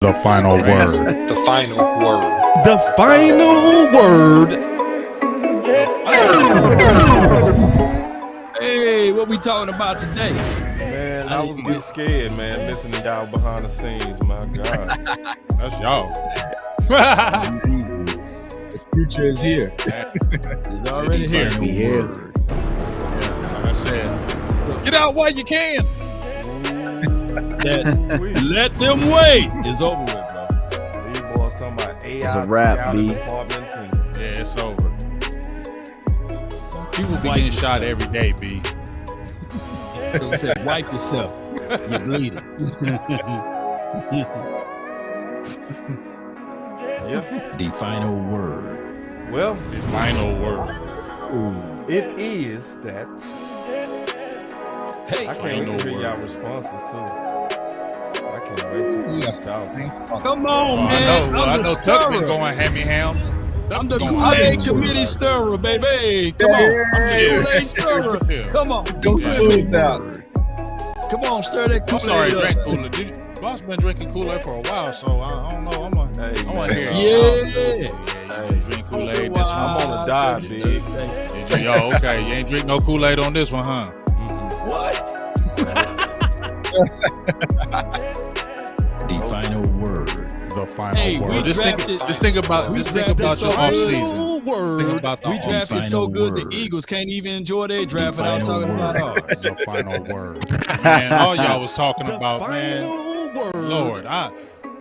The final word. The final word. The final word. Hey, what we talking about today? Man, I was getting scared, man, listening to y'all behind the scenes. My God. That's y'all. The future is here. It's already here. We here. Like I said, get out while you can. Let them wait. It's over with, bro. These boys talking about AI. It's a wrap, B. Yeah, it's over. People be getting shot every day, B. So said, wipe yourself. You're bleeding. Yep. The final word. Well, The final word. it is that. Hey, I can't wait to hear y'all responses too. I can't wait to see y'all. come on, man. I know Tuck been going ham. I'm the Kool-Aid committee stirrer, baby. Come on. I'm the Kool-Aid stirrer. Come on. Don't smooth out. Come on, stir that I'm sorry, Kool-Aid drink up. Kool-Aid. Boss been drinking Kool-Aid for a while, so I don't know. I want to hear. Yeah. You drink Kool-Aid this one. I'm on a dive, big. Yo, okay. You ain't drink no Kool-Aid on this one, huh? What? The final word. The final Hey, word. we Just think about your off season. Think about the We off drafted season. so good word. the Eagles can't even enjoy their draft without final talking about word. ours. The final word. Man, all y'all was talking The about, man. final word. Lord,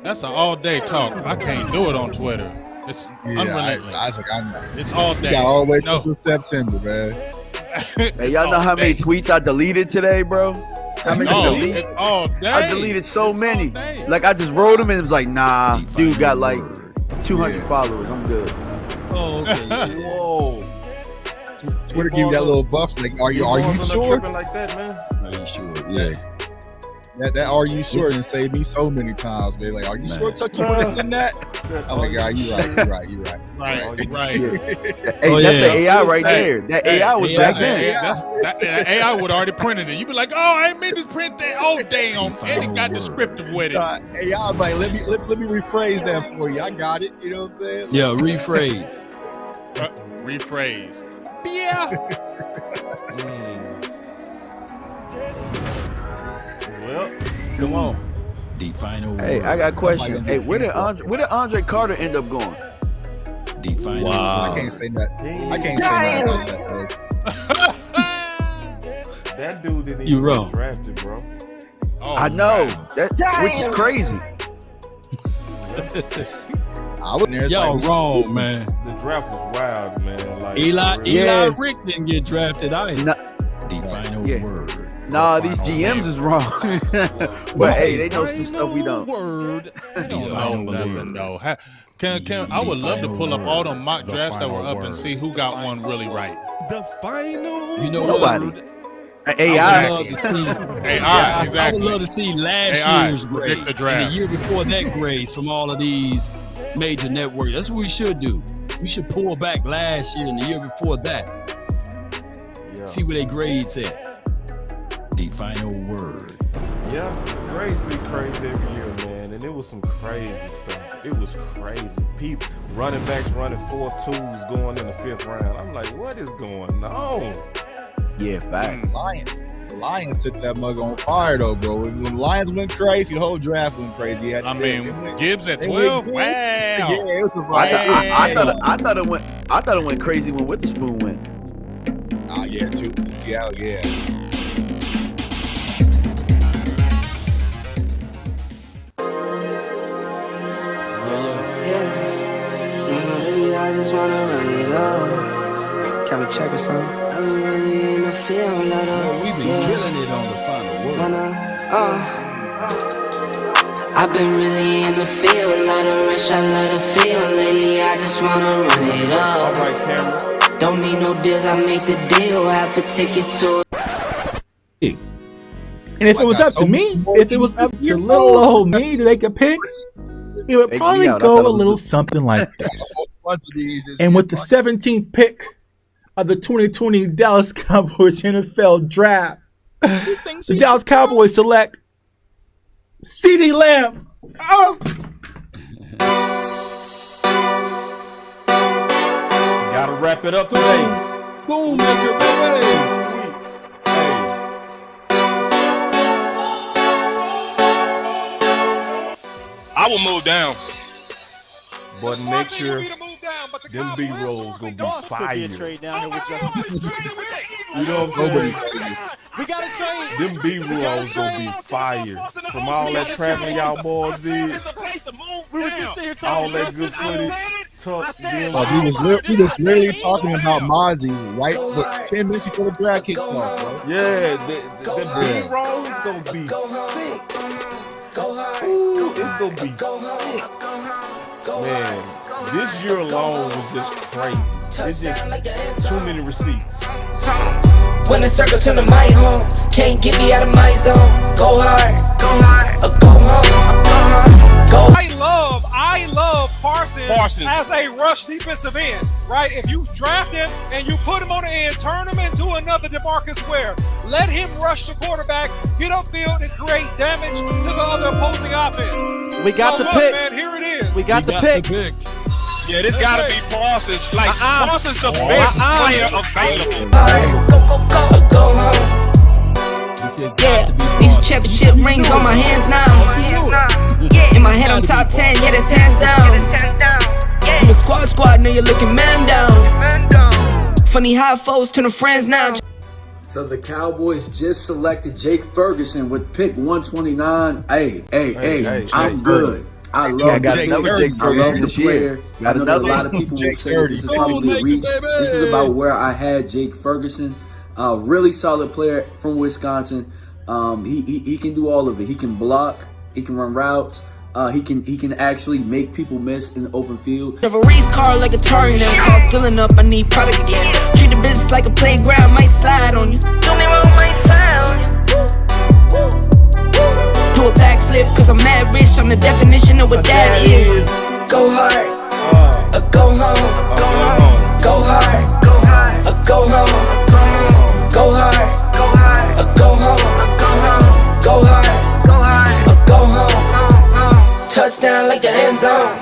that's an all-day talk. I can't do it on Twitter. It's unrelenting. It's all day. Yeah, all the way No. till September, man. Hey, y'all know how many tweets I deleted today, bro? How many No, deleted? it's all day. I deleted so It's many. all day. Like I just wrote them and it was like, nah, The dude final got like word. 200 followers. I'm good. Oh, okay. Whoa. Twitter give you that little buff. Like, are you sure? Tripping like that, man? Are you sure? Yeah. That are you sure? And saved me so many times, man. Like, are you sure, Tuck? You want to send that? Oh my God, you right. Right. Hey, Oh, that's yeah. the AI right Hey, there. That AI was AI, back That then. AI would already printed it. You'd be like, oh, I ain't meant to print that. Oh, damn. The And it final got word. descriptive with it. AI, like, let me rephrase that for you. I got it. You know what I'm saying? Yeah, rephrase. Rephrase. Yeah. Well, Come on. The final word. Hey, I got a question. Hey, where did Andre Carter end up going? The final Wow. I word. can't say that. I can't say that about that, bro. that dude didn't You even wrong. get drafted, bro. Oh, I know. wow. That which is crazy. I wouldn't. It's Y'all like, wrong, man. The draft was wild, man. Like Eli for real. Yeah. Rick didn't get drafted either. No, The final Yeah. word. nah, The these final GMs word. is wrong. But hey, they know some stuff we don't. Word. They don't know final nothing, word. though. Can I would love to pull up all the mock The drafts that were final up and word. see who got one really right. The final. You know Nobody. what? I AI. would love to see. AI, I would exactly. love to see last AI, year's predict grades the and draft. the year before that grades from all of these major networks. That's what we should do. We should pull back last year and the year before that. Yeah. See where they grades at. The final word. Yeah, grades be crazy every year, man, and it was some crazy stuff. It was crazy. People, running backs running 4.2s going in the 5th round. I'm like, what is going on? Yeah, facts. Lions set that mug on fire though, bro. When the Lions went crazy, the whole draft went crazy. I mean, Gibbs at they 12. went Wow. Yeah, it was just I like thought it went crazy when Witherspoon went. yeah, too. Seattle, yeah. I just wanna run it up. Can we check or something? I've been really in the field, let up. We've been killing it on the final word. I've been really in the field, let her rush, I let her feel. Lately, I just wanna run it All up. right, camera. Don't need no deals, I make the deal. Have to take it to. And if it was up to me, if it was up to little old me to make a pick, it would Take probably me out. I go thought it a was little the- something like this. Bunch of these this And year, with the 17th pick of the 2020 Dallas Cowboys NFL Draft, the Dallas Cowboys select CeeDee Lamb. Oh! Wrap it up today. Boom, maker, baby. I will move down. But make sure them B-rolls gonna be fire. You know what I'm saying? We got to trade. Them B-rolls gonna be fire. From all that traveling y'all boys did. We were just sitting here talking. All that good footage. We was literally talking about Mozzie right 10 minutes before the draft kicked off, bro. Yeah, the B-roll is gonna be sick. Ooh, it's gonna be sick. Man, this year alone was just crazy. It's just too many receipts. When the circle turn to my home, can't get me out of my zone. Go hard, go hard, or go home, go hard, go. I love Parsons as a rush defensive end, right? If you draft him and you put him on the end, turn him into another DeMarcus Ware. Let him rush the quarterback, get upfield, and create damage to the other opposing offense. We got the pick. Man, here it is. We got the pick. Yeah, this gotta be Parsons. Like, Parsons the best player available. Go home. Yeah, these championship rings on my hands now. In my head, I'm top 10, yeah, that's hands down. You a squad, know you're looking man down. Funny how foes turn to friends now. So the Cowboys just selected Jake Ferguson with pick 129. Hey, I'm good. I love Jake Ferguson this year. I know that a lot of people will say that this is probably a reach. This is about where I had Jake Ferguson. Really solid player from Wisconsin. He can do all of it. He can block. He can run routes. He can actually make people miss in the open field. Of a race car like a target, I'm called filling up. I need product again. Treat the business like a playground, might slide on you. Don't even might slide on you. Do a backflip, cause I'm mad rich. I'm the definition of what that is. Go hard, go home. Go hard, go hard, go home. Go hard, go hard, go home. Go hard, go hard, go home. Touchdown like the end zone.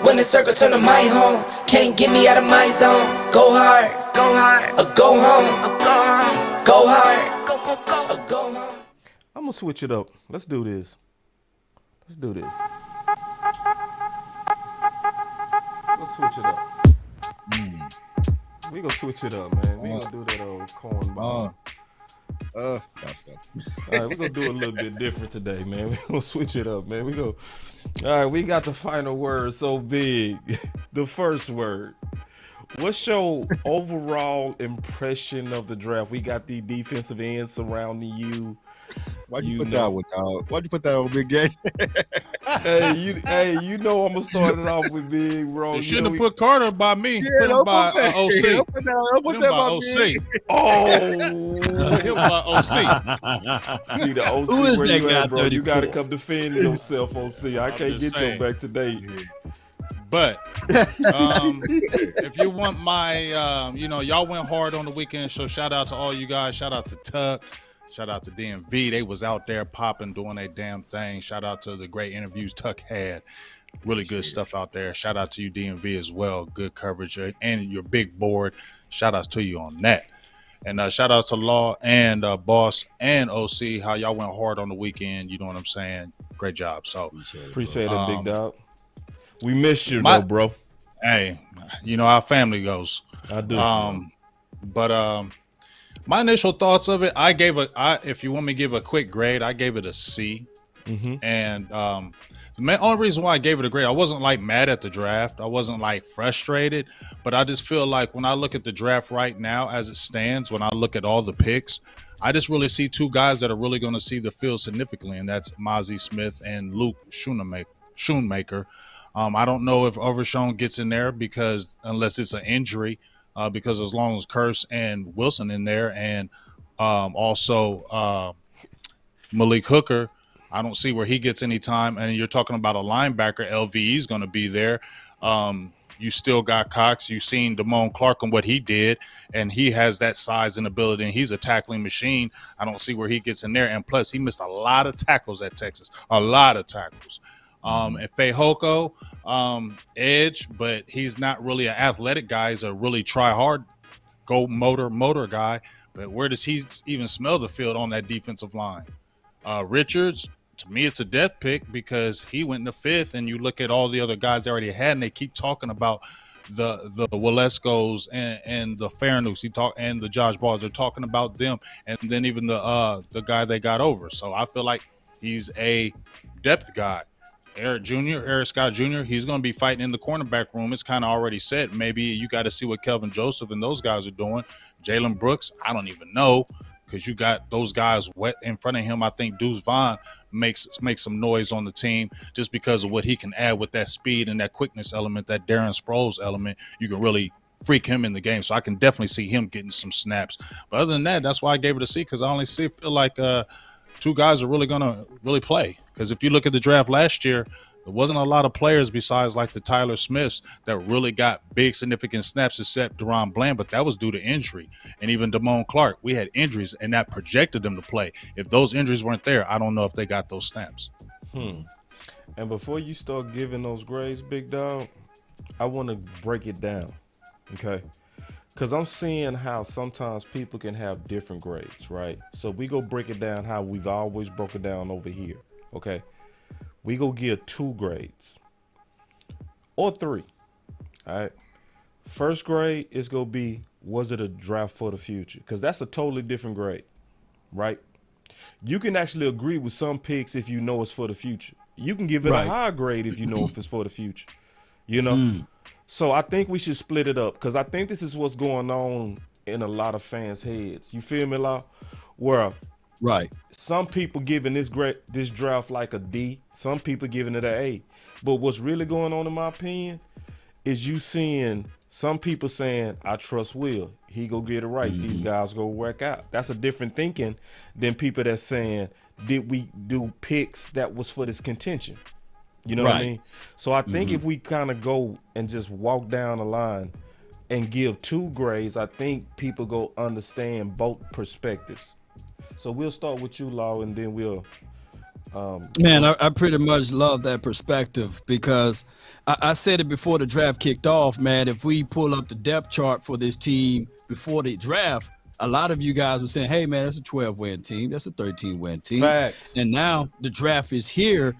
When the circle turn to my home, can't get me out of my zone. Go hard, go hard, go home. Go hard, go home. I'm gonna switch it up. Let's do this. Let's switch it up. We gonna switch it up, man. We gonna do that old cornball. All right, we gonna do a little bit different today, man. We gonna switch it up, man. All right, we got the final word so big. The first word. What's your overall impression of the draft? We got the defensive ends surrounding you. Why'd you put that one, dog? Why'd you put that on Big Gang? Hey, you know I'm gonna start it off with Big Bro. You shouldn't have put Carter by me. Yeah, put him by OC. Don't put that by OC. Oh, him by OC. See the OC. Who is where that you guy? at, bro? You gotta come defend yourself, OC. I can't get your back today. But if you want my, y'all went hard on the weekend, so shout out to all you guys. Shout out to Tuck. Shout out to DMV. They was out there popping, doing their damn thing. Shout out to the great interviews Tuck had. Really good stuff out there. Shout out to you, DMV, as well. Good coverage and your big board. Shout outs to you on that. And shout out to Law and Boss and OC, how y'all went hard on the weekend. You know what I'm saying? Great job. So appreciate it, big dog. We missed you, though, bro. Hey, you know how family goes. I do. My initial thoughts of it, if you want me to give a quick grade, I gave it a C. Mm-hmm. And the only reason why I gave it a grade, I wasn't like mad at the draft. I wasn't like frustrated, but I just feel like when I look at the draft right now as it stands, when I look at all the picks, I just really see two guys that are really going to see the field significantly, and that's Mozzie Smith and Luke Schoonmaker. I don't know if Overshown gets in there because unless it's an injury, because as long as Curse and Wilson in there and also Malik Hooker, I don't see where he gets any time. And you're talking about a linebacker, LVE is going to be there. You still got Cox. You've seen Damone Clark and what he did, and he has that size and ability, and he's a tackling machine. I don't see where he gets in there. And plus, he missed a lot of tackles at Texas, a lot of tackles. And Fehoko, edge, but he's not really an athletic guy. He's a really try hard, go motor guy. But where does he even smell the field on that defensive line? Richards, to me, it's a death pick because he went in the 5th, and you look at all the other guys they already had, and they keep talking about the Waleskos and the Fairnooks. And the Josh Balls. They're talking about them, and then even the guy they got over. So I feel like he's a depth guy. Eric Scott Jr., he's going to be fighting in the cornerback room. It's kind of already set. Maybe you got to see what Kelvin Joseph and those guys are doing. Jalen Brooks, I don't even know, because you got those guys wet in front of him. I think Deuce Vaughn makes some noise on the team just because of what he can add with that speed and that quickness element, that Darren Sproles element. You can really freak him in the game. So I can definitely see him getting some snaps. But other than that, that's why I gave it a C, because I only feel like two guys are really going to really play. Because if you look at the draft last year, there wasn't a lot of players besides like the Tyler Smiths that really got big significant snaps except Deron Bland, but that was due to injury. And even Damone Clark, we had injuries, and that projected them to play. If those injuries weren't there, I don't know if they got those snaps. And before you start giving those grades, big dog, I want to break it down, okay? Because I'm seeing how sometimes people can have different grades, right? So we go break it down how we've always broken down over here, okay? We go give 2 grades or 3, all right? First grade is going to be, was it a draft for the future? Because that's a totally different grade, right? You can actually agree with some picks if you know it's for the future. You can give it a high grade if you know if it's for the future, you know? So I think we should split it up, because I think this is what's going on in a lot of fans' heads. You feel me, Law? Where some people giving this draft like a D, some people giving it an A. But what's really going on, in my opinion, is you seeing some people saying, I trust Will. He go get it right. These guys go work out. That's a different thinking than people that's saying, did we do picks that was for this contention? You know what I mean? So I think if we kind of go and just walk down the line and give 2 grades, I think people go understand both perspectives. So we'll start with you, Law, and then we'll Man, I pretty much love that perspective, because I said it before the draft kicked off, man. If we pull up the depth chart for this team before the draft, a lot of you guys were saying, hey, man, that's a 12-win team. That's a 13-win team. Facts. And now the draft is here.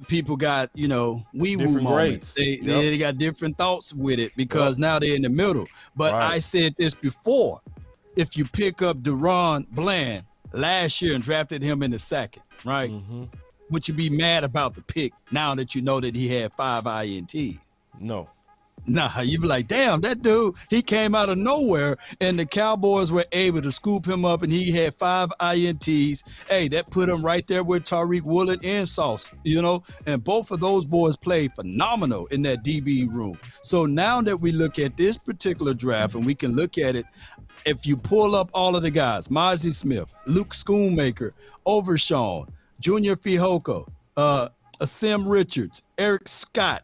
People got, wee-woo moments. They got different thoughts with it, because now they're in the middle. But I said this before. If you pick up Deron Bland last year and drafted him in the 2nd, right? Would you be mad about the pick now that you know that he had 5 INTs? No. Nah, you'd be like, damn, that dude, he came out of nowhere, and the Cowboys were able to scoop him up, and he had 5 INTs. Hey, that put him right there with Tariq Woolen and Sauce, and both of those boys played phenomenal in that DB room. So now that we look at this particular draft, and we can look at it, if you pull up all of the guys, Mozzie Smith, Luke Schoonmaker, Overshawn, Junior Fehoko, Asim Richards, Eric Scott,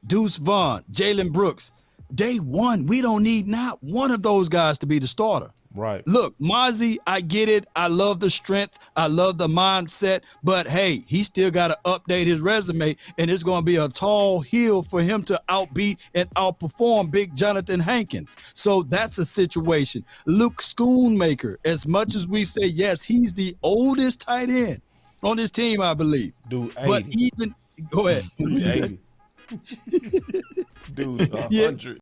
Deuce Vaughn, Jalen Brooks, day one, we don't need not one of those guys to be the starter. Right. Look, Mozzie, I get it. I love the strength. I love the mindset. But, hey, he still got to update his resume, and it's going to be a tall hill for him to outbeat and outperform big Jonathan Hankins. So that's a situation. Luke Schoonmaker, as much as we say, yes, he's the oldest tight end on this team, I believe. Dude, 80. But even – go ahead. 80. Dude, 100.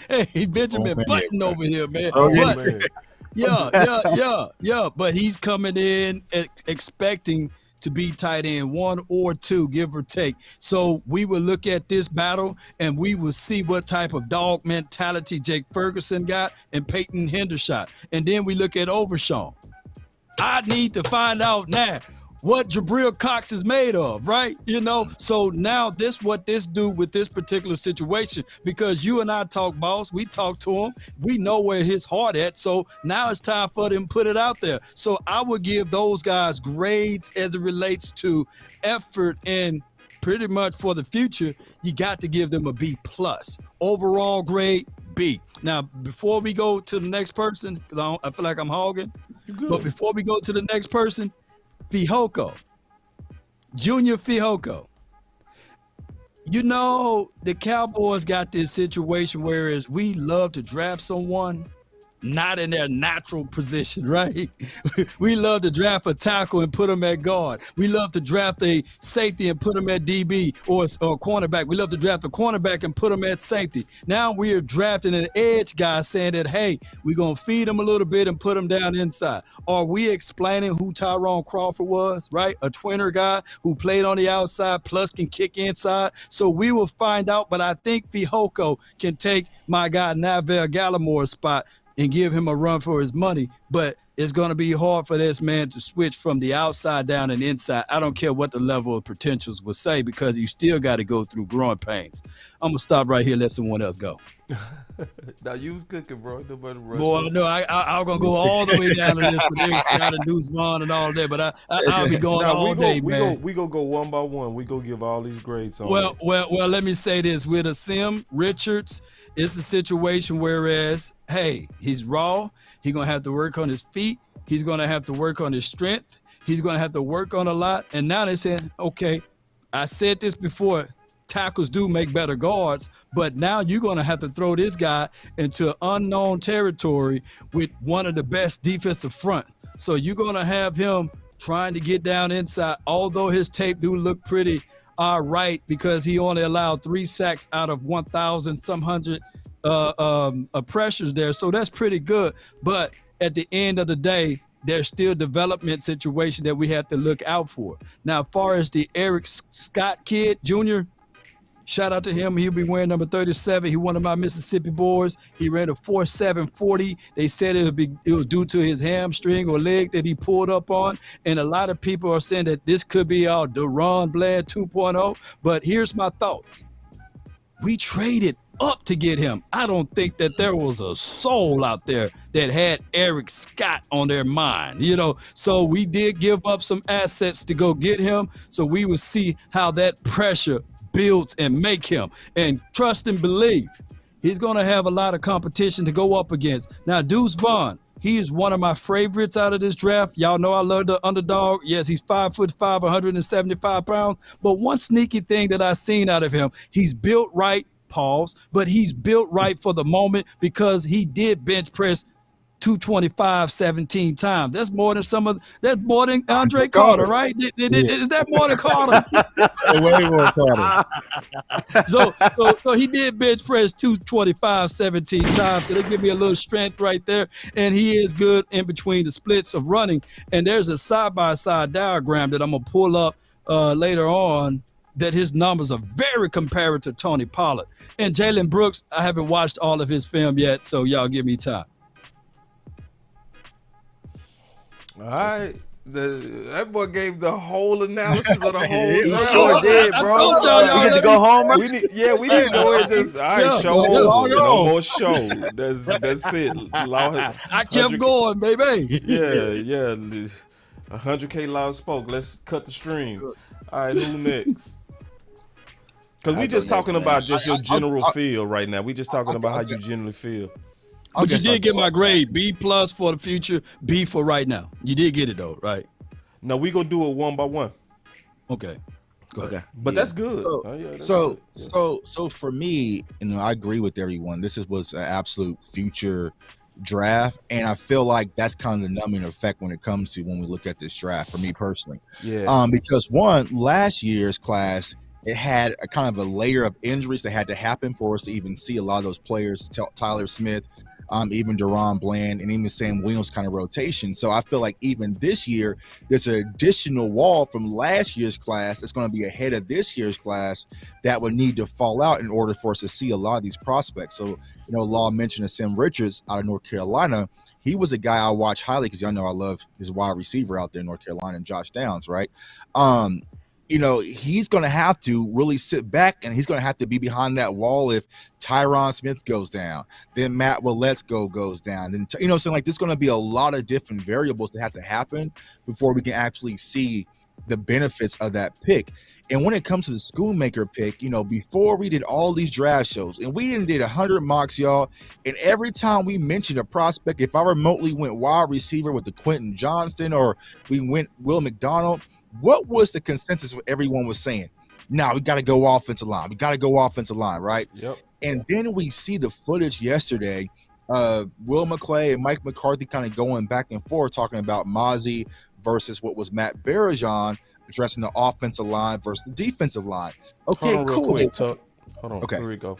Hey, Benjamin Button over here, man. Man. Yeah. But he's coming in expecting to be tight end 1 or 2, give or take. So we will look at this battle, and we will see what type of dog mentality Jake Ferguson got and Peyton Hendershot. And then we look at Overshawn. I need to find out now what Jabril Cox is made of, right? So now what this do with this particular situation, because you and I talk, boss, we talk to him, we know where his heart at. So now it's time for them to put it out there. So I would give those guys grades as it relates to effort, and pretty much for the future, you got to give them a B+. Overall grade, B. Now, before we go to the next person, because I feel like I'm hogging, but before we go to the next person, Fehoko, Junior Fihoko. You know, the Cowboys got this situation whereas we love to draft someone not in their natural position, right? We love to draft a tackle and put them at guard. We love to draft a safety and put them at DB or cornerback. We love to draft a cornerback and put them at safety. Now we are drafting an edge guy saying that, hey, we're going to feed him a little bit and put him down inside. Are we explaining who Tyrone Crawford was, right? A twinner guy who played on the outside plus can kick inside. So we will find out, but I think Fihoko can take my guy Navel Gallimore's spot and give him a run for his money, but it's going to be hard for this man to switch from the outside down and inside. I don't care what the level of potentials will say because you still got to go through growing pains. I'm going to stop right here, let someone else go. Now, you was cooking, bro. Nobody rush. Boy, no, I'm going to go all the way down to this with Eric Scott and Deuce Vaughn and all that, but I'll be going all day, man. We go one by one. We go give all these grades on Well, let me say this. With Asim Richards, it's a situation whereas, hey, he's raw. He's going to have to work on his feet. He's going to have to work on his strength. He's going to have to work on a lot. And now they're saying, okay, I said this before, tackles do make better guards, but now you're going to have to throw this guy into unknown territory with one of the best defensive front. So you're going to have him trying to get down inside, although his tape do look pretty all right because he only allowed 3 sacks out of 1,000 some hundred pressures there. So that's pretty good. But at the end of the day, there's still development situation that we have to look out for. Now, as far as the Eric Scott kid, Jr., shout out to him. He'll be wearing number 37. He one of my Mississippi boys. He ran a 4.740. They said it was due to his hamstring or leg that he pulled up on. And a lot of people are saying that this could be our Deron Bland 2.0. But here's my thoughts. We traded up to get him. I don't think that there was a soul out there that had Eric Scott on their mind, So we did give up some assets to go get him. So we will see how that pressure builds and make him. And trust and believe, he's going to have a lot of competition to go up against. Now, Deuce Vaughn, he is one of my favorites out of this draft. Y'all know I love the underdog. Yes, he's 5'5", 175 pounds. But one sneaky thing that I've seen out of him, he's built right, pause, but he's built right for the moment because he did bench press 225 17 times. That's more than Andre Carter, right? Is that more than Carter? Way more Carter. So he did bench press 225 17 times. So they give me a little strength right there. And he is good in between the splits of running. And there's a side-by-side diagram that I'm going to pull up later on that his numbers are very comparable to Tony Pollard. And Jalen Brooks, I haven't watched all of his film yet, so y'all give me time. All right. That boy gave the whole analysis of the whole. He sure did, bro. We get to go home. We need to go and just show over. No more show. That's it. I kept going, baby. Yeah. 100K loud spoke. Let's cut the stream. All right, who next? Because we just talking about just your general feel right now. We just talking about how you generally feel. But you did get my grade, B+ for the future, B for right now. You did get it though, right? No, we gonna do it one by one. Okay. Go ahead. But that's good. So for me, I agree with everyone. This was an absolute future draft, and I feel like that's kind of the numbing effect when it comes to when we look at this draft for me personally. Yeah. Because last year's class, it had a kind of a layer of injuries that had to happen for us to even see a lot of those players, Tyler Smith, even Deron Bland, and even Sam Williams kind of rotation. So I feel like even this year, there's an additional wall from last year's class that's going to be ahead of this year's class that would need to fall out in order for us to see a lot of these prospects. So, Law mentioned Sam Richards out of North Carolina. He was a guy I watch highly because y'all know I love his wide receiver out there in North Carolina and Josh Downs, right? He's going to have to really sit back and he's going to have to be behind that wall if Tyron Smith goes down, then Matt Waletzko goes down. Then, so like there's going to be a lot of different variables that have to happen before we can actually see the benefits of that pick. And when it comes to the Schoonmaker pick, before we did all these draft shows and we did 100 mocks, y'all, and every time we mentioned a prospect, if I remotely went wide receiver with the Quentin Johnston or we went Will McDonald, what was the consensus? What everyone was saying? Now we got to go offensive line. We got to go offensive line, right? Yep. And then we see the footage yesterday. Will McClay and Mike McCarthy kind of going back and forth talking about Mozzie versus what was Matt Barajan addressing the offensive line versus the defensive line. Okay, Hold on cool. real quick, Tuck. Hold on. Okay. Here we go.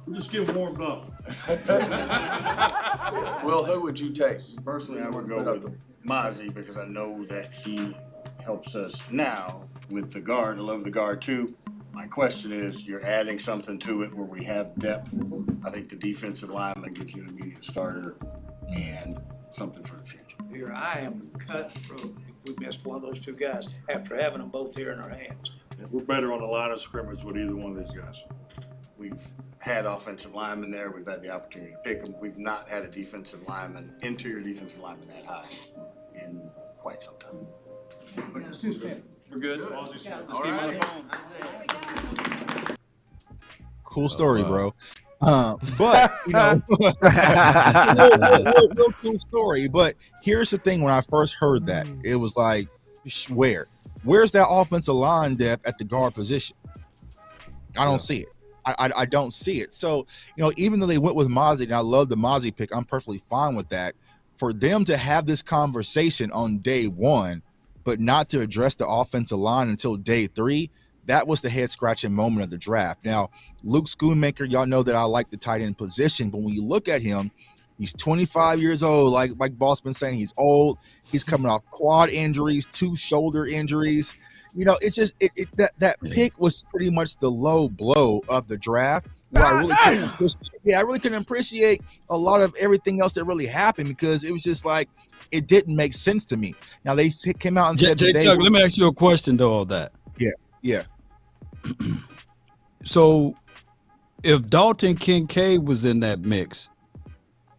I'm just getting warmed up. Will, who would you take? Personally, I would go with Mozzie because I know that he helps us now with the guard. I love the guard too. My question is, you're adding something to it where we have depth. I think the defensive lineman gives you an immediate starter and something for the future. Here I am cutthroat if we missed one of those two guys after having them both here in our hands. Yeah, we're better on the line of scrimmage with either one of these guys. We've had offensive linemen there. We've had the opportunity to pick them. We've not had a defensive lineman, interior defensive lineman that high in quite some time. We're good. Let's keep on the phone. Cool story, bro. But you know, real cool story. But here's the thing: when I first heard that, it was like, where's that offensive line depth at the guard position? I don't see it. I don't see it. So, you know, even though they went with Mozzie, and I love the Mozzie pick, I'm perfectly fine with that. For them to have this conversation on day one, but not to address the offensive line until day 3, that was the head-scratching moment of the draft. Now, Luke Schoonmaker, y'all know that I like the tight end position, but when you look at him, he's 25 years old. Like Boss been saying, he's old. He's coming off quad injuries, 2 shoulder injuries. You know, it's just that pick was pretty much the low blow of the draft. Where I really couldn't appreciate a lot of everything else that really happened because it was just like it didn't make sense to me. Now they came out and said, Chuck, let me ask you a question though. All that. Yeah. So, if Dalton Kincaid was in that mix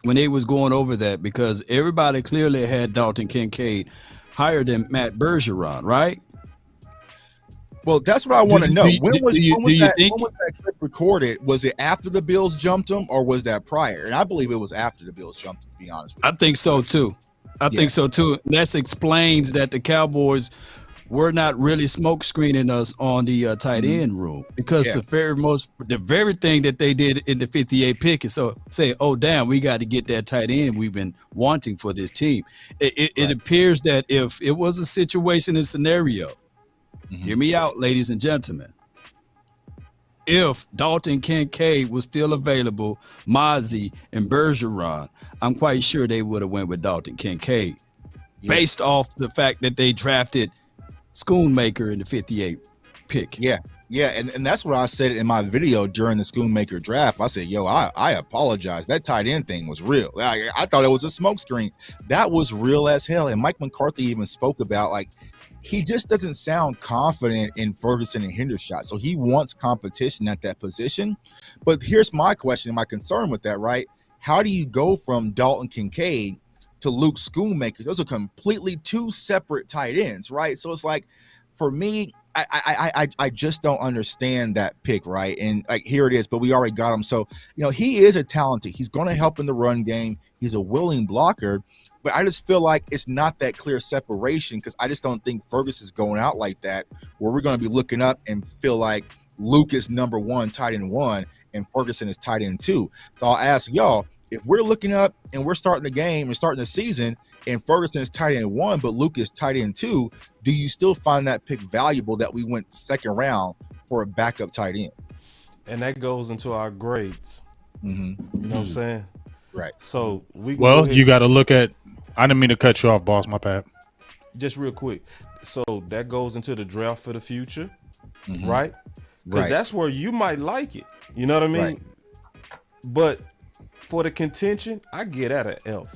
when they was going over that, because everybody clearly had Dalton Kincaid higher than Matt Bergeron, right? Well, that's what I want to know. When was that clip recorded? Was it after the Bills jumped him, or was that prior? And I believe it was after the Bills jumped him, to be honest with you. I think so too. I think so too. That explains that the Cowboys were not really smoke screening us on the tight end room, because the very thing that they did in the 58 pick is say, oh damn, we got to get that tight end we've been wanting for this team. It appears that if it was a situation and scenario, hear me out, ladies and gentlemen. If Dalton Kincaid was still available, Mozzie and Bergeron, I'm quite sure they would have went with Dalton Kincaid, based off the fact that they drafted Schoonmaker in the 58 pick. Yeah, and that's what I said in my video during the Schoonmaker draft. I said, yo, I apologize. That tight end thing was real. I thought it was a smokescreen. That was real as hell. And Mike McCarthy even spoke about, like, he just doesn't sound confident in Ferguson and Hendershot. So he wants competition at that position. But here's my question, my concern with that, right? How do you go from Dalton Kincaid to Luke Schoonmaker? Those are completely 2 separate tight ends, right? So it's like, for me, I just don't understand that pick, right? And like, here it is, but we already got him. So, you know, he is a talented. He's going to help in the run game. He's a willing blocker. But I just feel like it's not that clear separation, because I just don't think Ferguson is going out like that, where we're going to be looking up and feel like Luke is number 1, tight end 1, and Ferguson is tight end 2. So I'll ask y'all, if we're looking up and we're starting the game and starting the season, and Ferguson is tight end 1, but Luke is tight end 2, do you still find that pick valuable that we went 2nd round for a backup tight end? And that goes into our grades. You know what I'm saying? Right. So you got to look at. I didn't mean to cut you off, boss. My bad. Just real quick. So that goes into the draft for the future, right? Because that's where you might like it. You know what I mean? Right. But for the contention, I get at an F.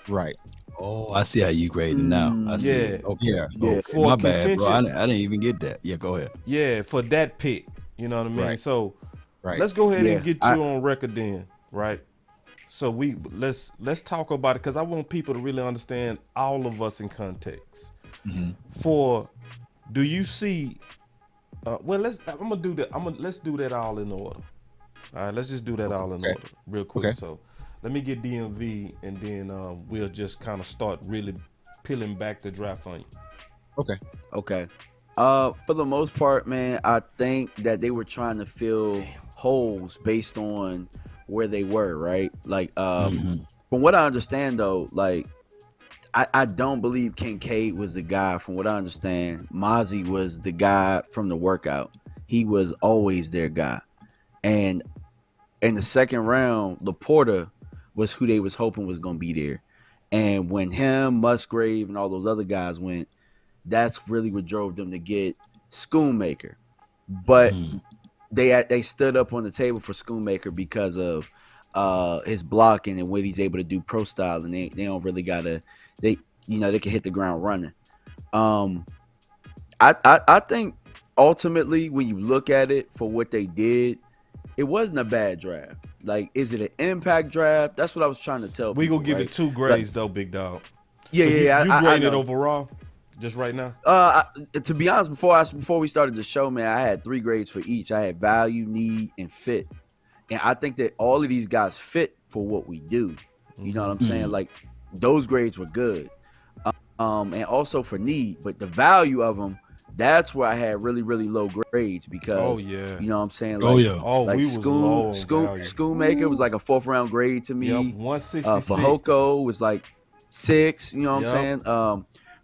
Right. Oh, I see how you grading now. I see. Yeah. Okay. Yeah. For My bad, bro. I contention, didn't even get that. Yeah, go ahead. Yeah, for that pick. You know what I mean? Right. So Right. let's go ahead and get you on record then, right? So let's talk about it, because I want people to really understand all of us in context. Do you see? Let's do that all in order. All right, let's just do that all in order real quick. So let me get DMV, and then we'll just kind of start really peeling back the draft on you. Okay. For the most part, man, I think that they were trying to fill holes based on where they were, right? Like, from what I understand, though, like, I don't believe Kincaid was the guy. From what I understand, Mozzie was the guy from the workout. He was always their guy. And in the second round, Laporta was who they was hoping was going to be there. And when him, Musgrave, and all those other guys went, that's really what drove them to get Schoonmaker. But they stood up on the table for Schoonmaker because of his blocking and what he's able to do pro style, and they don't really gotta they can hit the ground running. I think ultimately when you look at it for what they did, it wasn't a bad draft. Like, is it an impact draft? That's what I was trying to tell people. We gonna give right? it 2 grades though, big dog. Yeah, so yeah. You grade it overall, just right now. To be honest, before we started the show, man, I had 3 grades for each. I had value, need, and fit. And I think that all of these guys fit for what we do. You know what I'm saying? Like, those grades were good. And also for need, but the value of them, that's where I had really, really low grades because, you know what I'm saying? Like, like we was low on value. Schoonmaker was like a 4th round grade to me. 166. Fajoko was like 6, you know what I'm saying?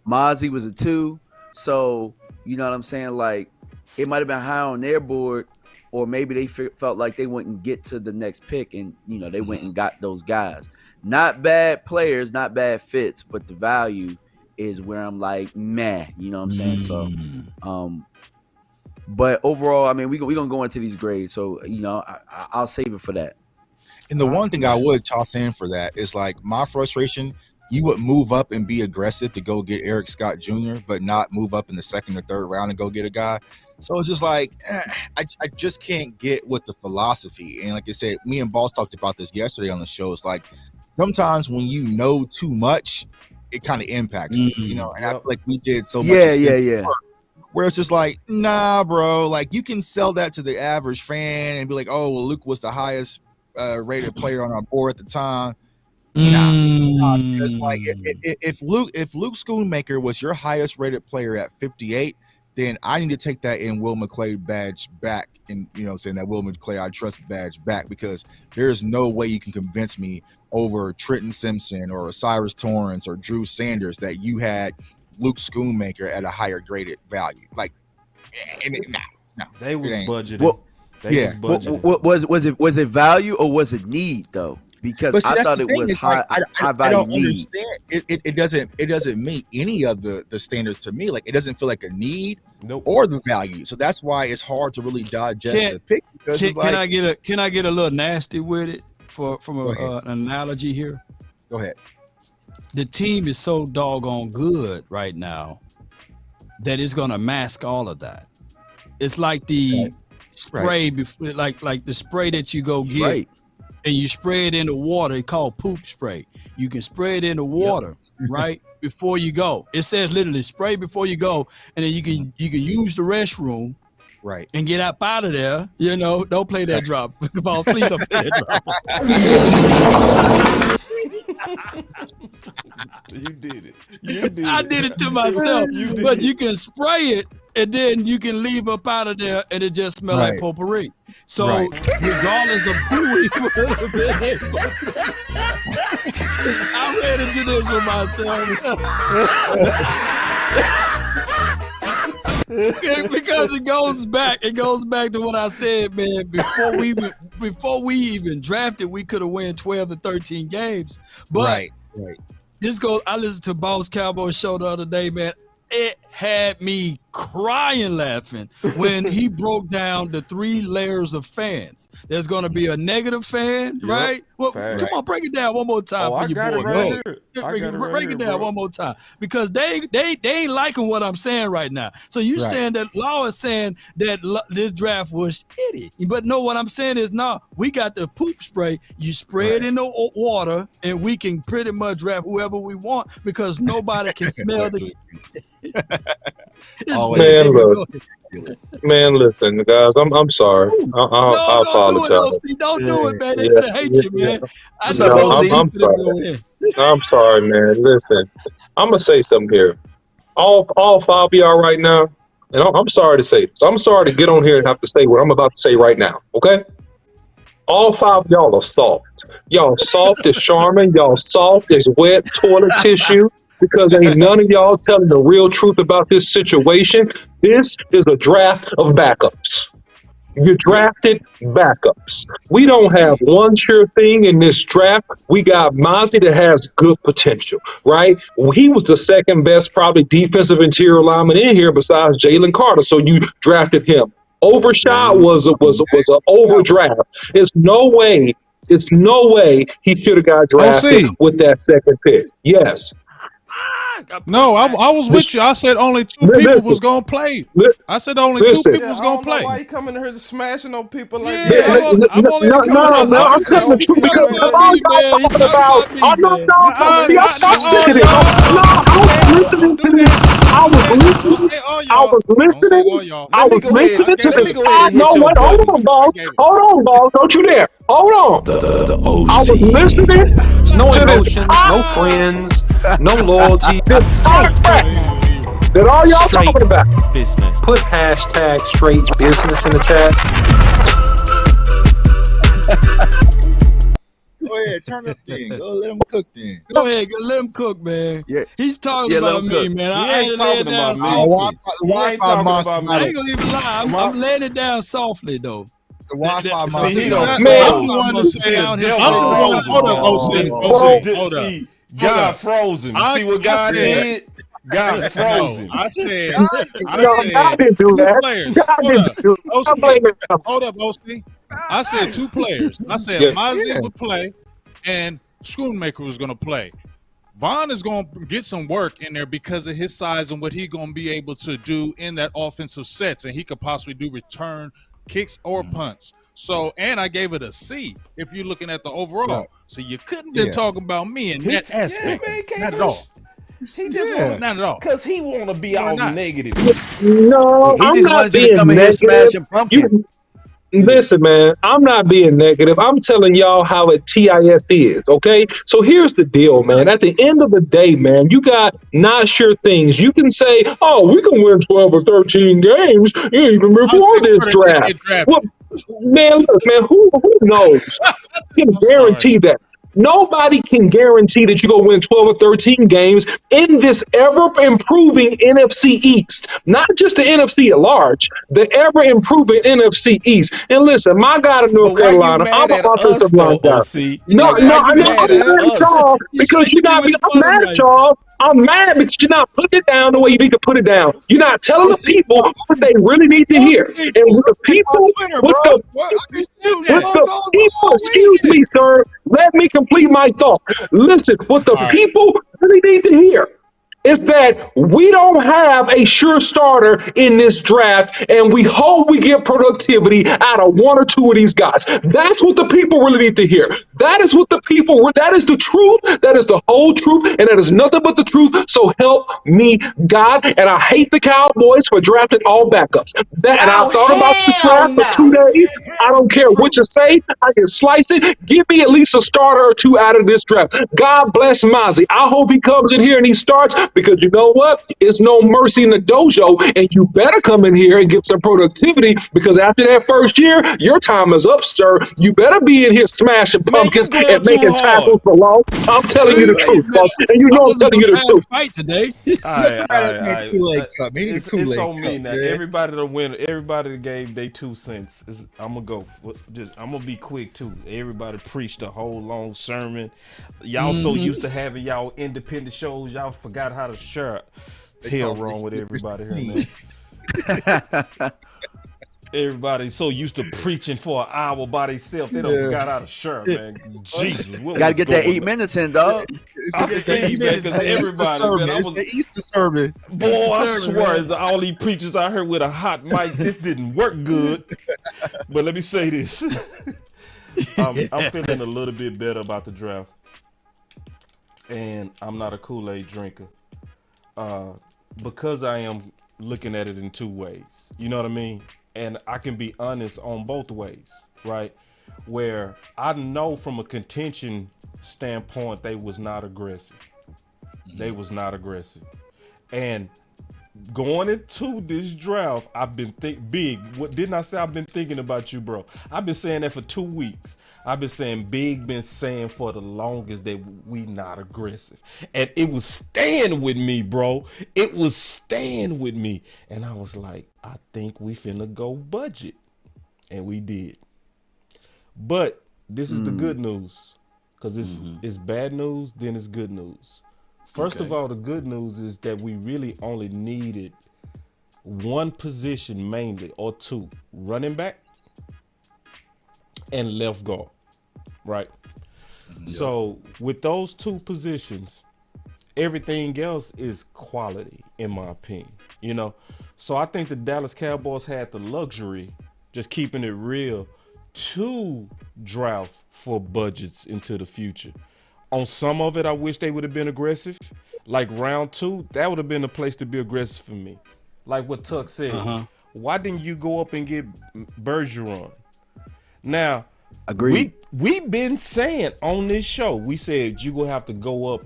Mozzie was a 2. So, you know what I'm saying? Like, it might have been high on their board, or maybe they felt like they wouldn't get to the next pick, and, you know, they went and got those guys. Not bad players, not bad fits, but the value is where I'm like, meh, you know what I'm saying? So, but overall, I mean, we're going to go into these grades. So, you know, I'll save it for that. And the one thing I would toss in for that is, like, my frustration, you would move up and be aggressive to go get Eric Scott Jr., but not move up in the 2nd or 3rd round and go get a guy. So it's just like, I just can't get with the philosophy. And like I said, me and Boss talked about this yesterday on the show. It's like, sometimes when you know too much, it kind of impacts things, you know, and I feel like we did so much. Yeah. Where it's just like, nah, bro, like, you can sell that to the average fan and be like, oh, well, Luke was the highest rated player on our board at the time. Nah, because like if Luke Schoonmaker was your highest rated player at 58, then I need to take that in Will McClay badge back, and, you know what I'm saying, that Will McClay I trust badge back, because there's no way you can convince me over Trenton Simpson or Cyrus Torrance or Drew Sanders that you had Luke Schoonmaker at a higher graded value. Like, no. They was budgeting. Was it value or was it need though? Because I thought it was high value need. It doesn't meet any of the standards to me. Like, it doesn't feel like a need or the value. So that's why it's hard to really digest the pick. Because can I get a little nasty with it from an analogy here? Go ahead. The team is so doggone good right now that it's gonna mask all of that. It's like the spray, like the spray that you go get. And you spray it in the water. It's called poop spray. You can spray it in the water, right, before you go. It says literally spray before you go, and then you can use the restroom, right, and get up out of there. You know, don't play that drop. Come on, please don't play that drop. You did it. I did it to myself. But you can spray it, and then you can leave up out of there, and it just smells like potpourri. So regardless of who we were, I ran into this for myself. Because it goes back to what I said, man. Before we even drafted, we could have won 12 to 13 games. But I listened to Boss Cowboy show the other day, man. It had me crying laughing when he broke down the 3 layers of fans. There's going to be a negative fan, right? Well, come on, break it down one more time for your boy. Break it down one more time, because they ain't liking what I'm saying right now. So you saying that Law is saying that this draft was shitty, but no, what I'm saying is no. We got the poop spray. You spray it in the water, and we can pretty much draft whoever we want because nobody can smell the. Man, listen, guys, I'm sorry. I apologize. Don't do it, man. They're gonna hate you, man. I'm sorry, man. Listen, I'm gonna say something here. All five of y'all right now, and I'm sorry to say this. I'm sorry to get on here and have to say what I'm about to say right now. Okay, all five of y'all are soft. Y'all soft as Charmin. Y'all soft as wet toilet tissue. Because ain't none of y'all telling the real truth about this situation. This is a draft of backups. You drafted backups. We don't have one sure thing in this draft. We got Mozzie that has good potential, right? He was the second best, probably defensive interior lineman in here besides Jalen Carter. So you drafted him. Overshot was an overdraft. It's no way he should have got drafted OC. with that second pick. Yes. No, I was with you. I said only two people was gonna play. I said only two Listen. people Yeah, was I gonna don't know play. why he coming in here smashing on people like Yeah, that. I'm only. No, I'm I'm telling the just truth saying. because all y'all talking about, see, I'm so sick All of this. y'all. I was listening Don't to do this. that. I Don't do was that. Don't listening. say all I y'all. was Don't say listening. all y'all. I Let me was go ahead. I listening to gave Let it this. me a go ahead C. and hit your Wait, hold button. on, boss. I gave it. Hold on, boss. Don't you dare. Hold on. The I was listening No to this emotions, no friends, no loyalty. this hot Straight track business. that all y'all Straight talking about. business. Put hashtag straight business in the chat. Go ahead, turn up then. Go let him cook then. Go ahead, go let him cook, man. Yeah, He's talking yeah, let about him me, cook. man. He I ain't ain't laying talking down about me. softly. The He ain't Wi-Fi talking monster. about I me. ain't gonna even lie. I'm laying it down softly though. The Wi-Fi See, monster. he don't Man, I'm the froze. one that See, See, the said. devil I'm the one. frozen. Hold up, OC. OC. Hold up. See, Hold God up. froze him. See what God said. did? God froze No, him. I said. I no, God said didn't do two that. players. God Hold didn't up, do it. I'm OC. blaming him. Hold up, OC. I said two players. I said Yeah. Mozzie would play, and Schoonmaker was going to play. Vaughn is going to get some work in there because of his size and what he's going to be able to do in that offensive sets, and he could possibly do return kicks or punts. So, and I gave it a C if you're looking at the overall. Yeah. So you couldn't been Yeah. talking about me in that Yeah, aspect. man, Not at all. He just Yeah. want Not at all. cause he want to be You are all not. negative. No, He I'm just not wanted you to being come in here negative. smashing pumpkins. You listen, man. I'm not being negative. I'm telling y'all how a TIS is. Okay. So here's the deal, man. At the end of the day, man, you got not sure things. You can say, "Oh, we can win 12 or 13 games even How before Jake this Carter didn't draft." get drafted? Well, man, look, man. Who knows? Can I'm sorry. guarantee that. Nobody can guarantee that you're going to win 12 or 13 games in this ever improving NFC East. Not just the NFC at large, the ever improving NFC East. And listen, my guy in But North why you Carolina, I'm mad an at offensive us line though, guy. OC? No, Why no, you I'm mad mad at at us? y'all You because shaking me with the I'm butter mad at knife. y'all. I'm mad because you're not putting it down the way you need to put it down. You're not telling the people what they really need to hear. And with the Check my people, Twitter, with bro. the What? I You be said shooting with that. the photos people, all week. excuse me, sir. Let me complete my thought. Listen, what the All right. people really need to hear is that we don't have a sure starter in this draft, and we hope we get productivity out of one or two of these guys. That's what the people really need to hear. That is what the people, that is the truth. That is the whole truth, and that is nothing but the truth. So help me, God. And I hate the Cowboys for drafting all backups. And I Oh, thought about the hell draft for no. 2 days. I don't care what you say. I can slice it. Give me at least a starter or two out of this draft. God bless Mozzie. I hope he comes in here and he starts because you know what? It's no mercy in the dojo. And you better come in here and get some productivity because after that first year, your time is up, sir. You better be in here smashing Man, you pumpkins and going too making tackles hard. for long. I'm telling you the Wait a truth, minute. boss. And you I know I'm wasn't telling you the prepared to truth. fight today. Alright, alright, That alright. Kool-Aid cup, man. He need a It's Kool-Aid on me cup, now. man. Everybody that win, everybody that gave they 2 cents. I'm gonna go. I'm gonna be quick too. Everybody preached a whole long sermon. Y'all so used to having y'all independent shows, y'all forgot how to share. Hell wrong with everybody here, man. Everybody so used to preaching for an hour by themselves, they don't forgot how to share, man. Jesus, what Gotta was get that going 8 on? minutes in, dog. I see, man, because everybody, man, I It's was, the Easter sermon. boy, I sermon, swear, man. all these preachers out here with a hot mic, this didn't work good. But let me say this. I'm feeling a little bit better about the draft. And I'm not a Kool-Aid drinker. Because I am looking at it in 2 ways. You know what I mean? And I can be honest on both ways, right? Where I know from a contention standpoint, they was not aggressive. They was not aggressive. And going into this draft, I've been big. What didn't I say? I've been thinking about you, bro. I've been saying that for 2 weeks. I've been saying big, been saying for the longest that we not aggressive. And it was staying with me, bro. It was staying with me. And I was like, I think we finna go budget. And we did. But this is the good news. Because it's bad news, then it's good news. First of all, the good news is that we really only needed one position mainly, or two, running back and left guard, right? So with those two positions, everything else is quality, in my opinion, you know? So I think the Dallas Cowboys had the luxury, just keeping it real, to draft for budgets into the future. On some of it, I wish they would have been aggressive. Like round 2, that would have been a place to be aggressive for me. Like what Tuck said. Why didn't you go up and get Bergeron? Now, we've been saying on this show, we said you're going to have to go up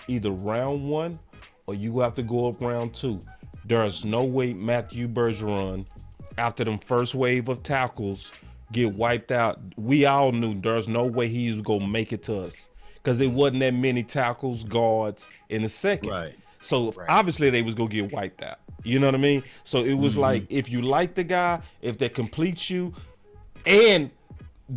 either round 1 or you have to go up round 2. There's no way Matthew Bergeron, after them first wave of tackles, get wiped out. We all knew there's no way he was going to make it to us. Because it wasn't that many tackles, guards in the second. Right. So obviously they was going to get wiped out. You know what I mean? So it was like, if you like the guy, if they complete you, and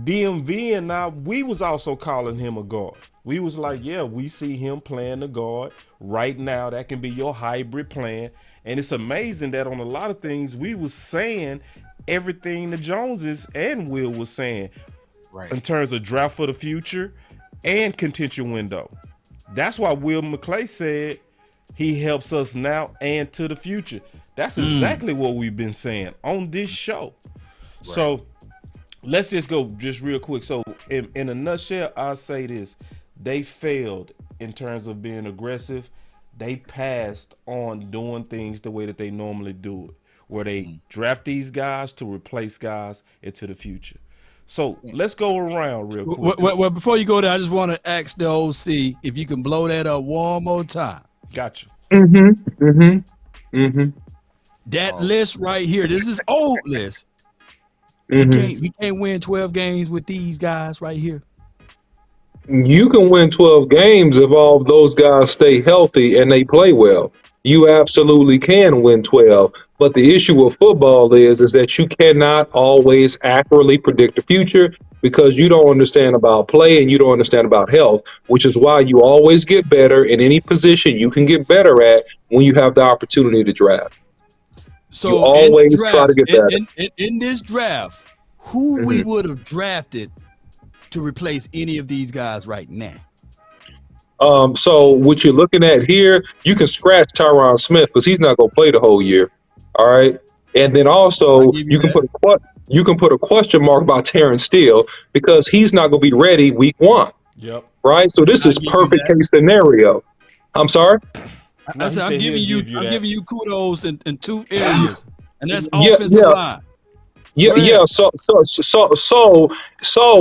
DMV and now, we was also calling him a guard. We was like, yeah, we see him playing the guard right now. That can be your hybrid plan. And it's amazing that on a lot of things, we was saying everything the Joneses and Will was saying in terms of draft for the future and contention window. That's why Will McClay said he helps us now and to the future. That's exactly what we've been saying on this show. So let's just go just real quick. So in a nutshell, I'll say this. They failed in terms of being aggressive. They passed on doing things the way that they normally do it, where they draft these guys to replace guys into the future. So let's go around real quick. Well, before you go there, I just want to ask the OC if you can blow that up one more time. Gotcha. That list right here, this is old list. We can't win 12 games with these guys right here. You can win 12 games if all of those guys stay healthy and they play well. You absolutely can win 12. But the issue with football is that you cannot always accurately predict the future because you don't understand about play and you don't understand about health, which is why you always get better in any position you can get better at when you have the opportunity to draft. So you always try to get better. In this draft, who we would have drafted to replace any of these guys right now? So what you're looking at here, you can scratch Tyron Smith because he's not going to play the whole year. All right. And then also you can put a question mark about Terrence Steele because he's not going to be ready week 1. Yep. Right. So this is perfect case scenario. I'm sorry. I'm giving you kudos in 2 areas, and that's offensive line. Yeah. So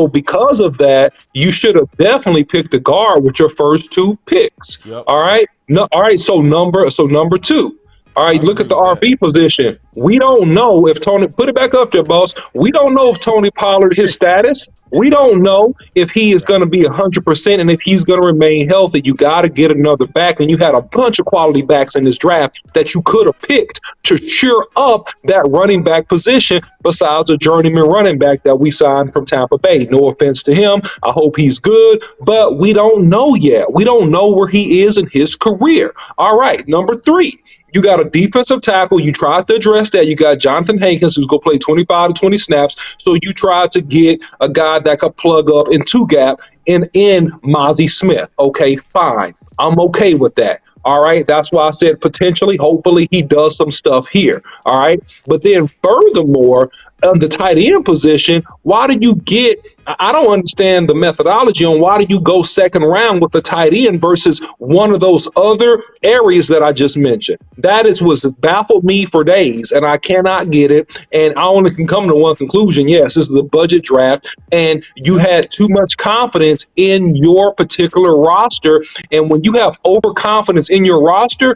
because of that, you should have definitely picked a guard with your first 2 picks. Yep. All right. No. All right. So number 2. All right. Look at the RB position. We don't know if Tony. Put it back up there, boss. We don't know if Tony Pollard his status. We don't know if he is going to be 100% and if he's going to remain healthy. You got to get another back, and you had a bunch of quality backs in this draft that you could have picked to shore up that running back position besides a journeyman running back that we signed from Tampa Bay. No offense to him. I hope he's good, but we don't know yet. We don't know where he is in his career. All right, number 3. You got a defensive tackle. You tried to address that. You got Jonathan Hankins, who's going to play 25 to 20 snaps. So you tried to get a guy that could plug up in 2 gap in Mozzie Smith. Okay, fine. I'm okay with that. All right. That's why I said potentially, hopefully he does some stuff here. All right. But then furthermore, on the tight end position, why do you get, I don't understand the methodology on why do you go second round with the tight end versus one of those other areas that I just mentioned. That is what's baffled me for days, and I cannot get it. And I only can come to one conclusion. Yes, this is a budget draft, and you had too much confidence in your particular roster. And when you have overconfidence in your roster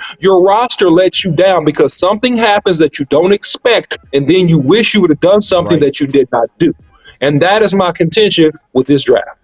lets you down because something happens that you don't expect, and then you wish you would have done something that you did not do. And that is my contention with this draft.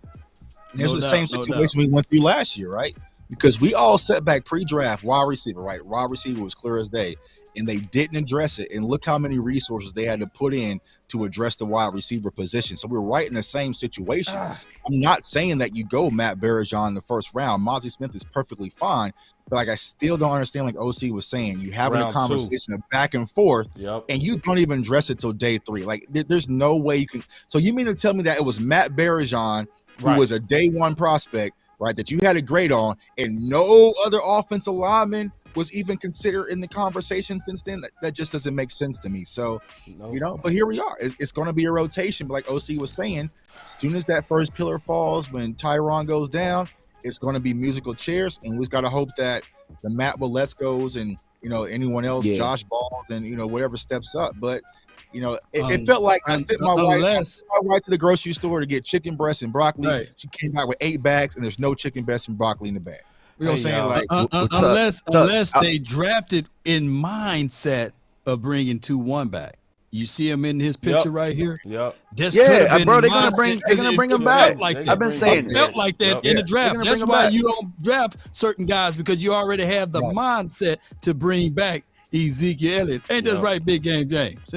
It's the same situation we went through last year, right? Because we all set back pre-draft wide receiver, right? Wide receiver was clear as day, and they didn't address it. And look how many resources they had to put in to address the wide receiver position. So we're right in the same situation. I'm not saying that you go Matt Bergeron in the first round. Mozzie Smith is perfectly fine, but like I still don't understand. Like OC was saying, you having Round a conversation of back and forth, and you don't even address it till day 3. Like there's no way you can. So you mean to tell me that it was Matt Bergeron who was a day 1 prospect, right, that you had a grade on, and no other offensive lineman was even considered in the conversation since then? That just doesn't make sense to me. So, but here we are. It's going to be a rotation. But like OC was saying, as soon as that first pillar falls, when Tyron goes down, it's going to be musical chairs. And we've got to hope that the Matt Willets goes and, anyone else, Josh Ball, and, whatever steps up. But, it felt like I sent my wife to the grocery store to get chicken breast and broccoli. Right. She came back with 8 bags, and there's no chicken breast and broccoli in the bag. You know what I'm saying? Unless they drafted in mindset of bringing 2-1 back. You see him in his picture right here. Bro, they're gonna bring him back. I've been saying it felt like that in the draft. That's why you don't draft certain guys, because you already have the mindset to bring back Ezekiel Elliott. Ain't that right, Big Game James?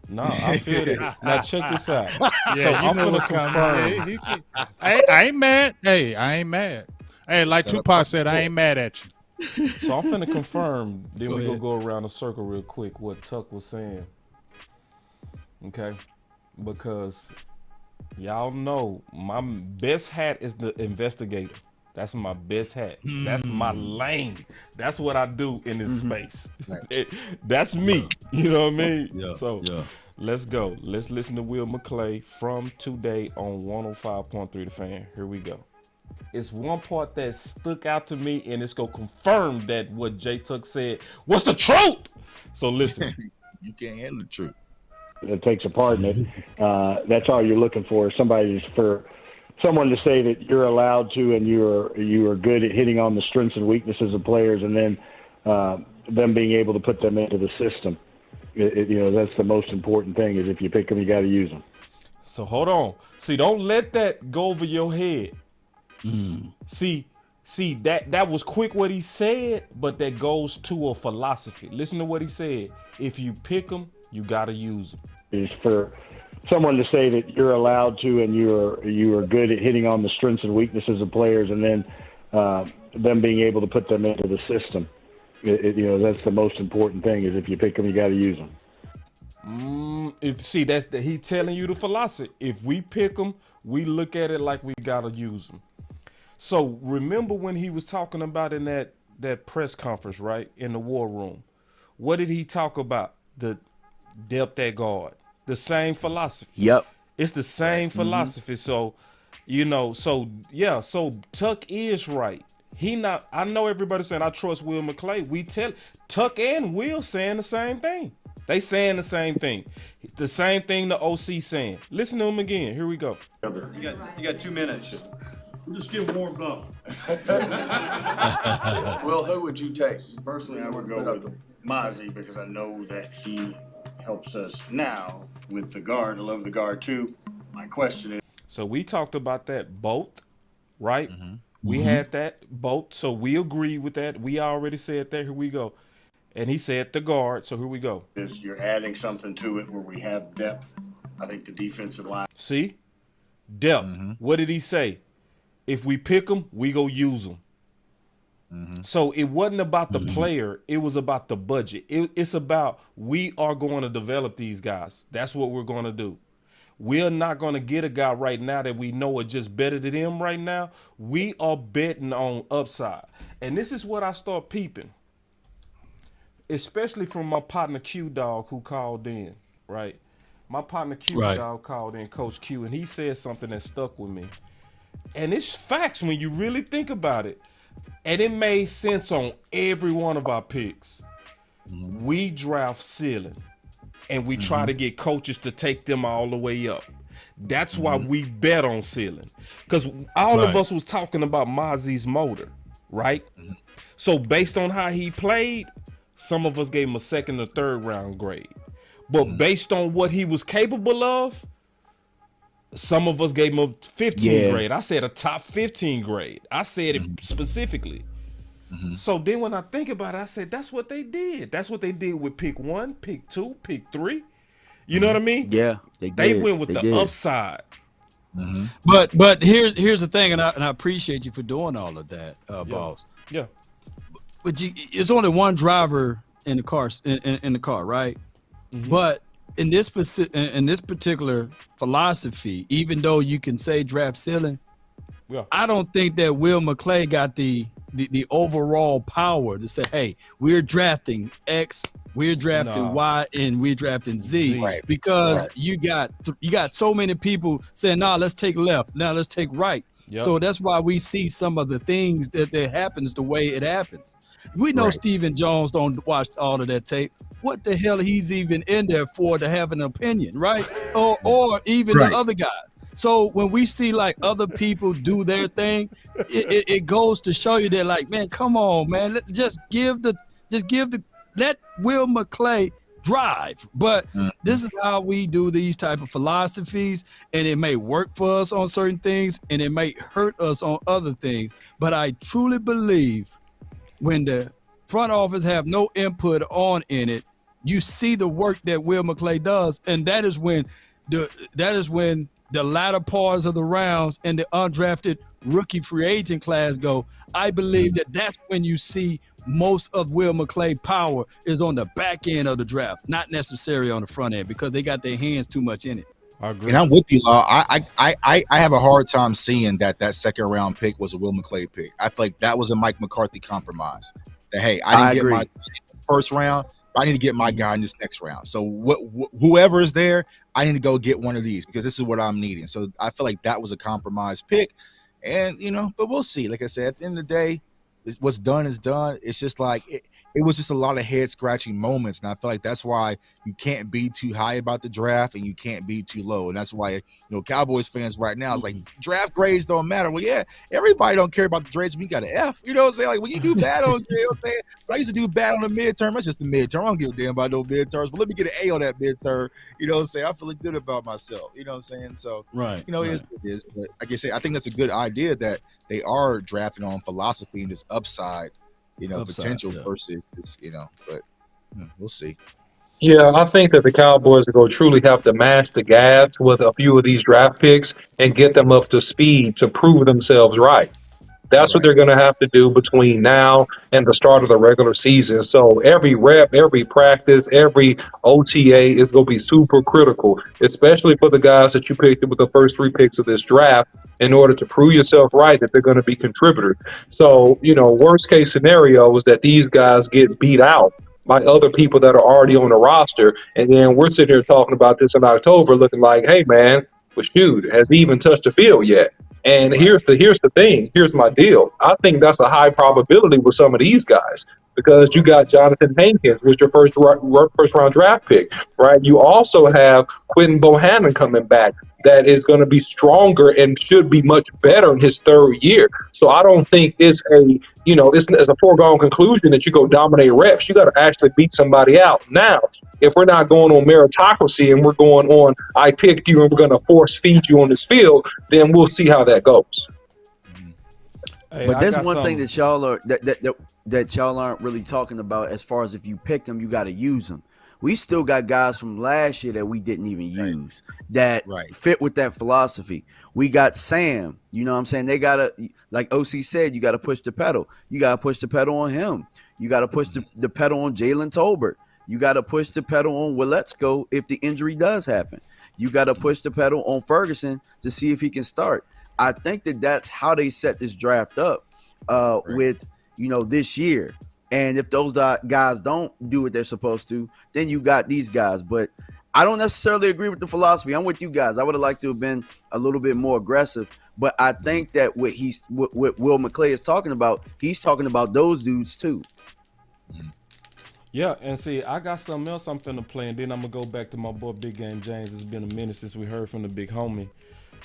No, I feel it. Now check this out. Yeah, so I'm gonna confirm. I ain't mad. Hey, I ain't mad. Hey, like Tupac said, I ain't mad at you. So I'm finna confirm. Then we're gonna go around the circle real quick. What Tuck was saying. Okay, because y'all know my best hat is the investigator. That's my best hat. That's my lane. That's what I do in this space. That's me. You know what I mean? Let's go. Let's listen to Will McClay from today on 105.3 The Fan. Here we go. It's one part that stuck out to me, and it's gonna confirm that what J Tuck said was the truth. So listen. You can't handle the truth. It takes a partner. That's all you're looking for. Someone to say that you're allowed to, and you are good at hitting on the strengths and weaknesses of players, and then them being able to put them into the system. That's the most important thing. Is if you pick them, you got to use them. So hold on. See, don't let that go over your head. See that was quick what he said, but that goes to a philosophy. Listen to what he said. If you pick them, you got to use them. Is for someone to say that you're allowed to, and you are good at hitting on the strengths and weaknesses of players, and then them being able to put them into the system. That's the most important thing. Is if you pick them, you got to use them. He telling you the philosophy. If we pick them, we look at it like we got to use them. So remember when he was talking about in that press conference, right, in the war room, what did he talk about? The depth at guard. The same philosophy. Yep. It's the same philosophy. So, so Tuck is right. I know everybody's saying I trust Will McClay. Tuck and Will saying the same thing. They saying the same thing. The same thing the OC saying. Listen to him again. Here we go. You got 2 minutes. We're just getting warmed up. Will, who would you take? Personally, I would go with Mozzie, because I know that he helps us now with the guard. I love the guard too. My question is, so we talked about that both, right? We had that both, so we agree with that. We already said that. Here we go. And he said the guard, so here we go. You're adding something to it where we have depth. I think the defensive line. See? Depth. What did he say? If we pick them, we go use them. So it wasn't about the player. It was about the budget. It's about we are going to develop these guys. That's what we're going to do. We're not going to get a guy right now that we know are just better than him right now. We are betting on upside. And this is what I start peeping, especially from my partner Q Dog who called in, right? My partner Q Dog called in, Coach Q, and he said something that stuck with me. And it's facts when you really think about it. And it made sense on every one of our picks. We draft ceiling. And we try to get coaches to take them all the way up. That's why we bet on ceiling. Because all of us was talking about Mozzie's motor, right? So based on how he played, some of us gave him a second or third round grade. But based on what he was capable of, some of us gave him a 15 grade. I said a top 15 grade. I said it specifically. So then when I think about it, I said, that's what they did. That's what they did with pick 1, pick 2, pick 3. You know what I mean? Yeah, they went with the upside. But here's the thing, and I appreciate you for doing all of that, boss. Yeah. But it's only one driver in the car, in the car, right? But in this particular philosophy, even though you can say draft ceiling, I don't think that Will McClay got the overall power to say, hey, we're drafting X, we're drafting Y, and we're drafting Z. Because you got so many people saying, nah, let's take left, now let's take right. So that's why we see some of the things that happens the way it happens. We know Stephen Jones don't watch all of that tape. What the hell he's even in there for to have an opinion, right? Or even the other guys. So when we see like other people do their thing, it goes to show you that, like, man, come on, man, let Will McClay drive. But this is how we do these type of philosophies, and it may work for us on certain things, and it may hurt us on other things. But I truly believe when the front office have no input on in it, you see the work that Will McClay does, and that is when the latter parts of the rounds and the undrafted rookie free agent class go. I believe that's when you see most of Will McClay power is on the back end of the draft, not necessarily on the front end, because they got their hands too much in it. I agree. And I'm with you, Law. I have a hard time seeing that second round pick was a Will McClay pick. I feel like that was a Mike McCarthy compromise. That, hey, I didn't get my first round, but I need to get my guy in this next round. So whoever is there, I need to go get one of these because this is what I'm needing. So I feel like that was a compromise pick. And, but we'll see. Like I said, at the end of the day, what's done is done. It's just like it was just a lot of head scratching moments. And I feel like that's why you can't be too high about the draft and you can't be too low. And that's why, Cowboys fans right now is like, draft grades don't matter. Well, yeah, everybody don't care about the grades when you got an F. You know what I'm saying? Like when you do bad on, I used to do bad on the midterm. That's just the midterm. I don't give a damn about no midterms, but let me get an A on that midterm. You know what I'm saying? I'm feeling good about myself. You know what I'm saying? So, it is. But like I say, I think that's a good idea that they are drafting on philosophy and this upside, potential versus, but we'll see. Yeah, I think that the Cowboys are going to truly have to mash the gas with a few of these draft picks and get them up to speed to prove themselves right. That's what they're going to have to do between now and the start of the regular season. So every rep, every practice, every OTA is going to be super critical, especially for the guys that you picked with the first 3 picks of this draft, in order to prove yourself right that they're going to be contributors. So, worst case scenario is that these guys get beat out by other people that are already on the roster. And then we're sitting here talking about this in October looking like, hey, man, well, shoot, has he even touched the field yet? And here's the thing. Here's my deal. I think that's a high probability with some of these guys because you got Jonathan Hankins, which your first round draft pick, right? You also have Quentin Bohannon coming back that is going to be stronger and should be much better in his 3rd year. So I don't think it's a foregone conclusion that you go dominate reps. You got to actually beat somebody out. Now, if we're not going on meritocracy and we're going on, I picked you and we're going to force feed you on this field, then we'll see how that goes. Hey, but there's one thing that y'all are that y'all aren't really talking about as far as if you pick them, you got to use them. We still got guys from last year that we didn't even use that fit with that philosophy. We got Sam, you know what I'm saying? They got to, like OC said, you got to push the pedal. You got to push the pedal on him. You got to push the pedal on Jalen Tolbert. You got to push the pedal on Willetsko if the injury does happen. you got to push the pedal on Ferguson to see if he can start. I think that's how they set this draft up with, this year. And if those guys don't do what they're supposed to, then you got these guys. But I don't necessarily agree with the philosophy. I'm with you guys. I would have liked to have been a little bit more aggressive. But I think that what Will McClay is talking about, he's talking about those dudes too. Yeah, and see, I got something else I'm finna play, and then I'm gonna go back to my boy Big Game James. It's been a minute since we heard from the big homie.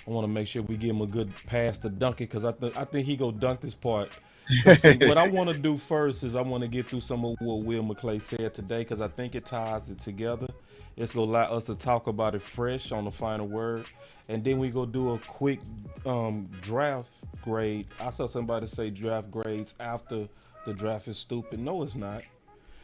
I want to make sure we give him a good pass to dunk it, because I think he go dunk this part. See, what I want to do first is I want to get through some of what Will McClay said today, because I think it ties it together. It's gonna allow us to talk about it fresh on the final word, and then we go do a quick draft grade. I saw somebody say draft grades after the draft is stupid. No, it's not.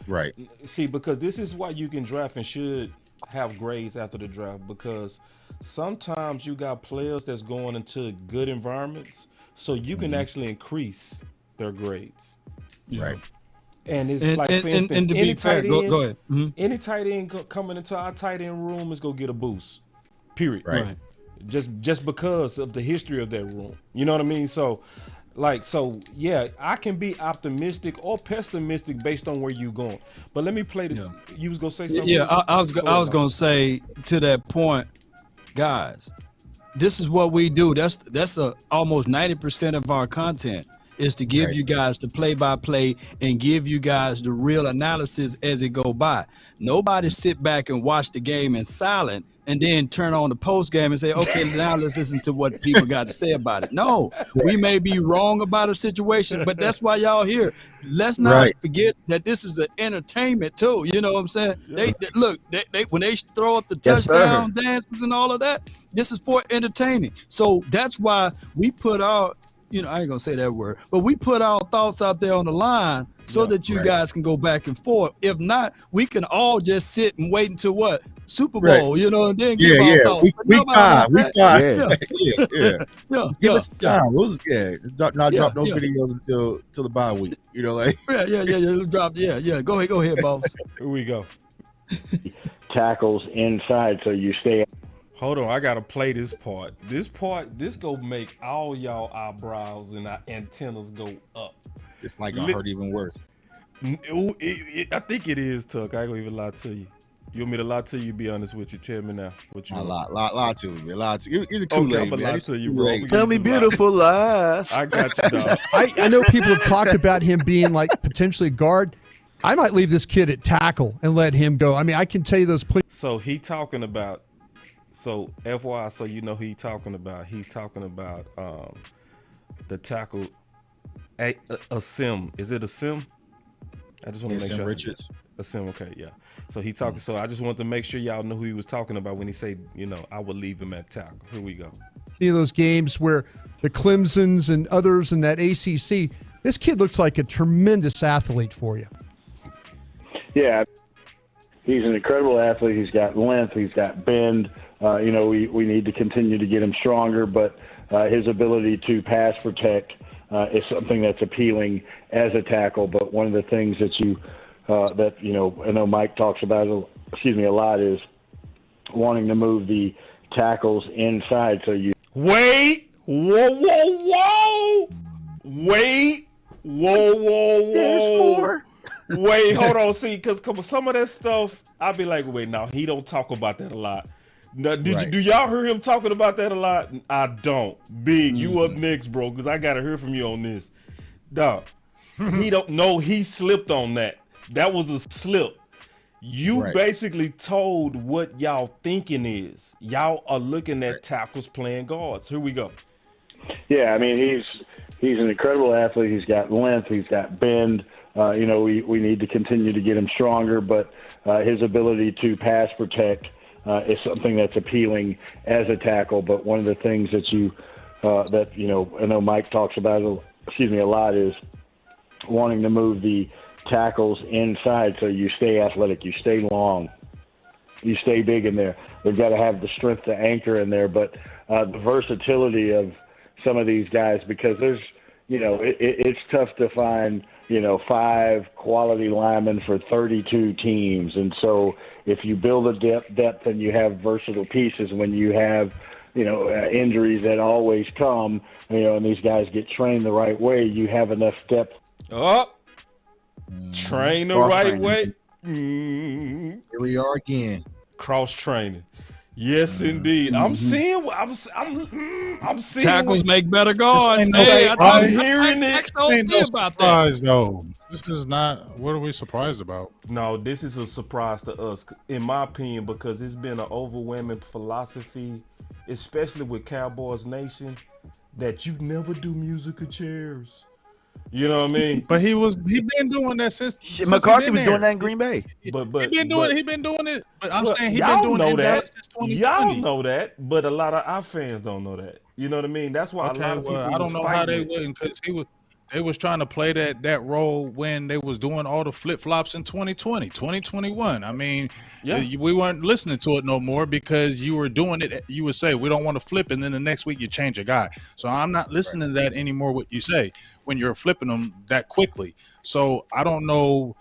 Right. See, because this is why you can draft and should have grades after the draft, because sometimes you got players that's going into good environments, so you can actually increase their grades. Right. And it's like, for instance, and to be fair, go ahead. Any tight end coming into our tight end room is gonna get a boost. Period. Right. Just because of the history of that room. You know what I mean? So yeah, I can be optimistic or pessimistic based on where you're going. But let me play the. You was gonna say something? Yeah, I was gonna say to that point, guys. This is what we do. That's almost 90% of our content is to give you guys the play-by-play and give you guys the real analysis as it go by. Nobody sit back and watch the game in silent and then turn on the post game and say, okay, now let's listen to what people got to say about it. No, we may be wrong about a situation, but that's why y'all here. Let's not forget that this is an entertainment too. You know what I'm saying? They look, they when they throw up the touchdown dances and all of that, this is for entertaining. So that's why we put our, I ain't gonna say that word, but we put our thoughts out there on the line so that you guys can go back and forth. If not, we can all just sit and wait until what? Super Bowl, and then give our thoughts. Week 5. Yeah. Give us time. We'll just not drop no videos until the bye week. Let's drop. Go ahead, boss. Here we go. Tackles inside, so you stay. Hold on, I gotta play this part. This gonna make all y'all eyebrows and our antennas go up. It's like gonna hurt even worse. I think it is, Tuck. I ain't gonna even lie to you. You want me to lie to you? Be honest with you. Tell me now. What you lie to me. Lie to you. You're the Kool-Aid, I'm lie to you, bro. Tell me beautiful lies. I got you, dog. I know people have talked about him being like potentially guard. I might leave this kid at tackle and let him go. I mean, I can tell you those. So he talking about. So FYI, so you know who he's talking about. He's talking about the tackle. A sim. Is it a sim? I just want to make sure. Richards. A sim. Okay, yeah. So he talking. So I just wanted to make sure y'all know who he was talking about when he said, I would leave him at tackle. Here we go. Any of those games where the Clemsons and others in that ACC, this kid looks like a tremendous athlete for you. Yeah, he's an incredible athlete. He's got length. He's got bend. We need to continue to get him stronger, but his ability to pass protect is something that's appealing as a tackle. But one of the things that I know Mike talks about, a lot is wanting to move the tackles inside. So you wait, whoa, wait, whoa. Wait, hold on. See, because some of that stuff, I'll be like, wait, now he don't talk about that a lot. Now, do y'all hear him talking about that a lot? I don't. Big, you up next, bro, because I got to hear from you on this. Dog, he don't know he slipped on that. That was a slip. You basically told what y'all thinking is. Y'all are looking at tackles playing guards. Here we go. Yeah, I mean, he's an incredible athlete. He's got length. He's got bend. We need to continue to get him stronger, but his ability to pass protect is something that's appealing as a tackle. But one of the things that I know Mike talks about a lot is wanting to move the tackles inside so you stay athletic, you stay long, you stay big in there. They've got to have the strength to anchor in there, but the versatility of some of these guys, because there's, it's tough to find, 5 quality linemen for 32 teams. And so if you build a depth and you have versatile pieces, when you have injuries that always come, and these guys get trained the right way, you have enough depth. Train the Cross right training. way. Here we are again. Cross training. Yes, indeed. I'm seeing. I'm seeing. Tackles make better guards. This ain't no I'm surprise. hearing it. Ask OC Ain't no about that. surprise, though. This is not. What are we surprised about? No, this is a surprise to us, in my opinion, because it's been an overwhelming philosophy, especially with Cowboys Nation, that you never do musical chairs. You know what I mean? But he been doing that since McCarthy was doing that in Green Bay. He been doing it. But I'm saying he y'all been doing know it in that. Dallas since 2020. Y'all know that, but a lot of our fans don't know that. You know what I mean? That's why a lot of people. I don't know how they wouldn't, because they was trying to play that role when they was doing all the flip flops in 2020, 2021. I mean, we weren't listening to it no more because you were doing it. You would say we don't want to flip, and then the next week you change a guy. So I'm not listening to that anymore. What you say when you're flipping them that quickly. So I don't know.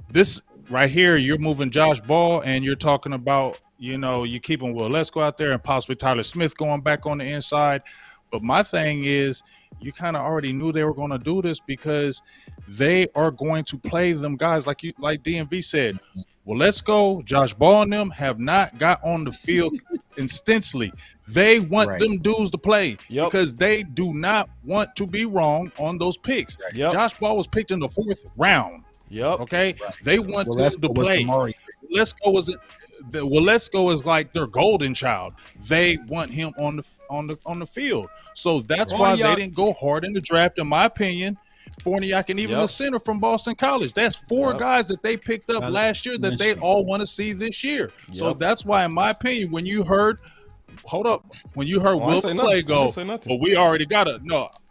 This right here, you're moving Josh Ball, and you're talking about you keeping Will Lesko out there and possibly Tyler Smith going back on the inside. But my thing is, you kind of already knew they were going to do this because they are going to play them guys like DMV said. Well, let's go. Josh Ball and them have not got on the field instantly. They want them dudes to play because they do not want to be wrong on those picks. Josh Ball was picked in the 4th round. Okay. They want them to play. Let's go is like their golden child. They want him on the field. So that's why they didn't go hard in the draft, in my opinion. Forniak and even the center from Boston College. That's 4 guys that they picked up last year that they all want to see this year. So that's why, in my opinion, when you heard Will McClay go, well, we already got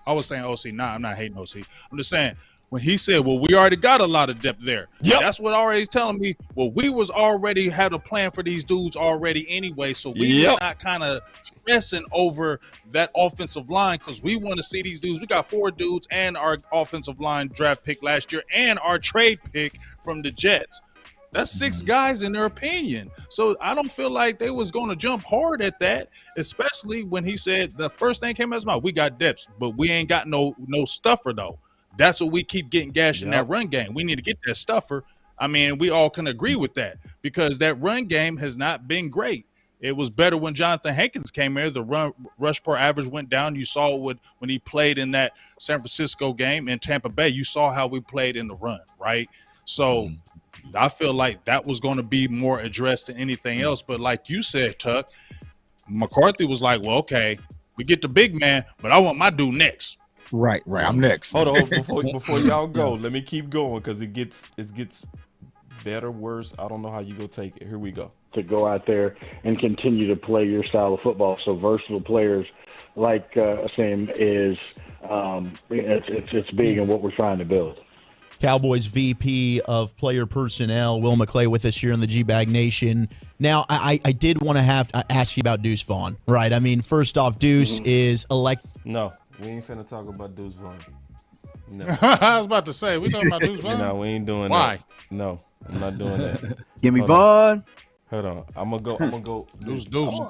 I was saying OC. Nah, I'm not hating OC. I'm just saying, when he said, well, we already got a lot of depth there. That's what already is telling me, well, we was already had a plan for these dudes already anyway. So we not kind of stressing over that offensive line because we want to see these dudes. We got 4 dudes and our offensive line draft pick last year and our trade pick from the Jets. That's 6 guys in their opinion. So I don't feel like they was going to jump hard at that, especially when he said the first thing came out of his mouth, we got depth, but we ain't got no stuffer though. That's what we keep getting gashed in that run game. We need to get that stuffer. I mean, we all can agree with that because that run game has not been great. It was better when Jonathan Hankins came here. The rush per average went down. You saw when he played in that San Francisco game in Tampa Bay. You saw how we played in the run, right? So I feel like that was going to be more addressed than anything else. But like you said, Tuck, McCarthy was like, well, okay, we get the big man, but I want my dude next. Right. I'm next. Hold on, before y'all go, let me keep going because it gets better, worse. I don't know how you go take it. Here we go. To go out there and continue to play your style of football. So versatile players like Sam is it's big in what we're trying to build. Cowboys VP of Player Personnel, Will McClay, with us here in the GBag Nation. Now, I did want to ask you about Deuce Vaughn, right? I mean, first off, Deuce is No, we ain't finna talk about Deuce Vaughn. No. I was about to say, we talking about Deuce Vaughn? No, we ain't doing Why? that. No, I'm not doing that. Give me Vaughn. Hold on. I'm gonna go. Deuce.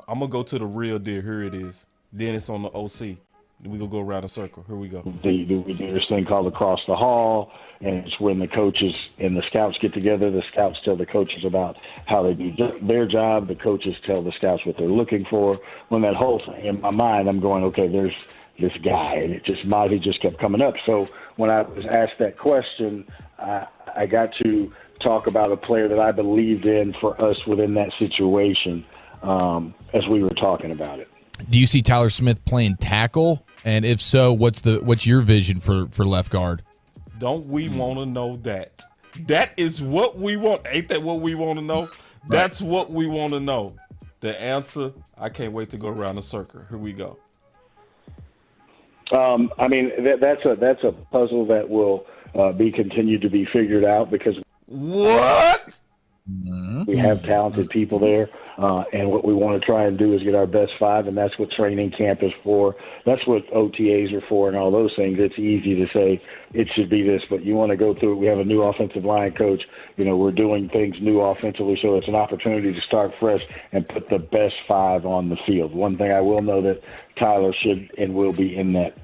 I'm gonna go to the real deal. Here it is. Then it's on the OC. Then we gonna go around the circle. Here we go. We do this thing called across the hall, and it's when the coaches and the scouts get together. The scouts tell the coaches about how they do their job. The coaches tell the scouts what they're looking for. When that whole thing in my mind, I'm going, okay, there's this guy, and he just kept coming up. So when I was asked that question, I got to talk about a player that I believed in for us within that situation as we were talking about it. Do you see Tyler Smith playing tackle? And if so, what's your vision for left guard? Don't we want to know that? That is what we want. Ain't that what we want to know? That's what we want to know. The answer, I can't wait to go around the circle. Here we go. I mean, that's a puzzle that will be continued to be figured out because what? We have talented people there. And what we want to try and do is get our best 5, and that's what training camp is for. That's what OTAs are for and all those things. It's easy to say it should be this, but you want to go through it. We have a new offensive line coach. We're doing things new offensively, so it's an opportunity to start fresh and put the best 5 on the field. One thing I will know that Tyler should and will be in that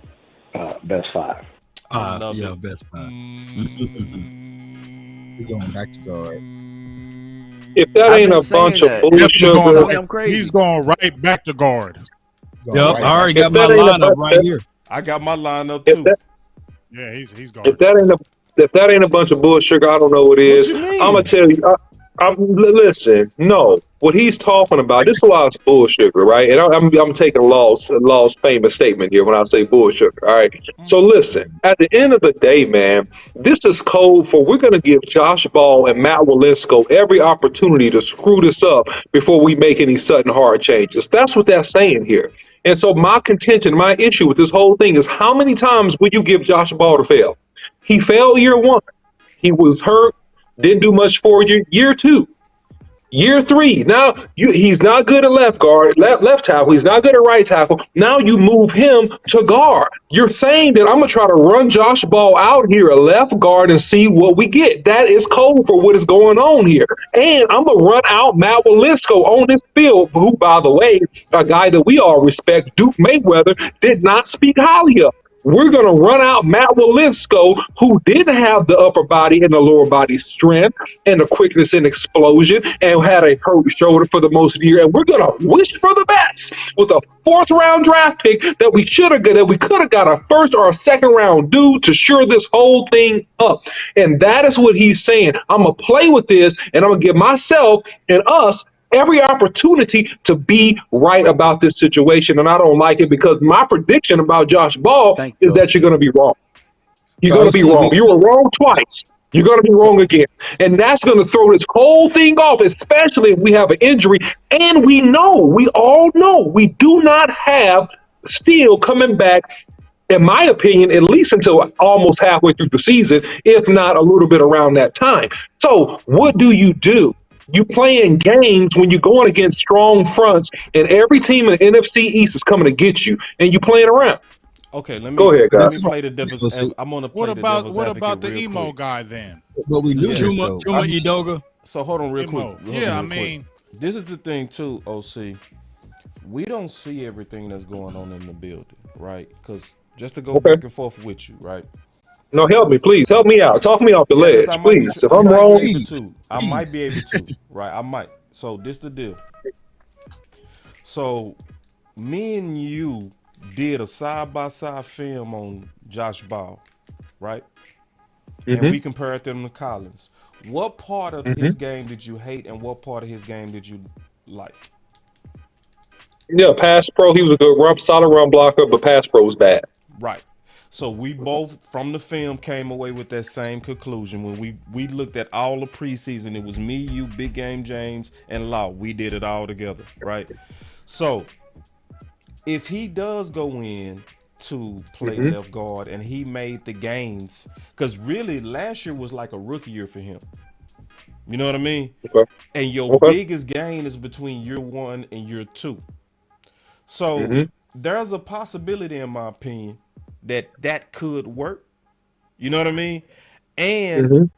best 5. Best 5. We're going back to guard. If that ain't a bunch of bullshit, he's going right back to guard. Yep, I already got my lineup right here. I got my lineup too. Yeah, he's going. If that ain't a bunch of bullshit, I don't know what is. I'm gonna tell you. Listen. No, what he's talking about. This is why it's bullshit, right? And I'm taking Law's famous statement here when I say bullshit. All right. So listen. At the end of the day, man, this is code for we're gonna give Josh Ball and Matt Waletzko every opportunity to screw this up before we make any sudden hard changes. That's what they're saying here. And so my contention, my issue with this whole thing is how many times would you give Josh Ball to fail? He failed year 1. He was hurt, didn't do much for you. Year 2. Year 3, now he's not good at left guard, left tackle. He's not good at right tackle. Now you move him to guard. You're saying that I'm going to try to run Josh Ball out here at left guard and see what we get. That is code for what is going on here. And I'm going to run out Matt Waletzko on this field, who, by the way, a guy that we all respect, Duke Mayweather, did not speak highly of. We're going to run out Matt Waletzko, who didn't have the upper body and the lower body strength and the quickness and explosion and had a hurt shoulder for the most of the year. And we're going to wish for the best with a 4th-round draft pick that we could have got a 1st or a 2nd round dude to shore this whole thing up. And that is what he's saying. I'm going to play with this, and I'm going to give myself and us every opportunity to be right about this situation, and I don't like it because my prediction about Josh Ball is that you're going to be wrong. You're going to be wrong. You were wrong twice. You're going to be wrong again. And that's going to throw this whole thing off, especially if we have an injury. And we all know, we do not have Steele coming back, in my opinion, at least until almost halfway through the season, if not a little bit around that time. So what do? You playing games when you're going against strong fronts, and every team in the NFC East is coming to get you, and you playing around. Okay, let me go ahead, guys. Let me play the devil's. I'm gonna play what about the emo quick. Guy then? But we knew Chuma Edoga. So hold on real emo. quick. Yeah, I mean, this is the thing too, OC. We don't see everything that's going on in the building, right? Because just to go back and forth with you, right? No, help me, please. Help me out. Talk me off the ledge, please. If I'm wrong, I might be able to. Right, I might. So this the deal. So me and you did a side-by-side film on Josh Ball, right? And we compared them to Collins. What part of his game did you hate, and what part of his game did you like? Yeah, pass pro. He was a good solid run blocker, but pass pro was bad. Right. So we both, from the film, came away with that same conclusion. When we looked at all the preseason, it was me, you, Big Game James, and Law. We did it all together, right? So if he does go in to play left guard and he made the gains, because really last year was like a rookie year for him. You know what I mean? Okay. And your biggest gain is between year 1 and year 2. So there's a possibility, in my opinion, that could work. You know what I mean? And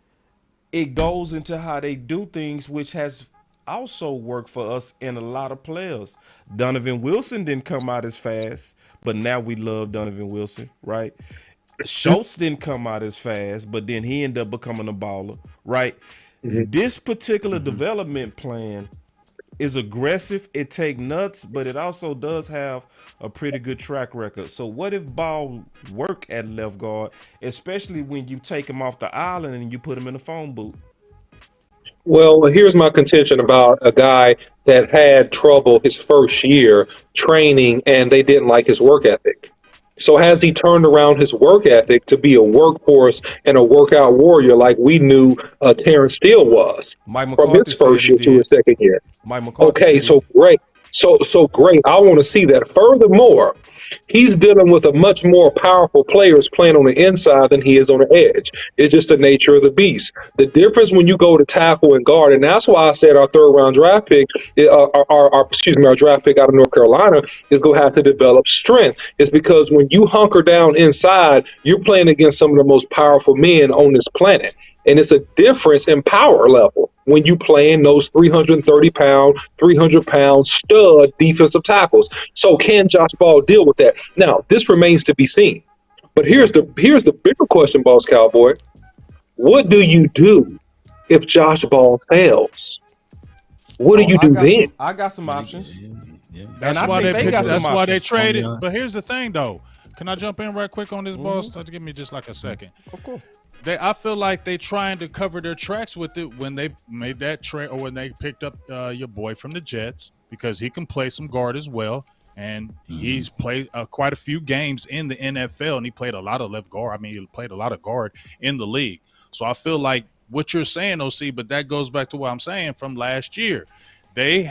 it goes into how they do things, which has also worked for us in a lot of players. Donovan Wilson didn't come out as fast, but now we love Donovan Wilson, right? Schultz didn't come out as fast, but then he ended up becoming a baller, right? This particular development plan is aggressive. It take nuts, but it also does have a pretty good track record. So what if Ball work at left guard, especially when you take him off the island and you put him in a phone booth? Well, here's my contention about a guy that had trouble his first year training and they didn't like his work ethic. So has he turned around his work ethic to be a workforce and a workout warrior like we knew Terrence Steele was from his first year to his second year? Okay, so great. So great. I want to see that. Furthermore, He's dealing with a much more powerful players playing on the inside than he is on the edge. It's just the nature of the beast. The difference when you go to tackle and guard, and that's why I said our third round draft pick, our draft pick out of North Carolina is going to have to develop strength. It's because when you hunker down inside, you're playing against some of the most powerful men on this planet. And it's a difference in power level when you playing those 330-pound, 300-pound stud defensive tackles. So can Josh Ball deal with that? Now, this remains to be seen. But here's the bigger question, Boss Cowboy. What do you do if Josh Ball fails? What do you do then? I got some options. That's why they traded. But here's the thing, though. Can I jump in right quick on this, boss? Give me just like a second. Of course. I feel like they trying to cover their tracks with it when they made that trade, or when they picked up your boy from the Jets, because he can play some guard as well, and he's played quite a few games in the NFL, and he played a lot of left guard. I mean, he played a lot of guard in the league. So I feel like what you're saying, OC, but that goes back to what I'm saying from last year. They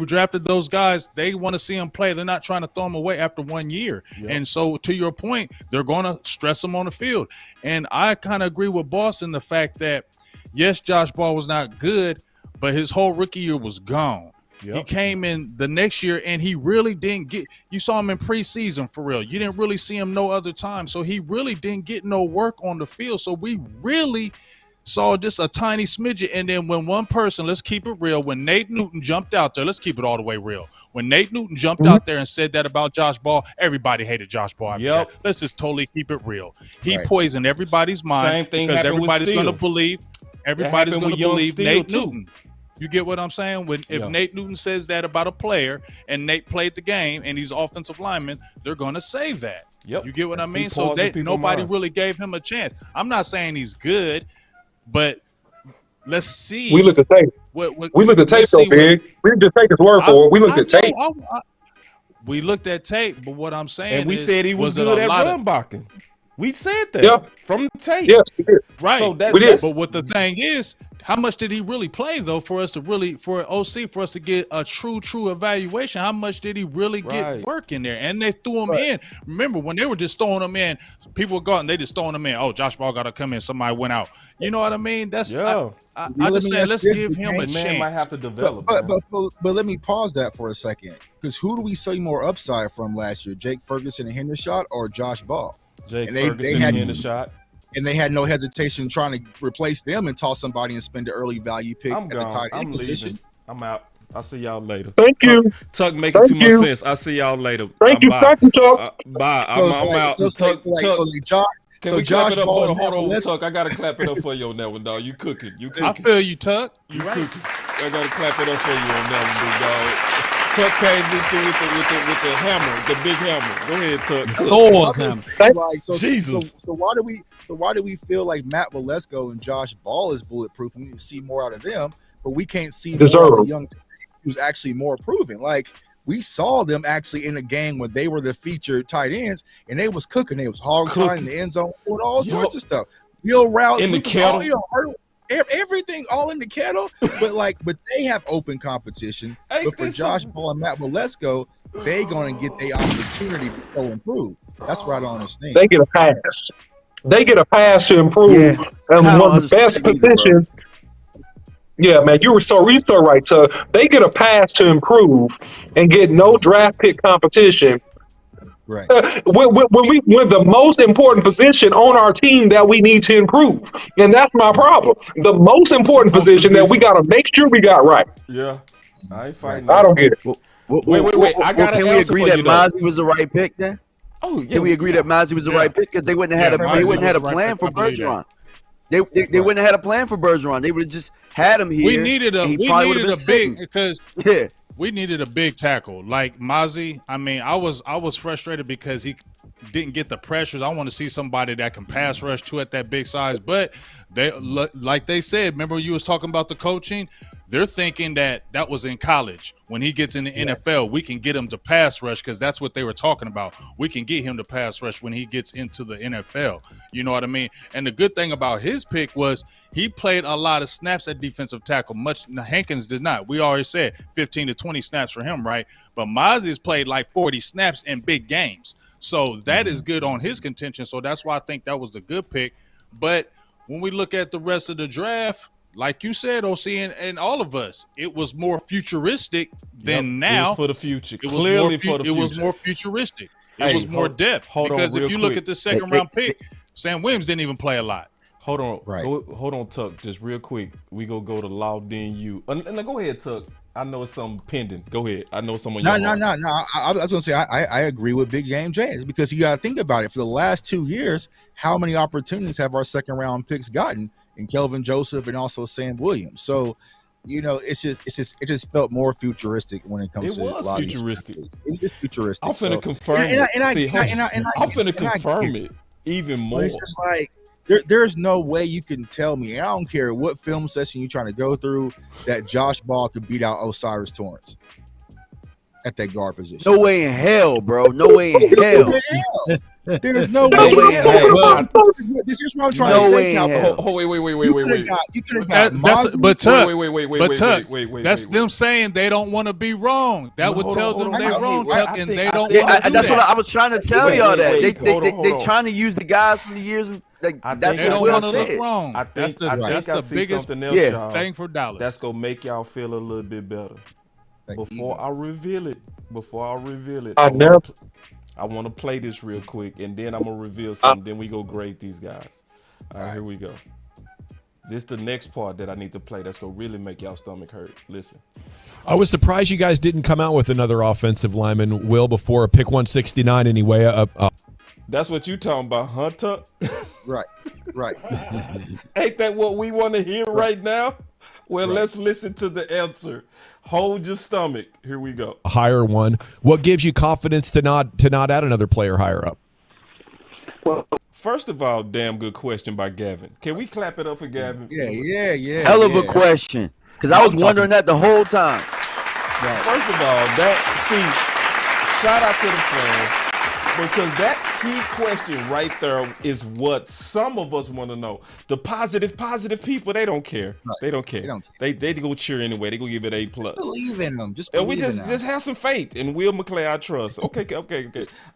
drafted those guys. They want to see them play. They're not trying to throw them away after 1 year. Yep. And so, to your point, they're going to stress them on the field. And I kind of agree with Boss in the fact that, yes, Josh Ball was not good, but his whole rookie year was gone. Yep. He came in the next year, and he really didn't get – you saw him in preseason for real. You didn't really see him no other time. So, he really didn't get no work on the field. So, we really – saw just a tiny smidget, and then when one person, let's keep it real, when Nate Newton jumped out there, let's keep it all the way real. When Nate Newton jumped out there and said that about Josh Ball, everybody hated Josh Ball. Yep. Let's just totally keep it real. He poisoned everybody's mind. Same thing because everybody's going to believe. Nate Newton. You get what I'm saying? If Nate Newton says that about a player and Nate played the game and he's offensive lineman, they're going to say that. Yep. You get what I mean? So nobody really gave him a chance. I'm not saying he's good, but let's see. We looked at tape. We looked at tape, though, Big. We didn't just take his word for it. We looked at tape. We looked at tape, but what I'm saying and we said he was good at run blocking. We said that from the tape. Yes, we did. Right. So we did. But what the thing is, how much did he really play, though, for us to get a true evaluation? How much did he really get work in there? And they threw him in. Remember, when they were just throwing him in, people were going, they just throwing him in. Oh, Josh Ball got to come in. Somebody went out. You know what I mean? That's I just said, let's give him a chance. Man might have to develop. But let me pause that for a second, because who do we see more upside from last year? Jake Ferguson and Hendershot or Josh Ball? Ferguson and Hendershot. And they had no hesitation trying to replace them and toss somebody and spend an early value pick at the tight end position. I'm out. I'll see y'all later. Thank you. Tuck making too much sense. I'll see y'all later. Thank you, Tuck. Bye. I'm out. Can we clap it up? Hold on, Tuck. I gotta clap it up for you on that one, dog. You cooking. I feel you, Tuck. You cooking. I gotta clap it up for you on that one, big dog. Tuck came with the hammer, the big hammer. Go ahead, Tuck. Thor's hammer. Jesus. So why do we feel like Matt Waletzko and Josh Ball is bulletproof? We need to see more out of them, but we can't see more of the young team who's actually more proven. Like, we saw them actually in a game when they were the featured tight ends, and they was cooking. They was hog tying in the end zone, doing all sorts of stuff. Wheel routes in the kettle, everything all in the kettle. But they have open competition. But for Josh Ball and Matt Waletzko, they gonna get their opportunity to go improve. That's what I don't understand. They get a pass. They get a pass to improve, and one of the best positions. Yeah, man, you were so right. So they get a pass to improve and get no draft pick competition. Right. When the most important position on our team that we need to improve, and that's my problem. The most important position that we got to make sure we got right. Yeah, I ain't fighting. I don't get it. Wait. Can we agree that Mozzie was the right pick then? Oh, yeah. Can we agree that Mozzie was the right pick, because they wouldn't have had a plan for Bergeron? They wouldn't have had a plan for Bergeron. They would have just had him here. We needed a big tackle like Mozzie. I mean, I was frustrated because he didn't get the pressures. I want to see somebody that can pass rush too at that big size. But they, like they said, remember you was talking about the coaching. They're thinking that was in college. When he gets in the NFL, we can get him to pass rush because that's what they were talking about. We can get him to pass rush when he gets into the NFL. You know what I mean? And the good thing about his pick was he played a lot of snaps at defensive tackle. Hankins did not. We already said 15 to 20 snaps for him, right? But Mosley's played like 40 snaps in big games. So that is good on his contention. So that's why I think that was the good pick. But when we look at the rest of the draft, like you said, OC, and all of us, it was more futuristic than now. It was for the future. It was more futuristic. It was more depth. Because if you look at the second round pick, Sam Williams didn't even play a lot. Hold on. Right. Hold on, Tuck. Just real quick. We go to Loud Then You. And go ahead, Tuck. I know it's something pending. Go ahead. I know someone. No. I was going to say I agree with Big Game James because you got to think about it. For the last 2 years, how many opportunities have our second round picks gotten in Kelvin Joseph and also Sam Williams? So, it just felt more futuristic when it comes to a lot futuristic. It's just futuristic. I'm finna confirm it. I'm finna confirm it even more. It's just like there's no way you can tell me, and I don't care what film session you're trying to go through, that Josh Ball could beat out Osiris Torrance at that guard position. No way in hell, bro. No way in hell. There's no way in hell. This is what I'm trying to say, Cowboy. Oh, wait. You could have got Wait. That's them saying they don't want to be wrong. That would tell them they're wrong, Chuck, and they don't want to do that. That's what I was trying to tell y'all that. They trying to use the guys from the years. That's they what don't want to said. look wrong. That's the biggest thing for Dallas. That's gonna make y'all feel a little bit better. Before I reveal it, I want to play this real quick, and then I'm gonna reveal something. Then we go grade these guys. All right, here we go. This is the next part that I need to play. That's gonna really make y'all stomach hurt. Listen. I was surprised you guys didn't come out with another offensive lineman, Will, before a pick 169 anyway. That's what you talking about, Hunter? Right. Ain't that what we want to hear right now? Well, let's listen to the answer. Hold your stomach. Here we go. Higher one. What gives you confidence to not add another player higher up? Well, first of all, damn good question by Gavin. Can we clap it up for Gavin? Yeah. Hell of a question, because I was wondering that the whole time. Right. First of all, shout out to the fans. Because that key question right there is what some of us want to know. The positive people, they don't care. Right. They don't care. They go cheer anyway. They go give it A+. Just believe in them. Just have some faith in Will McClay. I trust. Okay.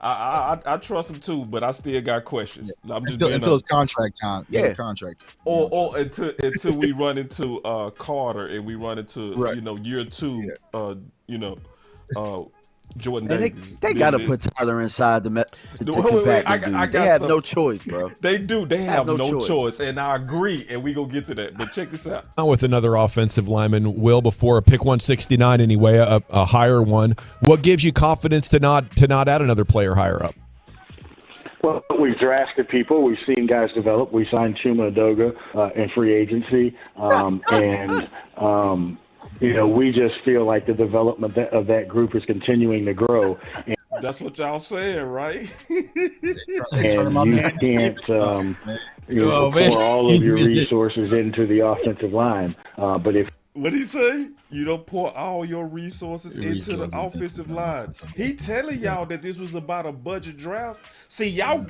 I trust him too, but I still got questions. Yeah. Until it's contract time. Yeah, contract. Or until we run into Carter and we run into year 2. Jordan Davis. They got to put Tyler inside to compact the dudes. They have no choice, bro. They do. They have no choice. And I agree, and we gonna get to that. But check this out. With another offensive lineman, Will, before a pick 169 anyway, a higher one. What gives you confidence to not add another player higher up? Well, we've drafted people. We've seen guys develop. We signed Chuma Edoga in free agency, we just feel like the development of that group is continuing to grow. And that's what y'all saying, right? And you can't pour all of your resources into the offensive line. But if what did he say? You don't pour all your resources into the offensive line. He telling y'all that this was about a budget draft. See y'all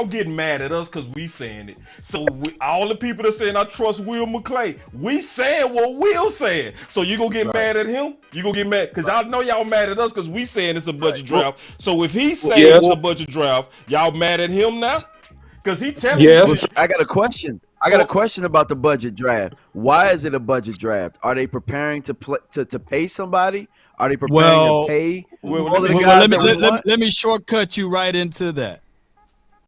getting mad at us because we saying it. So all the people that saying I trust Will McClay, we saying what Will saying. So you gonna get mad at him? You gonna get mad because y'all know y'all mad at us because we saying it's a budget draft. So if he's saying it's a budget draft, y'all mad at him now? Because he telling you. I got a question. I got a question about the budget draft. Why is it a budget draft? Are they preparing to pay somebody? Are they preparing to pay all of the guys? Let me shortcut you right into that.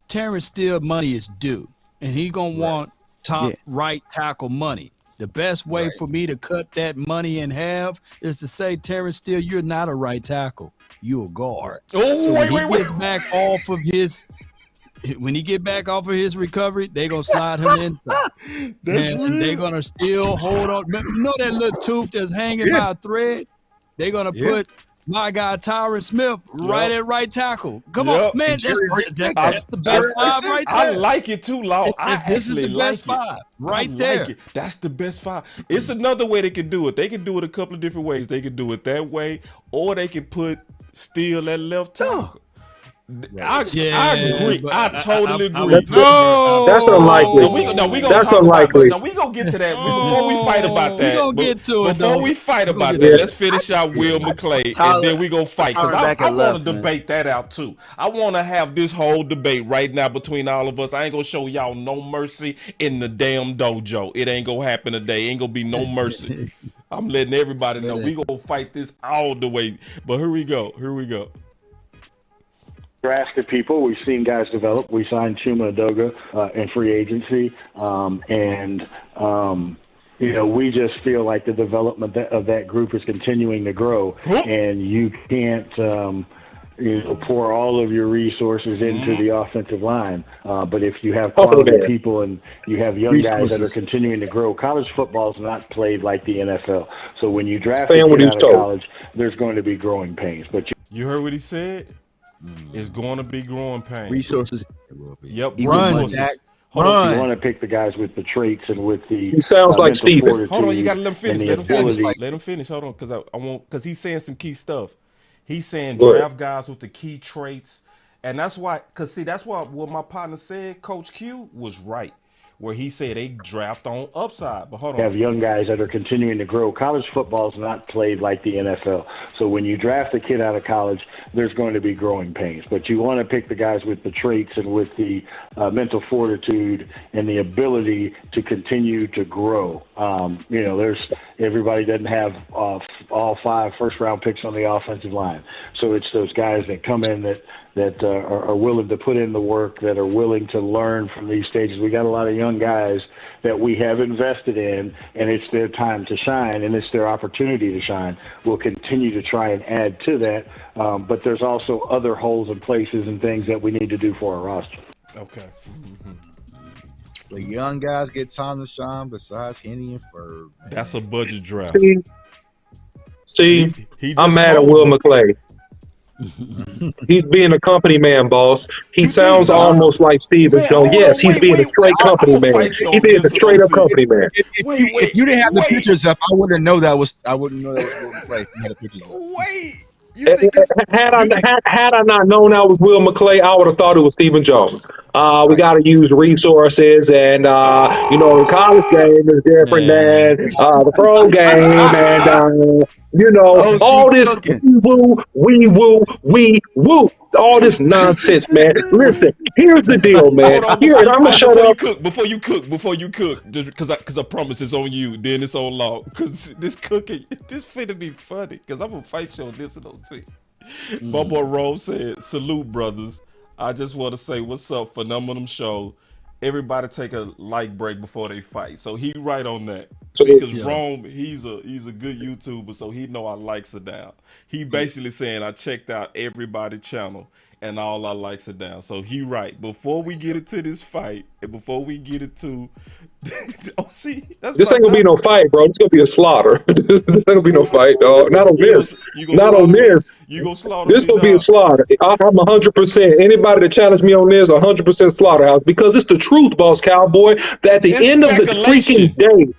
Terrence Steele money is due, and he gonna want top right tackle money. The best way for me to cut that money in half is to say, Terrence Steele, you're not a right tackle. You're a guard. Oh, so when he gets back off of his recovery, they're going to slide him inside. And they're going to still hold on. You know that little tooth that's hanging by a thread? They're going to put my guy Tyron Smith right at right tackle. Come Yep. on, man. That's the best five right there. I like it too, Law. This is the best five right there. Like it. That's the best five. It's another way they can do it. They can do it a couple of different ways. They can do it that way, or they can put Steele at left tackle. I agree. I totally agree. That's unlikely. We gonna That's talk unlikely. about. No, we gonna get to that before we fight about that. We gonna get to it. Before we fight about that, let's finish out Will McClay, and then we gonna fight. Because I want to debate that out too. I want to have this whole debate right now between all of us. I ain't gonna show y'all no mercy in the damn dojo. It ain't gonna happen today. Ain't gonna be no mercy. I'm letting everybody know we gonna fight this all the way. But here we go. Drafted people. We've seen guys develop. We signed Chuma Edoga in free agency, we just feel like the development of that group is continuing to grow, and you can't pour all of your resources into the offensive line. But if you have quality people and you have young guys that are continuing to grow, college football is not played like the NFL. So when you draft a kid out of college, there's going to be growing pains. But you heard what he said? It's going to be growing pains. Resources. Yep. Run, Dak. You want to pick the guys with the traits and with the. He sounds like Steven. Hold on, you got to let him finish. Let him finish. Hold on, because he's saying some key stuff. He's saying draft guys with the key traits, and that's why. That's why what my partner said. Coach Q was right, where he said they draft on upside. But hold on, have young guys that are continuing to grow. College football is not played like the NFL. So when you draft a kid out of college, there's going to be growing pains. But you want to pick the guys with the traits and with the mental fortitude and the ability to continue to grow. Everybody doesn't have all 5 first-round picks on the offensive line. So it's those guys that come in that are willing to put in the work, that are willing to learn from these stages. We got a lot of young guys that we have invested in, and it's their time to shine, and it's their opportunity to shine. We'll continue to try and add to that, but there's also other holes and places and things that we need to do for our roster. Okay. The young guys get time to shine besides Henny and Ferg. That's a budget draft. See, I'm mad at Will McClay. He's being a company man, boss. He sounds almost like Steven Jones. Yes, he's being a straight company man. He's being a straight up company man. If you didn't have the pictures up, I wouldn't know that was Will McClay. You had the pictures up. Had I not known I was Will McClay, I would have thought it was Steven Jones. We got to use resources, and the college game is different than the pro game, and all this we woo, all this nonsense, man. Listen, here's the deal, man. I'm gonna shut up. Before you cook, just because I promise it's on you, then it's on Law. Because this finna be funny. Because I'm gonna fight you on this and those things. My boy Rome said, "Salute, brothers. I just want to say what's up, phenomenal show. Everybody take a light break before they fight." So he right on that. Because Rome, he's a good YouTuber, so he know our likes are down. He basically saying I checked out everybody's channel and all our likes are down. So he right. Before we get into this fight, and before we get into this ain't gonna be no fight, bro. It's gonna be a slaughter. This ain't gonna be no fight, dog. Not on this. Not on this. You gonna slaughter? This gonna be a slaughter. I'm 100%. Anybody that challenge me on this, 100% slaughterhouse, because it's the truth, Boss Cowboy. That at the end of the freaking day.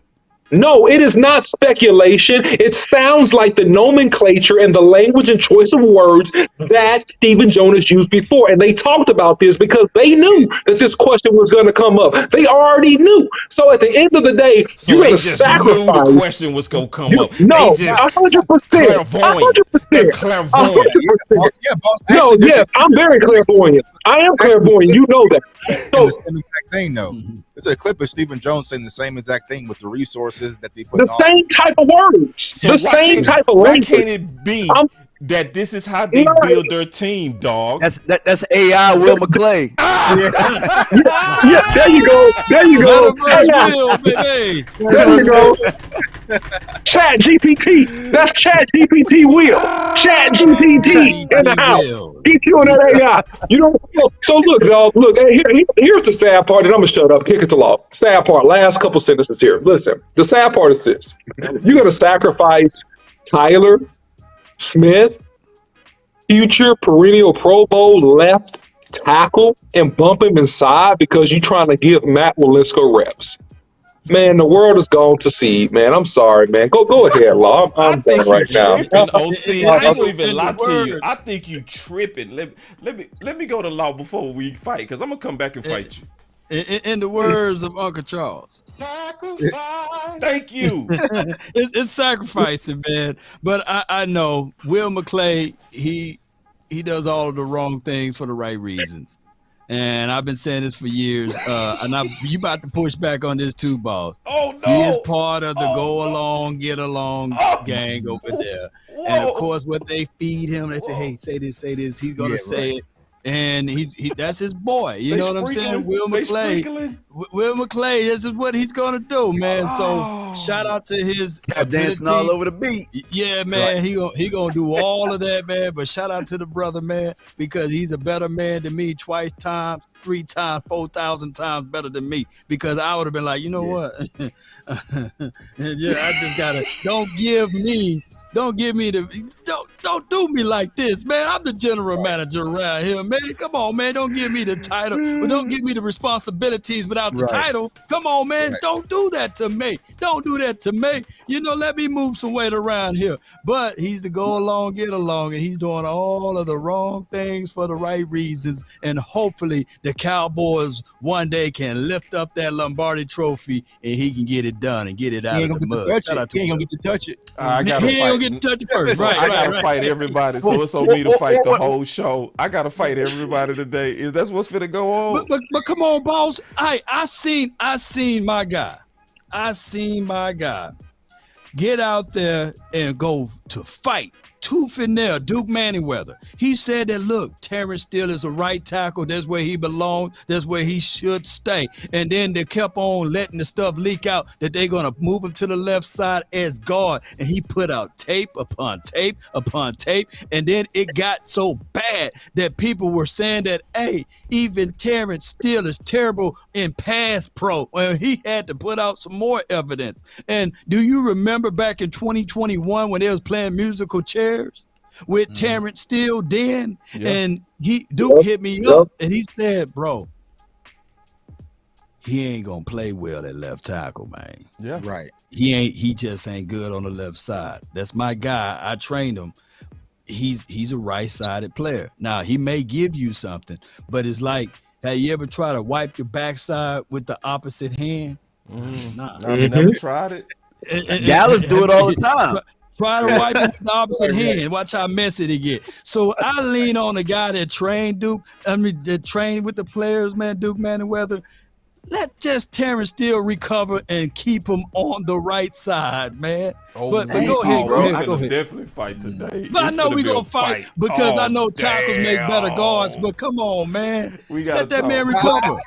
No, it is not speculation. It sounds like the nomenclature and the language and choice of words that Steven Jonas used before. And they talked about this because they knew that this question was going to come up. They already knew. So at the end of the day, you got to sacrifice. The question was going to come up. No, 100%. 100%. Clairvoyant. No, yes, I'm very clairvoyant. I am clairvoyant. You know that. So, the same exact thing, though. It's a clip of Steven Jones saying the same exact thing with the resources that they put. The same type of words. So the same type of language. Why can't it be that this is how they build their team, dog? That's AI Will McClay. Yeah, there you go. There you go. There you go. Chat GPT. That's Chat GPT Will. Chat GPT in the house. Keep doing that AI. So look, dog. Look, here's the sad part, and I'm gonna shut up. Kick it to Law. Sad part. Last couple sentences here. Listen. The sad part is this: you're gonna sacrifice Tyler Smith future perennial Pro Bowl left tackle and bump him inside because you're trying to give Matt Waletzko reps. Man, the world is gone to seed, man. I'm sorry, man. Go ahead, Law. I'm done think you right now. tripping, OC. I ain't gonna even in lie the to you. word- I think you tripping. Let me go to Law before we fight, because I'm gonna come back and fight you. In the words of Uncle Charles, thank you. It's sacrificing, man. But I know Will McClay, he does all of the wrong things for the right reasons. And I've been saying this for years. You about to push back on this too, boss. Oh no! He is part of the along, get along gang over there. And of course, what they feed him, they say, "Hey, say this." He's gonna say it. And that's his boy. You know what I'm saying? Will McClay. Will McClay, this is what he's gonna do, man. So shout out to his dancing all over the beat. Yeah, man. Right. He gonna do all of that, man. But shout out to the brother, man, because he's a better man than me twice times, 3 times, 4,000 times better than me. Because I would have been like, you know what? I just gotta don't give me don't do me like this, man. I'm the general manager around here, man. Come on, man. Don't give me the title, but don't give me the responsibilities without the title. Come on, man. Don't do that to me. Don't do that to me. Let me move some weight around here. But he's to go along, get along, and he's doing all of the wrong things for the right reasons. And hopefully the Cowboys one day can lift up that Lombardi trophy and he can get it done and get it out of the mud. He ain't gonna get to touch it. I gotta he ain't gonna get to touch it first. Right, I gotta fight everybody, so it's on me to fight the whole show. I gotta fight everybody today. Is that what's finna go on? But come on, boss. I seen my guy. I seen my guy get out there and go to fight tooth and nail Duke Manyweather. He said that, look, Terrence Steele is a right tackle. That's where he belongs. That's where he should stay. And then they kept on letting the stuff leak out that they're going to move him to the left side as guard. And he put out tape upon tape upon tape. And then it got so bad that people were saying that, hey, even Terrence Steele is terrible in pass pro. Well, he had to put out some more evidence. And do you remember back in 2021 when they was playing musical chairs with Terrence Steele then? And Duke hit me up and he said, bro, he ain't gonna play well at left tackle, man. Yeah. Right. He just ain't good on the left side. That's my guy. I trained him. He's a right-sided player. Now, he may give you something, but it's like, have you ever tried to wipe your backside with the opposite hand? Nah. I've never tried it. Dallas do it all the time. Try to wipe it with the opposite hand. Watch how messy they get. So I lean on the guy that trained Duke. That trained with the players, man. Duke Manyweather. Let just Terrence Steele recover and keep him on the right side, man. But go ahead, bro. go ahead. I'm gonna definitely fight today. But I know we're going to fight because I know tackles make better guards. But come on, man. Let that man recover.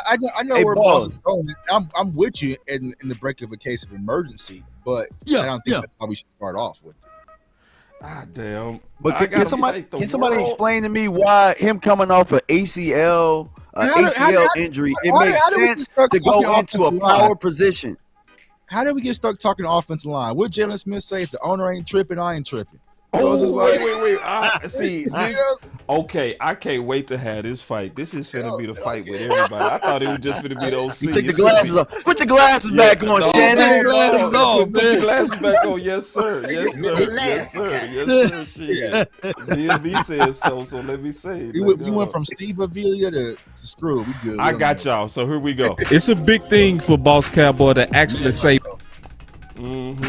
I know where Boss is going. I'm with you in the break of a case of emergency, but I don't think that's how we should start off with it. Ah, damn. But can somebody explain to me why him coming off an ACL injury, it makes sense to go into a power position? How did we get stuck talking offensive line? What Jalen Smith say? If the owner ain't tripping, I ain't tripping. Wait. See, okay, I can't wait to have this fight. This is finna be the fight with everybody. I thought it was just finna be the OC. You take the glasses off. Put your glasses back on, Shannon. Put your glasses back on. Yes, sir. Yes, sir. Yes, sir. Yes, sir. Shit. DMV says so let me say it. We went from Steve Avila to Screw. We good. I got y'all. So here we go. It's a big thing for Boss Cowboy to actually say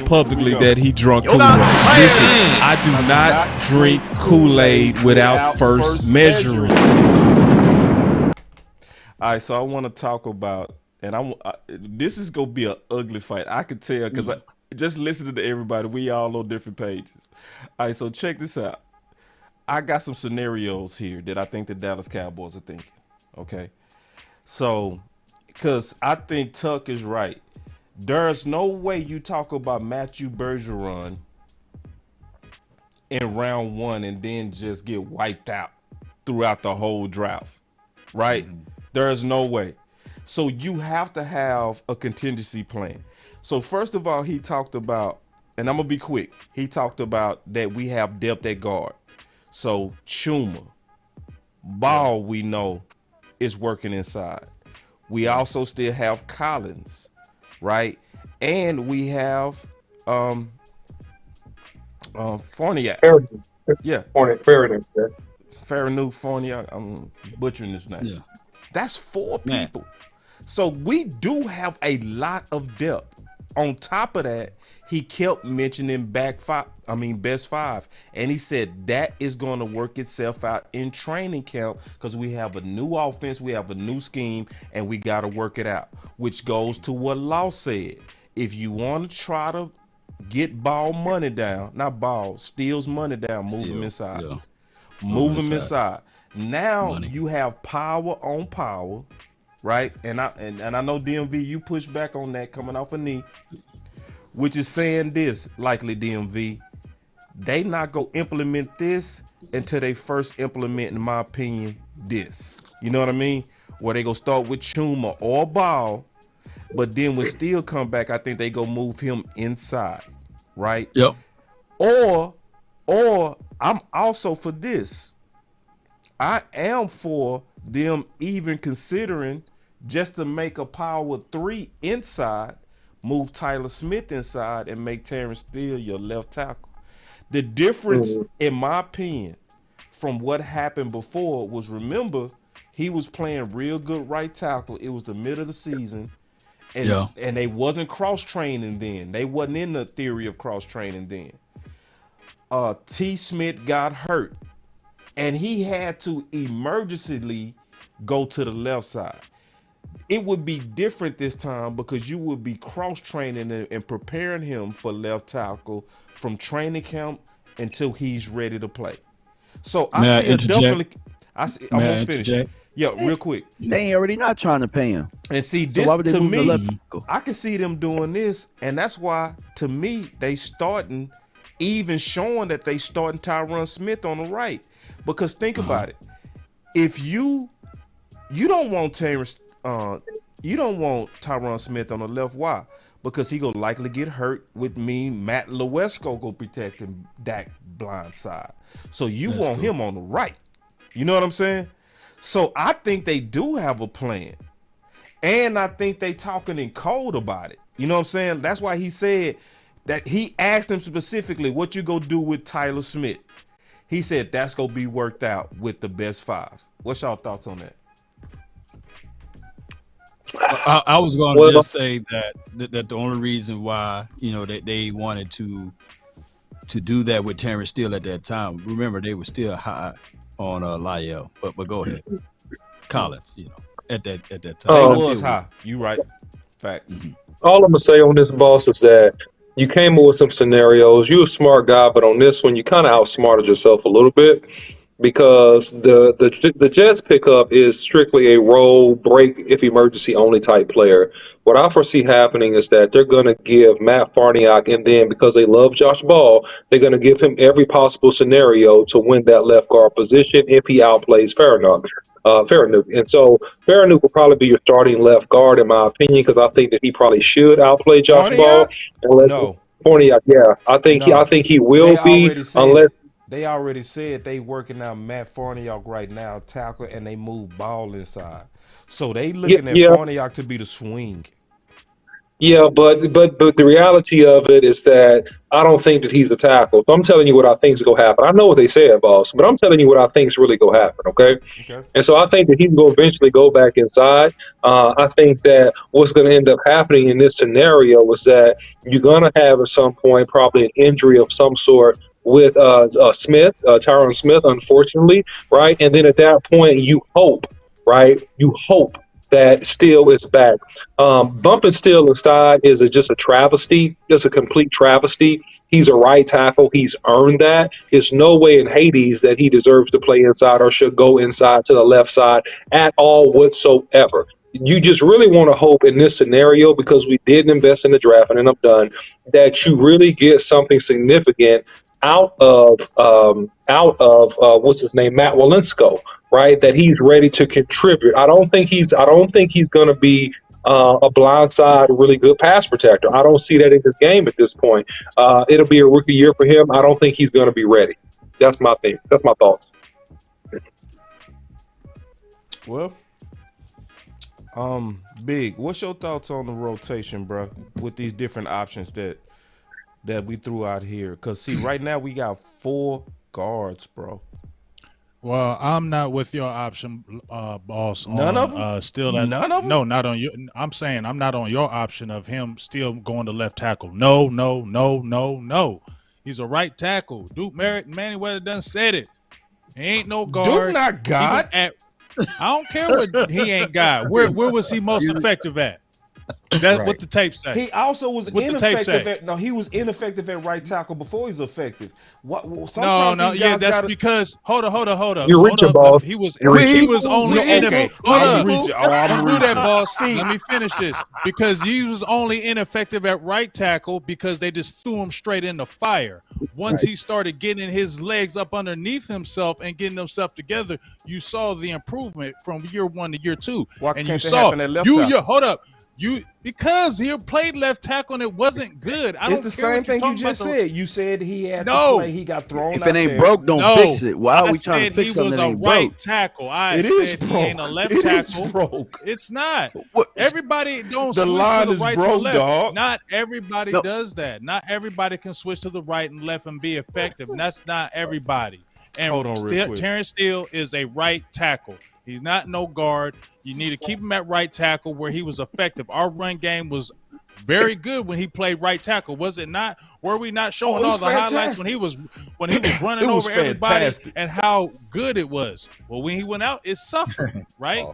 publicly that he drunk Kool-Aid. Listen, I do not drink Kool-Aid without first measuring. All right, so I want to talk about, and this is gonna be an ugly fight. I can tell because I just listening to everybody. We all on different pages. All right, so check this out. I got some scenarios here that I think the Dallas Cowboys are thinking. Okay, so because I think Tuck is right. There's no way you talk about Matthew Bergeron in round 1 and then just get wiped out throughout the whole draft, right? There is no way. So you have to have a contingency plan. So first of all, he talked about, and I'm gonna be quick. He talked about that we have depth at guard. So Chuma, Ball, we know is working inside. We also still have Collins, right? And we have Fournier. Yeah. Farinu Fournier. I'm butchering this name. Yeah. That's 4 Man. people. So we do have a lot of depth. On top of that, he kept mentioning best 5. And he said that is going to work itself out in training camp because we have a new offense, we have a new scheme, and we got to work it out. Which goes to what Law said. If you want to try to get Ball money down, not Ball, Steele's money down, move him inside. Yeah. Move him inside. Now you have power on power, right? And I know DMV, you push back on that coming off a knee, which is saying this, likely DMV, they not go implement this until they first implement, in my opinion, this. You know what I mean? Where they go start with Chuma or Ball, but then when Steele come back, I think they go move him inside, right? Yep. Or I'm also for this. I am for them even considering just to make a power 3 inside, move Tyler Smith inside, and make Terrence Steele your left tackle. The difference, in my opinion, from what happened before was, remember, he was playing real good right tackle. It was the middle of the season. And they wasn't cross-training then. They wasn't in the theory of cross-training then. T. Smith got hurt. And he had to emergencyly go to the left side. It would be different this time because you would be cross-training and preparing him for left tackle from training camp until he's ready to play. So I see definitely. I almost finished. Yeah, real quick. They ain't already not trying to pay him. And see, So this why would they to move the me, left tackle? I can see them doing this, and that's why, to me, they starting, even showing that they starting Tyron Smith on the right. Because think about it. If you don't want you don't want Tyron Smith on the left. Why? Because he gonna likely get hurt with Matt Lewesko go protecting Dak blind side. So you want him on the right. You know what I'm saying? So I think they do have a plan. And I think they talking in code about it. You know what I'm saying? That's why he said that he asked him specifically, what you gonna do with Tyler Smith? He said that's gonna be worked out with the best 5. What's y'all thoughts on that? I was going to just say that the only reason why they wanted to do that with Terrence Steele at that time. Remember, they were still high on Lyell, but go ahead, Collins. At that time, They was high. You right. Facts. All I'm gonna say on this, boss, is that you came up with some scenarios. You're a smart guy, but on this one, you kind of outsmarted yourself a little bit because the Jets pickup is strictly a roll break if emergency only type player. What I foresee happening is that they're going to give Matt Farniok, and then because they love Josh Ball, they're going to give him every possible scenario to win that left guard position if he outplays Farniok. And so Farniok will probably be your starting left guard, in my opinion, because I think that he probably should outplay Josh Ball. No. Farniok, yeah, I think he will be, unless. They already said they working out Matt Farniok right now, tackle, and they move Ball inside. So they looking at Farniok to be the swing. Yeah, but the reality of it is that I don't think that he's a tackle. So I'm telling you what I think is going to happen. I know what they said, boss, but I'm telling you what I think is really going to happen, okay? And so I think that he's going to eventually go back inside. I think that what's going to end up happening in this scenario is that you're going to have at some point probably an injury of some sort with Smith, Tyron Smith, unfortunately, right? And then at that point, you hope, right? You hope that Steele is back. Bumping Steele inside is just a travesty, just a complete travesty. He's a right tackle. He's earned that. There's no way in Hades that he deserves to play inside or should go inside to the left side at all whatsoever. You just really want to hope in this scenario, because we did invest in the draft, and then I'm done, that you really get something significant out of what's his name, Matt Walensko, right? That he's ready to contribute. I don't think he's going to be a blindside, really good pass protector. I don't see that in his game at this point. It'll be a rookie year for him. I don't think he's going to be ready. That's my thing. That's my thoughts. Well, Big, what's your thoughts on the rotation, bro, with these different options that we threw out here? Because, see, right now we got 4 guards, bro. Well, I'm not with your option, boss. None on, of them? Still None of them? No, not on you. I'm saying I'm not on your option of him still going to left tackle. No. He's a right tackle. Duke Manyweather done said it. He ain't no guard. Duke not God. I don't care what he ain't God. Where was he most effective at? That's what the tape say. He also was What the tape say. he was ineffective at right tackle before he's effective. No, yeah, that's because hold up. You're reaching, boss. He was You're only ineffective. I'm reaching. Do that, boss. Let me finish this. Because he was only ineffective at right tackle because they just threw him straight in the fire. Once he started getting his legs up underneath himself and getting himself together, you saw the improvement from year 1 to year 2. Why and can't you that saw happen at left tackle? hold up. Because he played left tackle and it wasn't good. It's the same thing you just said. You said he had to play. He got thrown If out it ain't there. broke, don't fix it. Why are we trying to fix he was something that a ain't right broke? tackle. It is He ain't a left tackle. Broke. It's not. Everybody don't The switch line to the is right broke, to the left. dog. Not everybody does that. Not everybody can switch to the right and left and be effective. And that's not everybody. And Hold on real quick. Terrence Steele is a right tackle. He's not no guard. You need to keep him at right tackle where he was effective. Our run game was very good when he played right tackle, was it not? Were we not showing all the highlights when he was running over everybody and how good it was? Well, when he went out, it suffered, right?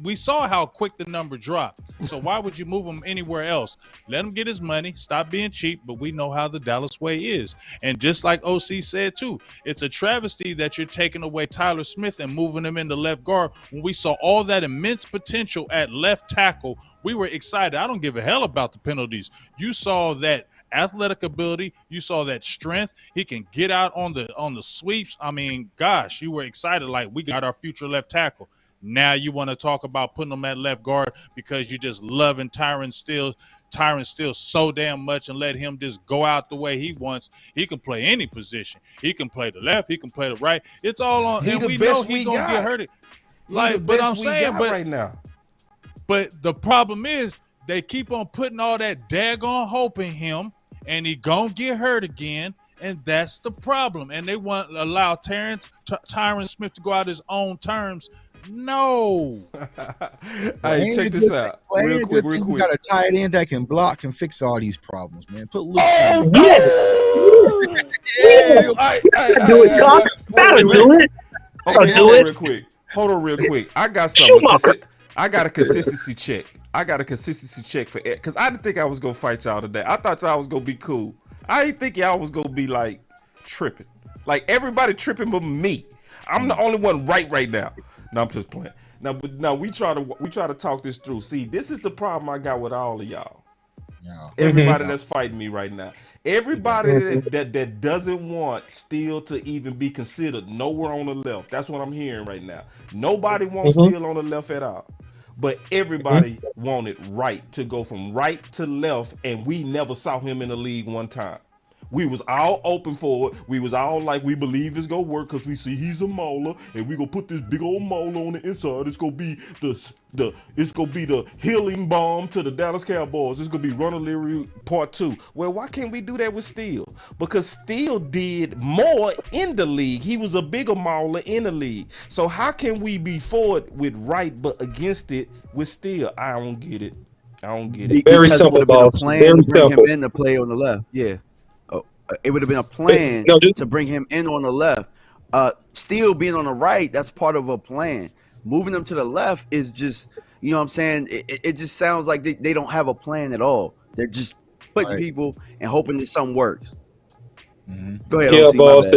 We saw how quick the number dropped. So why would you move him anywhere else? Let him get his money. Stop being cheap. But we know how the Dallas way is. And just like OC said too, it's a travesty that you're taking away Tyler Smith and moving him into left guard when we saw all that immense potential at left tackle. We were excited. I don't give a hell about the penalties. You saw that athletic ability. You saw that strength. He can get out on the sweeps. I mean, gosh, you were excited like we got our future left tackle. Now you want to talk about putting him at left guard because you just loving Tyron Steele so damn much and let him just go out the way he wants. He can play any position. He can play the left. He can play the right. It's all on. And we know he's gonna get hurt. But I'm saying, right now. But the problem is they keep on putting all that daggone hope in him, and he gonna get hurt again. And that's the problem. And they want to allow Tyron Smith to go out his own terms. No. Hey, check this out. Real quick. We got a tight end that can block and fix all these problems, man. Put Luke. Do it, Tom. That'll do it. Okay, hold on real quick. I got something. I got a consistency check. For it because I didn't think I was gonna fight y'all today. I thought y'all was gonna be cool. I didn't think y'all was gonna be like tripping. Like everybody tripping but me. I'm the only one right now. No, I'm just playing. Now we try to talk this through. See, this is the problem I got with all of y'all. Everybody that's fighting me right now. Everybody that doesn't want Steele to even be considered nowhere on the left. That's what I'm hearing right now. Nobody wants Steele on the left at all. But everybody wanted right to go from right to left, and we never saw him in the league one time. We was all open for it. We was all like, we believe it's gonna work because we see he's a mauler, and we gonna put this big old mauler on the inside. It's gonna be the healing bomb to the Dallas Cowboys. It's gonna be Ron O'Leary Part 2. Well, why can't we do that with Steele? Because Steele did more in the league. He was a bigger mauler in the league. So how can we be for it with right but against it with Steele? I don't get it. Very simple, boss. Very simple. Him in to play on the left. Yeah. It would have been a plan to bring him in on the left. Steele being on the right, that's part of a plan. Moving them to the left is just, you know what I'm saying? It just sounds like they don't have a plan at all. They're just putting people and hoping that something works. Go ahead. Yeah, OC, boss.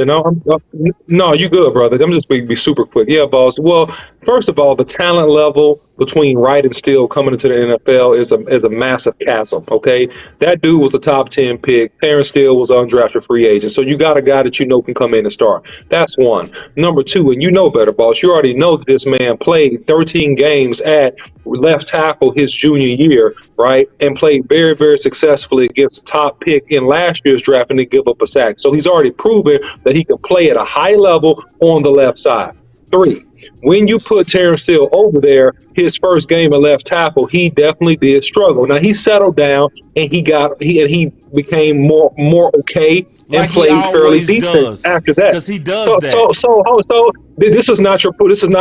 No, you good, brother. I'm just going to be super quick. Yeah, boss. Well, first of all, the talent level between Wright and Steele coming into the NFL is a massive chasm. Okay, that dude was a top 10 pick. Terrence Steele was an undrafted free agent. So you got a guy that you know can come in and start. That's one. Number two, and you know better, boss. You already know that this man played 13 games at left tackle his junior year, right, and played very, very successfully against the top pick in last year's draft and didn't give up a sack. So he's already proven that he can play at a high level on the left side. Three, when you put Terrence Steele over there, his first game at left tackle, he definitely did struggle. Now he settled down and he became more okay and Like he played fairly always decent does. after that. 'Cause he does so, that. So this is not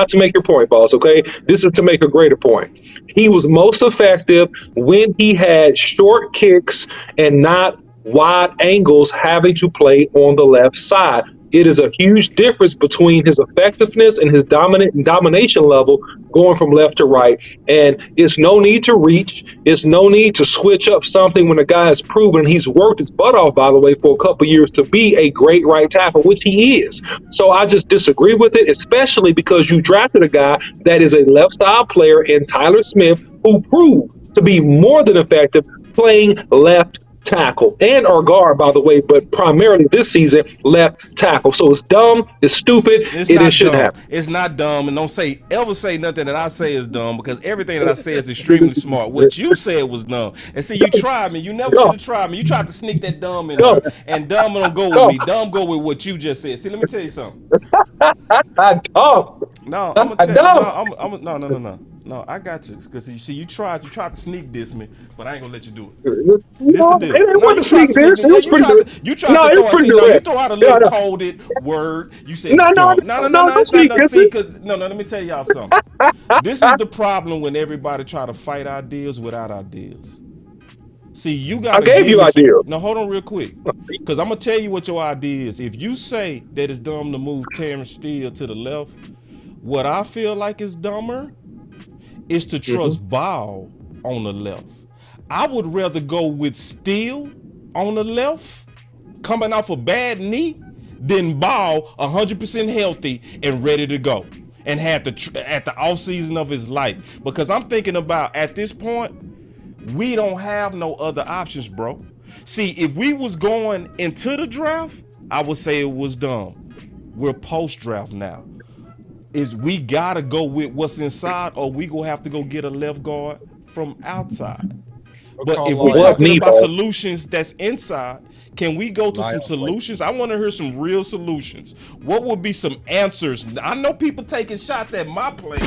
to make your point, boss. Okay, this is to make a greater point. He was most effective when he had short kicks and not wide angles having to play on the left side. It is a huge difference between his effectiveness and his domination level going from left to right. And it's no need to reach. It's no need to switch up something when a guy has proven he's worked his butt off, by the way, for a couple of years to be a great right tackle, which he is. So I just disagree with it, especially because you drafted a guy that is a left side player in Tyler Smith, who proved to be more than effective playing left tackle and our guard, by the way, but primarily this season left tackle. So it's dumb, it's stupid, it shouldn't happen. It's not dumb, and don't ever say nothing that I say is dumb, because everything that I say is extremely smart. What you said was dumb, and see, you tried me. You never should have tried me. You tried to sneak that dumb in there, and dumb don't go with me. Dumb go with what you just said. See, let me tell you something. No, I'm gonna tell you. No, I got you. Because see, you tried to sneak diss me, but I ain't gonna let you do it. No, it wasn't sneak diss. It was pretty good. You tried to throw out a little coded word. You said no, it's sneak not. diss. See, no, let me tell y'all something. This is the problem when everybody try to fight ideas without ideas. See, you got. I gave you ideas. No, hold on real quick, because I'm gonna tell you what your idea is. If you say that it's dumb to move Terrence Steele to the left, what I feel like is dumber is to trust Ball on the left. I would rather go with Steele on the left, coming off a bad knee, than Ball 100% healthy and ready to go, and had at the off season of his life. Because I'm thinking about, at this point, we don't have no other options, bro. See, if we was going into the draft, I would say it was dumb. We're post-draft now. We gotta go with what's inside, or we gonna have to go get a left guard from outside. But if we're talking about solutions that's inside, can we go to some solutions? I want to hear some real solutions. What would be some answers? I know people taking shots at my plan.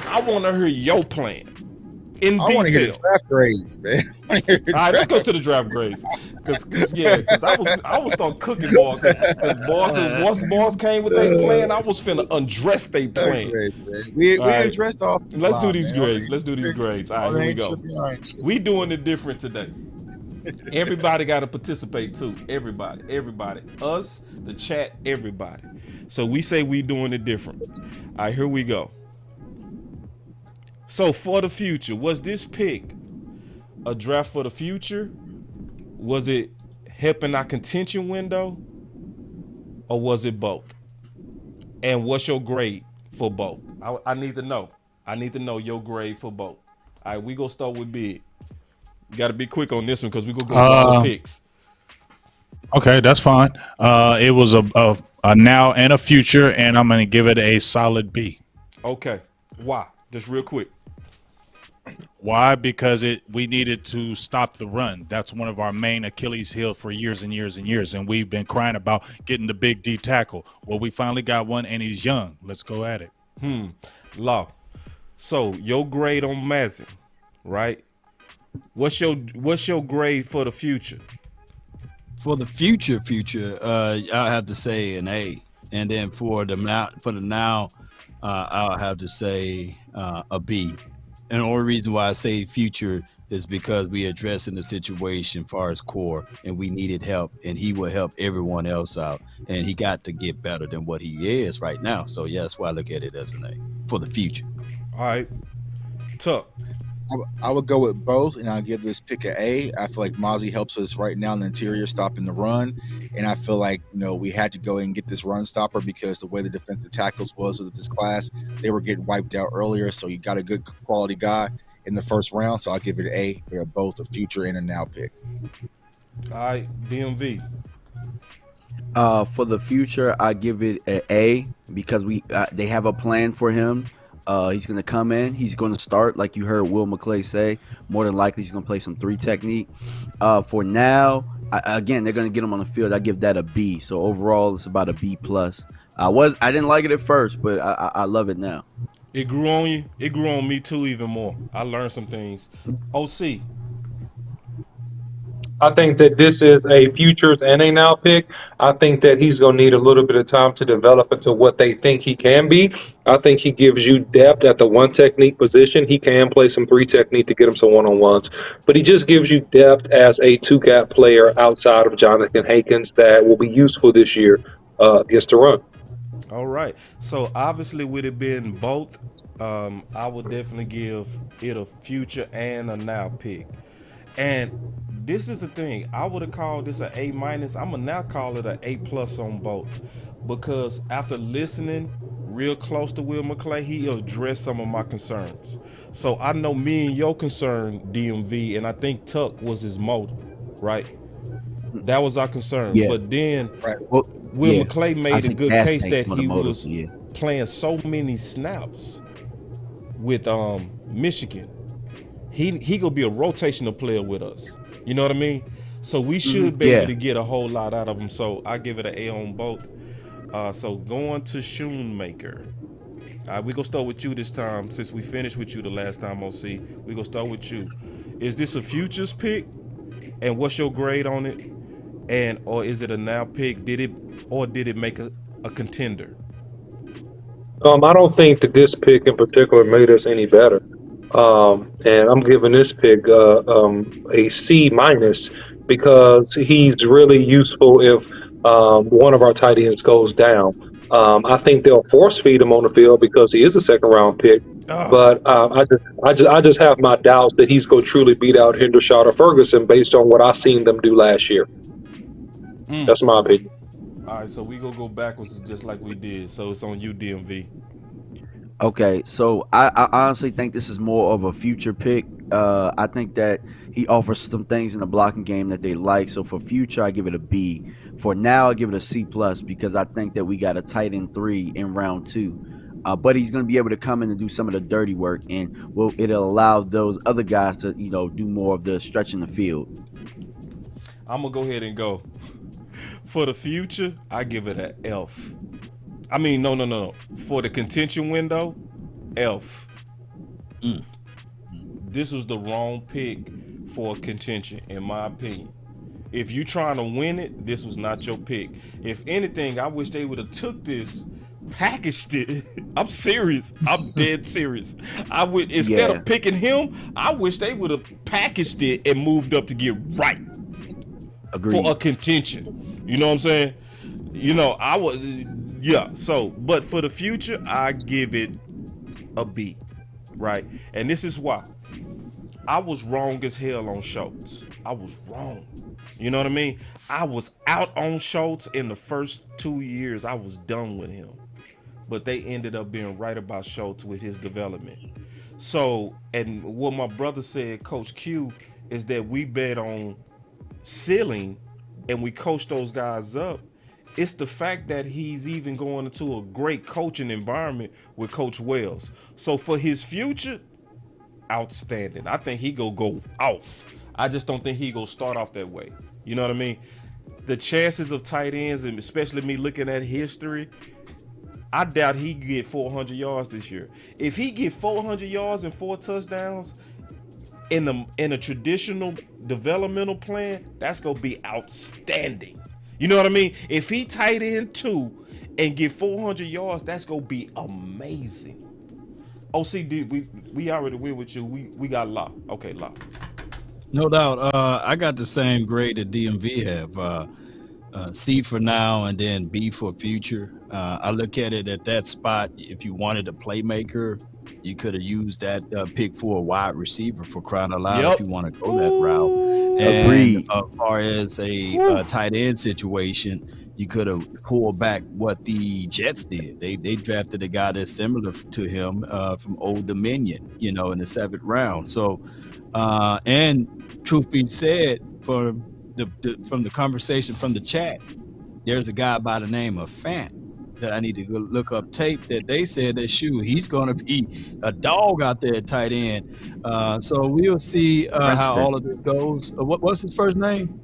I want to hear your plan in detail. I want to hear the draft grades, man. All right, let's go to the draft grades. Cause I was start cooking ball. Once boss came with their plan, I was finna undress their plan. We undressed off. Let's do these grades. Let's do these grades. All right, here we go. We doing it different today. Everybody got to participate too. Everybody. Us, the chat, everybody. So we say we doing it different. All right, here we go. So for the future, was this pick a draft for the future? Was it helping our contention window? Or was it both? And what's your grade for both? I need to know. I need to know your grade for both. All right, we gonna start with Big. You got to be quick on this one because we gonna go through all the picks. Okay, that's fine. It was a now and a future, and I'm gonna give it a solid B. Okay, why? Just real quick. Why? Because we needed to stop the run. That's one of our main Achilles heel for years and years and years, and we've been crying about getting the big D tackle. Well, we finally got one, and he's young. Let's go at it. Law. So your grade on Mazin, right? What's your grade for the future? For the future, I have to say an A, and then for the now, I'll have to say a B. And the only reason why I say future is because we addressing the situation far as core, and we needed help, and he will help everyone else out, and he got to get better than what he is right now. So yeah, that's why I look at it as an A for the future. All right, Tuck. I would go with both, and I'll give this pick an A. I feel like Mozzie helps us right now in the interior, stopping the run, and I feel like we had to go and get this run stopper because the way the defensive tackles was with this class, they were getting wiped out earlier. So you got a good quality guy in the first round, so I'll give it an A. They're both a future and a now pick. All right, DMV. For the future, I give it an A because they have a plan for him. He's going to come in. He's going to start, like you heard Will McClay say. More than likely, he's going to play some 3 technique. For now, again, they're going to get him on the field. I give that a B. So overall, it's about a B plus. I didn't like it at first, but I love it now. It grew on you. It grew on me too, even more. I learned some things. OC. I think that this is a futures and a now pick. I think that he's going to need a little bit of time to develop into what they think he can be. I think he gives you depth at the 1 technique position. He can play some 3 technique to get him some one-on-ones, but he just gives you depth as a 2-gap player outside of Jonathan Hankins that will be useful this year against the run. All right. So obviously, with it being both, I would definitely give it a future and a now pick. And this is the thing. I would have called this an A minus. I'm gonna now call it an A plus on both, because after listening real close to Will McClay, he addressed some of my concerns. So I know me and your concern, DMV, and I think Tuck was his motive, right? That was our concern. Yeah. But then Well, Will McClay made a good case that he was Yeah. playing so many snaps with Michigan. He gonna be a rotational player with us. You know what I mean? So we should be able to get a whole lot out of him. So I give it an A on both. So going to Shoemaker. We gonna start with you this time, since we finished with you the last time, OC. We gonna start with you. Is this a futures pick? And what's your grade on it? And or is it a now pick? Did it make a contender? I don't think that this pick in particular made us any better. And I'm giving this pick a C minus because he's really useful if one of our tight ends goes down. I think they'll force feed him on the field because he is a 2nd-round pick. But I just have my doubts that he's going to truly beat out Hendershot or Ferguson based on what I seen them do last year. That's my opinion. All right, so we gonna go backwards just like we did. So it's on you, DMV. Okay, so I honestly think this is more of a future pick. I think that he offers some things in the blocking game that they like. So for future, I give it a B. For now, I give it a C plus because I think that we got a tight end 3 in round 2. But he's going to be able to come in and do some of the dirty work, and it'll allow those other guys to do more of the stretching the field. I'm gonna go ahead and go. For the future, I give it an F. I mean, no. For the contention window, F. This was the wrong pick for contention, in my opinion. If you trying to win it, this was not your pick. If anything, I wish they would have took this, packaged it. I'm serious. I'm dead serious. I would instead of picking him, I wish they would have packaged it and moved up to get right. Agreed. For a contention. You know what I'm saying? I would, so, but for the future, I give it a B, right? And this is why. I was wrong as hell on Schultz. I was wrong. You know what I mean? I was out on Schultz in the first 2 years. I was done with him. But they ended up being right about Schultz with his development. So, and what my brother said, Coach Q, is that we bet on ceiling and we coach those guys up. It's the fact that he's even going into a great coaching environment with Coach Wells. So for his future, outstanding. I think he go off. I just don't think he go start off that way. You know what I mean? The chances of tight ends, and especially me looking at history, I doubt he can get 400 yards this year. If he get 400 yards and 4 touchdowns in a traditional developmental plan, that's gonna be outstanding. You know what I mean? If he tight end 2 and get 400 yards, that's gonna be amazing. OCD, we already went with you. We got locked. Okay, locked. No doubt. I got the same grade that DMV have. C for now and then B for future. I look at it at that spot. If you wanted a playmaker, You could have used that pick for a wide receiver for crying out loud Yep. if you want to go that route. Agreed. And as far as a tight end situation, you could have pulled back what the Jets did. They drafted a guy that's similar to him from Old Dominion, in the 7th round. So, and truth be said, from the conversation from the chat, there's a guy by the name of Fant that I need to go look up tape that they said that he's going to be a dog out there at tight end. So we'll see how all of this goes. What's his first name?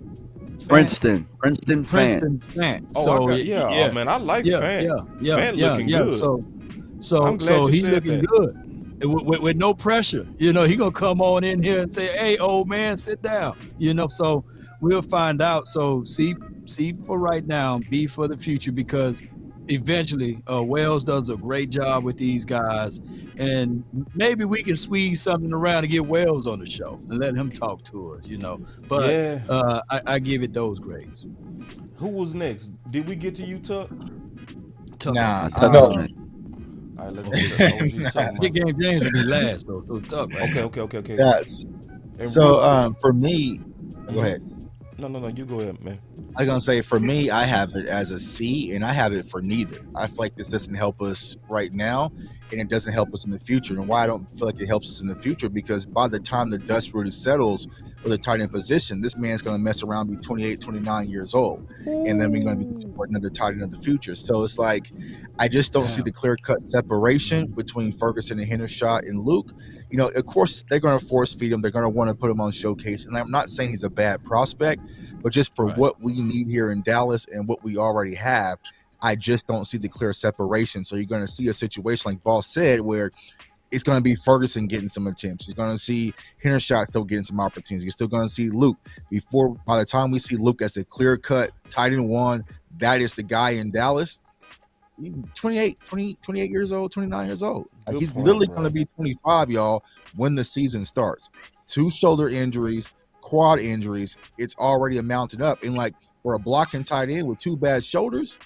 Princeton Fant. Fant. Oh, So oh, man, I like Fant. Fant looking good. I'm glad So you he's said looking that. good with no pressure. He gonna come on in here and say, "Hey, old man, sit down." So we'll find out. So C for right now, B for the future, because eventually Wells does a great job with these guys, and maybe we can squeeze something around to get Wells on the show and let him talk to us. But Yeah. I give it those grades. Who was next? Did we get to you, Tuck? Nah, Tuck no. All right, let's get to Big Game James will be last though, so Tuck. Right Okay. Yes. And So for me, go ahead. No, you go ahead, man. I was gonna say, for me, I have it as a C, and I have it for neither. I feel like this doesn't help us right now, and it doesn't help us in the future. And why I don't feel like it helps us in the future, because by the time the dust really settles with a tight end position, this man's gonna mess around, be 28, 29 years old, and then we're gonna be looking for another tight end of the future. So it's like, I just don't see the clear-cut separation between Ferguson and Hendershot and Luke. Of course, they're going to force feed him. They're going to want to put him on showcase. And I'm not saying he's a bad prospect, but just for what we need here in Dallas and what we already have, I just don't see the clear separation. So you're going to see a situation like Boss said, where it's going to be Ferguson getting some attempts. You're going to see Hendershot still getting some opportunities. You're still going to see Luke. By the time we see Luke as a clear-cut tight end one, that is the guy in Dallas. He's 28 years old, 29 years old. He's literally going to be 25, y'all, when the season starts. 2 shoulder injuries, quad injuries. It's already amounted up. And like, for a blocking tight end with 2 bad shoulders,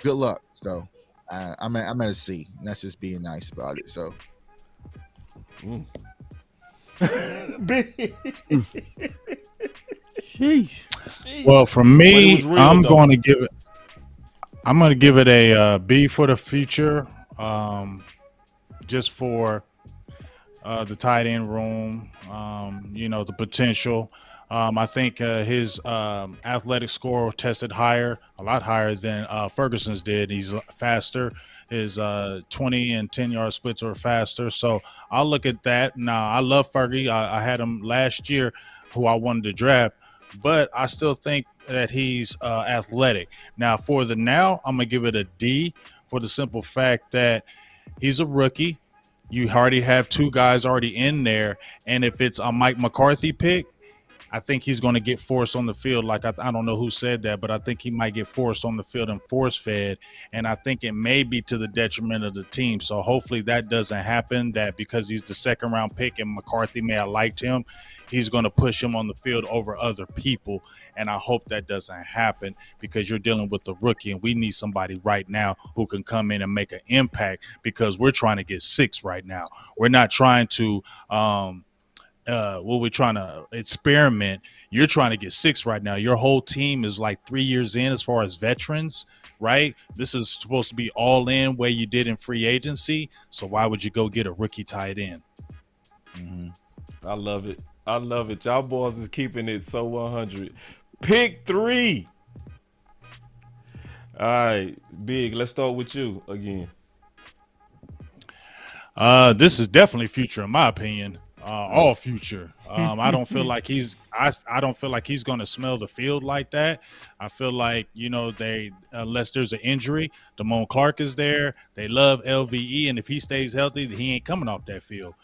good luck. So I'm at a C. And that's just being nice about it. So. Sheesh. Well, for me, real, I'm though. going to give it a B for the future, just for the tight end room, the potential. I think his athletic score tested a lot higher than Ferguson's did. He's faster. His 20 and 10-yard splits are faster. So I'll look at that. Now, I love Fergie. I had him last year, who I wanted to draft, but I still think that he's athletic. Now, I'm going to give it a D for the simple fact that he's a rookie. You already have 2 guys already in there. And if it's a Mike McCarthy pick, I think he's going to get forced on the field. Like, I don't know who said that, but I think he might get forced on the field and force-fed. And I think it may be to the detriment of the team. So hopefully that doesn't happen, that because he's the 2nd-round pick and McCarthy may have liked him, he's going to push him on the field over other people. And I hope that doesn't happen, because you're dealing with the rookie, and we need somebody right now who can come in and make an impact, because we're trying to get 6 right now. We're not trying to we're trying to experiment. You're trying to get 6 right now. Your whole team is like 3 years in as far as veterans, right? This is supposed to be all in way you did in free agency. So why would you go get a rookie tight end? Mm-hmm. I love it. Y'all boys is keeping it so 100. Pick 3. All right, Big, let's start with you again. This is definitely future, in my opinion. All future. I don't feel like he's going to smell the field like that. I feel like, unless there's an injury, Damone Clark is there. They love LVE, and if he stays healthy, he ain't coming off that field.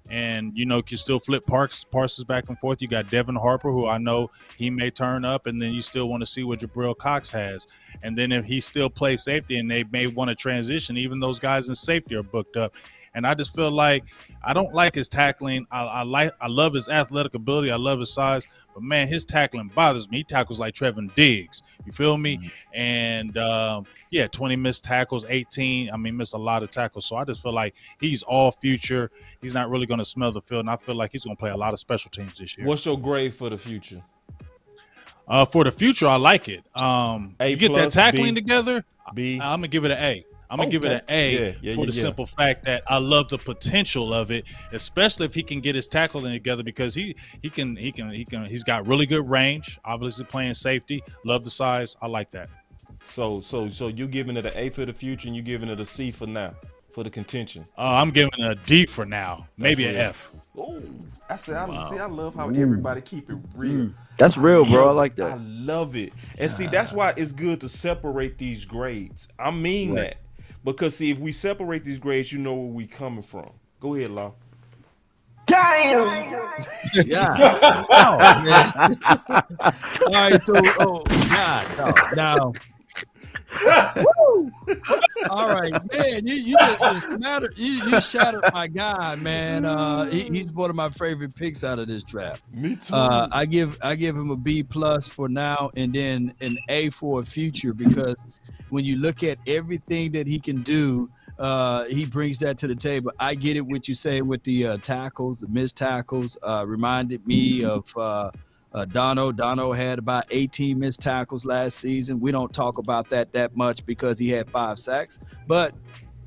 And can still flip Parsons back and forth. You got Devin Harper, who I know he may turn up, and then you still want to see what Jabril Cox has. And then if he still plays safety and they may want to transition, even those guys in safety are booked up. And I just feel like I don't like his tackling. I love his athletic ability. I love his size, but man, his tackling bothers me. He tackles like Trevin Diggs. You feel me? And 20 missed tackles, 18. I mean, missed a lot of tackles. So I just feel like he's all future. He's not really going to smell the field, and I feel like he's going to play a lot of special teams this year. What's your grade for the future? For the future, I like it. You get that tackling B, together, B. I'm gonna give it an A. I'm gonna give it an A for the simple fact that I love the potential of it, especially if he can get his tackling together, because he's got really good range. Obviously playing safety, love the size. I like that. So you giving it an A for the future, and you giving it a C for now for the contention. I'm giving it a D for now, maybe an F. Ooh, I love how everybody keep it real. That's real, bro. I like that. I love it. And see, that's why it's good to separate these grades. I mean that. Because see, if we separate these grades, you know where we coming from. Go ahead, Law. Damn. Yeah. Oh, man. All right. So, God, now. Woo! All right, man. You just smattered. You shattered my guy, man. He's one of my favorite picks out of this draft. Me too. I give him a B+ for now, and then an A for a future, because when you look at everything that he can do, he brings that to the table. I get it what you say with the tackles, the missed tackles. Reminded me of Dono. Dono had about 18 missed tackles last season. We don't talk about that much because he had 5 sacks, but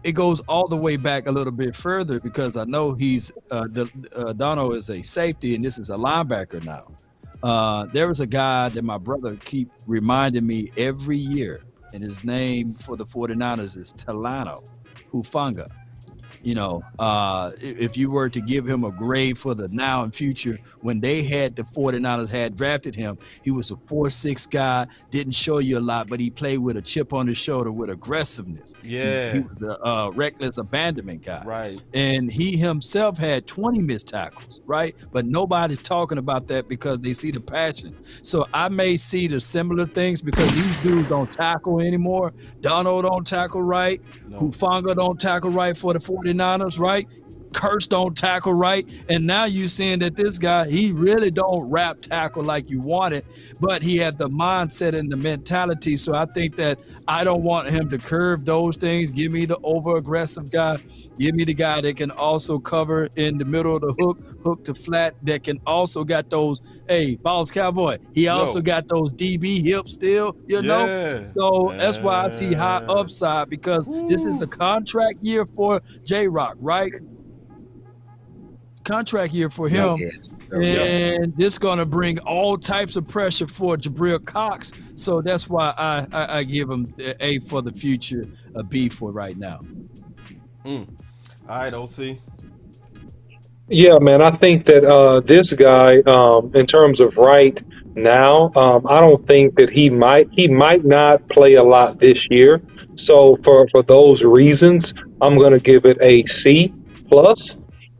it goes all the way back a little bit further, because I know he's Dono is a safety and this is a linebacker now. There was a guy that my brother keep reminding me every year, and his name for the 49ers is Talano Hufanga. You know, if you were to give him a grade for the now and future, when the 49ers had drafted him, he was a 4'6" guy, didn't show you a lot, but he played with a chip on his shoulder with aggressiveness. Yeah. He was a reckless abandonment guy. Right. And he himself had 20 missed tackles, right? But nobody's talking about that because they see the passion. So I may see the similar things because these dudes don't tackle anymore. Dono don't tackle right. No. Hufanga don't tackle right for the 49ers, right? Curse don't tackle right. And now you seeing that this guy, he really don't wrap tackle like you wanted, but he had the mindset and the mentality. So I think that I don't want him to curve those things. Give me the over aggressive guy. Give me the guy that can also cover in the middle of the hook to flat, that can also got those, hey, Boss Cowboy, he also got those DB hips still, you know? So that's why I see high upside, because this is a contract year for J-Rock, right? Contract year for him, and this gonna bring all types of pressure for Jabril Cox. So that's why I give him the A for the future, a B for right now. All right, OC. Yeah, man, I think that this guy, in terms of right now, I don't think that he might not play a lot this year. So for those reasons, I'm gonna give it a C+.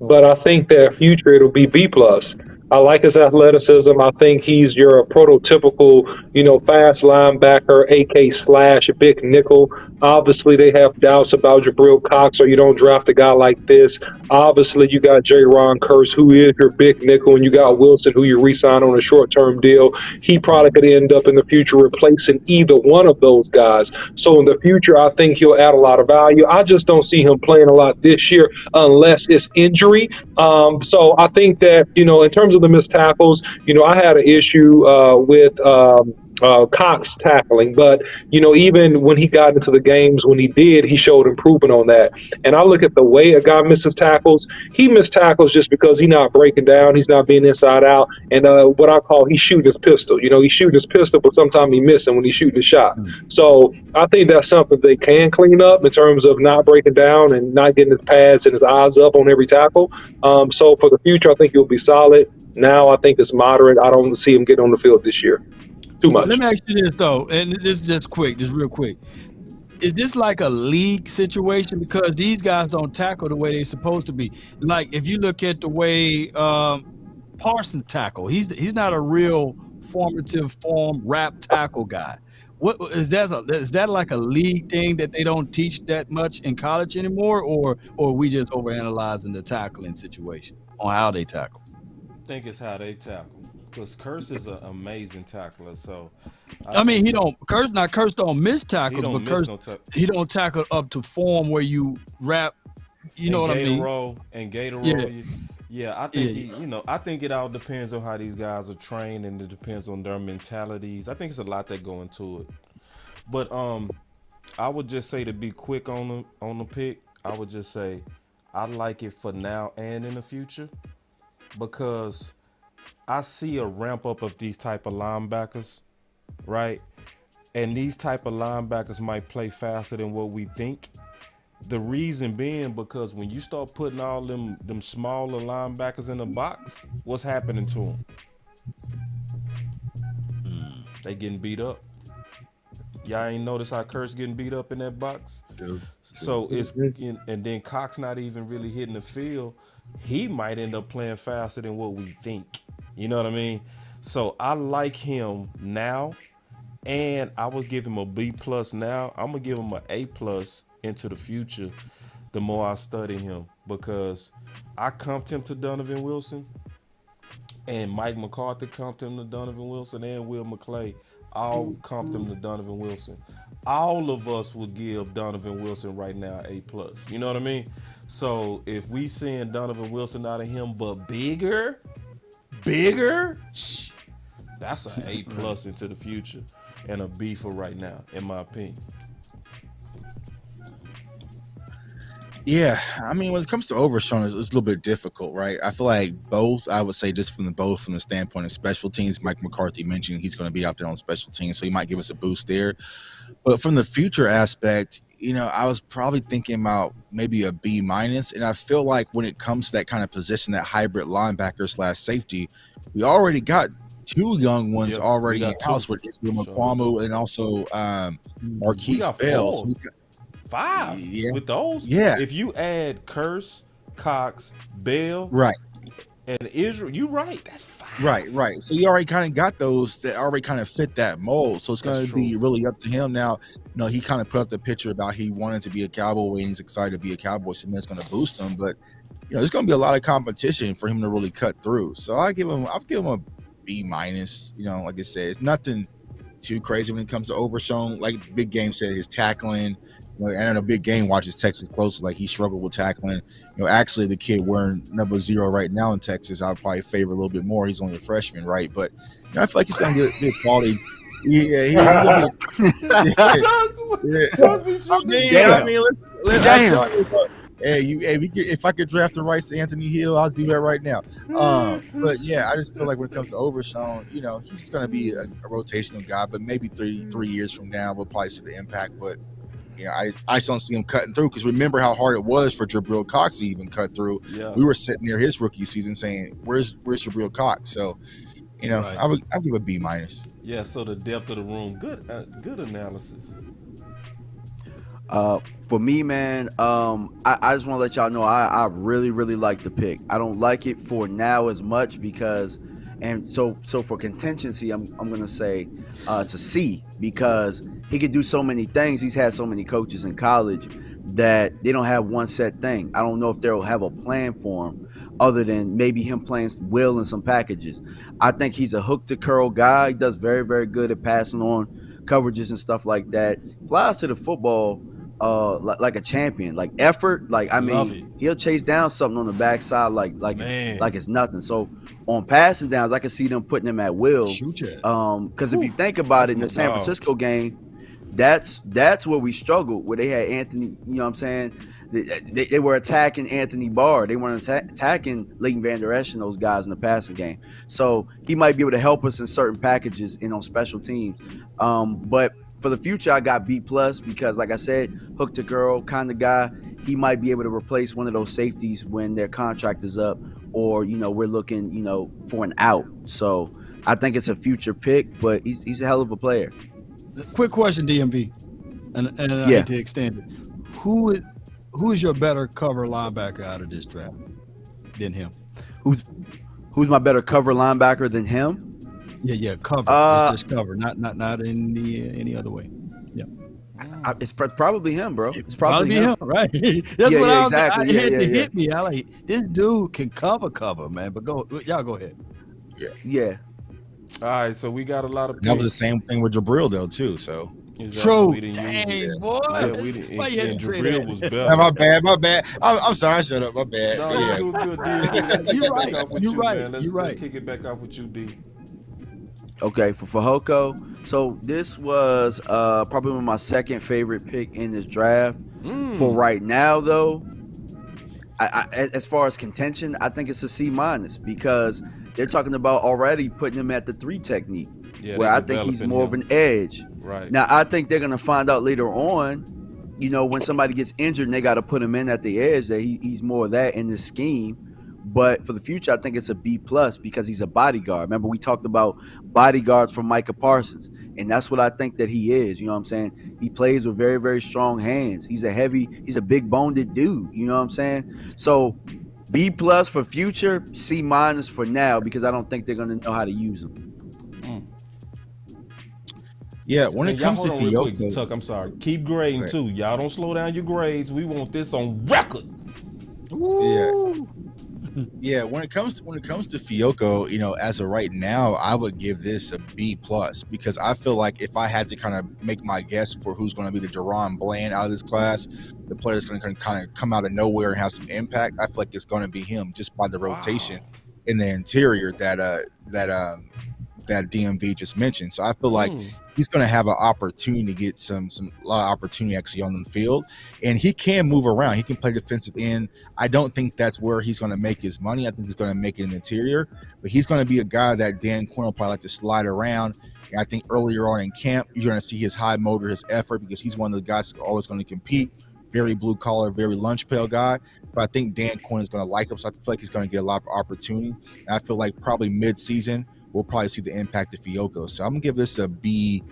But I think that future it'll be B+. I like his athleticism. I think he's your prototypical, fast linebacker, AK / big nickel. Obviously, they have doubts about Jabril Cox, or you don't draft a guy like this. Obviously, you got J-Ron Curse, who is your big nickel, and you got Wilson, who you re-sign on a short-term deal. He probably could end up in the future replacing either one of those guys. So in the future, I think he'll add a lot of value. I just don't see him playing a lot this year unless it's injury. So I think that, in terms of the missed tackles, I had an issue with Cox tackling, but even when he got into the games, when he did, he showed improvement on that. And I look at the way a guy misses tackles. He missed tackles just because he's not breaking down, he's not being inside out, and what I call he's shooting his pistol. He's shooting his pistol, but sometimes he's missing when he's shooting his shot. So I think that's something they can clean up in terms of not breaking down and not getting his pads and his eyes up on every tackle. So for the future, I think he'll be solid. Now I think it's moderate. I don't see him getting on the field this year. Too much. Let me ask you this though, and this is just real quick. Is this like a league situation? Because these guys don't tackle the way they're supposed to be. Like if you look at the way Parsons tackle, he's not a real form wrap tackle guy. What is that? Is that like a league thing that they don't teach that much in college anymore, or we just overanalyzing the tackling situation on how they tackle? I think it's how they tackle. Because Curse is an amazing tackler, so I mean, think he don't Curse don't miss tackles, don't but miss Curse no tackle. he don't tackle up to form where you wrap. You know what I mean? Gator Yeah. roll. Yeah, I think I think it all depends on how these guys are trained, and it depends on their mentalities. I think it's a lot that go into it. But I would just say, to be quick on the pick, I would just say I like it for now and in the future, because I see a ramp up of these type of linebackers, right? And these type of linebackers might play faster than what we think. The reason being because when you start putting all them smaller linebackers in the box, what's happening to them? They getting beat up. Y'all ain't notice how Curse getting beat up in that box? So and then Cox not even really hitting the field. He might end up playing faster than what we think. You know what I mean? So I like him now, and I would give him a B+ now. I'm gonna give him an A+ into the future. The more I study him, because I comped him to Donovan Wilson, and Mike McCarthy comped him to Donovan Wilson, and Will McClay all comped him to Donovan Wilson. All of us would give Donovan Wilson right now A+. You know what I mean? So if we seeing Donovan Wilson out of him, but bigger, that's an A+ into the future, and a B for right now, in my opinion. Yeah, I mean, when it comes to Overshown, it's a little bit difficult, right? I feel like both, I would say just from the standpoint of special teams, Mike McCarthy mentioned he's going to be out there on special teams, so he might give us a boost there. But from the future aspect, I was probably thinking about maybe a B-, and I feel like when it comes to that kind of position, that hybrid linebacker / safety, we already got two young ones already in house with Israel McQuamu and also Marquise Bell. 5 with those. Yeah. If you add Curse, Cox, Bell, right, and Israel, you right. That's 5. Right. So you already kind of got those that already kind of fit that mold. So it's going to be really up to him now. He kind of put up the picture about he wanted to be a Cowboy and he's excited to be a Cowboy, so that's going to boost him. But there's going to be a lot of competition for him to really cut through. So I'll give him a B-. Like I said, it's nothing too crazy when it comes to Overshown. Like Big Game said, his tackling. And a Big Game watches Texas closely. Like, he struggled with tackling. Actually, the kid wearing number 0 right now in Texas, I'd probably favor a little bit more. He's only a freshman, right? But I feel like he's going to get quality. Yeah, if I could draft the rights to Anthony Hill, I'll do that right now. But yeah, I just feel like when it comes to Overshown, he's going to be a rotational guy, but maybe three years from now, we'll probably see the impact. But I just don't see him cutting through, because remember how hard it was for Jabril Cox to even cut through. Yeah. We were sitting there his rookie season saying, "Where's Jabril Cox?" So, right. I'll give a B-. Yeah. So the depth of the room, good analysis. For me, man, I just want to let y'all know I really, really like the pick. I don't like it for now as much because, and so for contingency, I'm gonna say it's a C, because he could do so many things. He's had so many coaches in college that they don't have one set thing. I don't know if they'll have a plan for him other than maybe him playing Will in some packages. I think he's a hook to curl guy. He does very, very good at passing on coverages and stuff like that. Flies to the football like a champion, like effort. Like, I mean, he'll chase down something on the backside like it's nothing. So on passing downs, I can see them putting him at will. Because if you think about it, in the San Francisco game, that's where we struggled, where they had Anthony, you know what I'm saying? They were attacking Anthony Barr. They weren't attacking Leighton Vander Esch and those guys in the passing game. So he might be able to help us in certain packages and on special teams. But for the future, I got B+, because, like I said, hook to girl kind of guy. He might be able to replace one of those safeties when their contract is up, or, we're looking, for an out. So I think it's a future pick, but he's a hell of a player. Quick question, DMV, and I hate to extend it. Who is your better cover linebacker out of this draft than him? Who's my better cover linebacker than him? Yeah. Cover. It's just cover, not in any other way. Yeah. It's probably him, bro. It's Probably probably him. right? That's what exactly. I had to hit me. I like this dude can cover, man. But y'all go ahead. Yeah. All right, so we got a lot of That was the same thing with Jabril though too. So True. We didn't use Dang, it. boy. Yeah, we didn't. Why you had And to say Jabril that? was better. My bad. I'm sorry. Shut up. My bad. No, But yeah. you do good, D. Let's kick You're it right. back off with You're you, right. man. You're right. Let's kick it back off with you, D. Okay, for Fehoko. So this was probably my second favorite pick in this draft. For right now, though, I as far as contention, I think it's a C- because they're talking about already putting him at the 3 technique, where I think he's more of an edge. Right. Now, I think they're gonna find out later on, when somebody gets injured and they got to put him in at the edge, that he's more of that in this scheme. But for the future, I think it's a B+ because he's a bodyguard. Remember, we talked about bodyguards from Micah Parsons, and that's what I think that he is. You know what I'm saying? He plays with very, very strong hands. He's a big boned dude. You know what I'm saying? So B+ for future, C- for now, because I don't think they're gonna know how to use him. Yeah, when it comes to hold on real quick, Fehoko, Tuck, I'm sorry. Keep grading too. Y'all don't slow down your grades. We want this on record. Yeah, when it comes to Fehoko, as of right now, I would give this a B+ because I feel like if I had to kind of make my guess for who's going to be the Deron Bland out of this class, the player that's going to kind of come out of nowhere and have some impact, I feel like it's going to be him just by the rotation in the interior that DMV just mentioned. So I feel like he's going to have an opportunity to get some lot of opportunity actually on the field, and he can move around. He can play defensive end. I don't think that's where he's going to make his money. I think he's going to make it in the interior, but he's going to be a guy that Dan Quinn will probably like to slide around. And I think earlier on in camp, you're going to see his high motor, his effort, because he's one of the guys who's always going to compete. Very blue collar, very lunch pail guy. But I think Dan Quinn is going to like him, so I feel like he's going to get a lot of opportunity. And I feel like probably mid-season, we'll probably see the impact of Fehoko. So I'm gonna give this a B.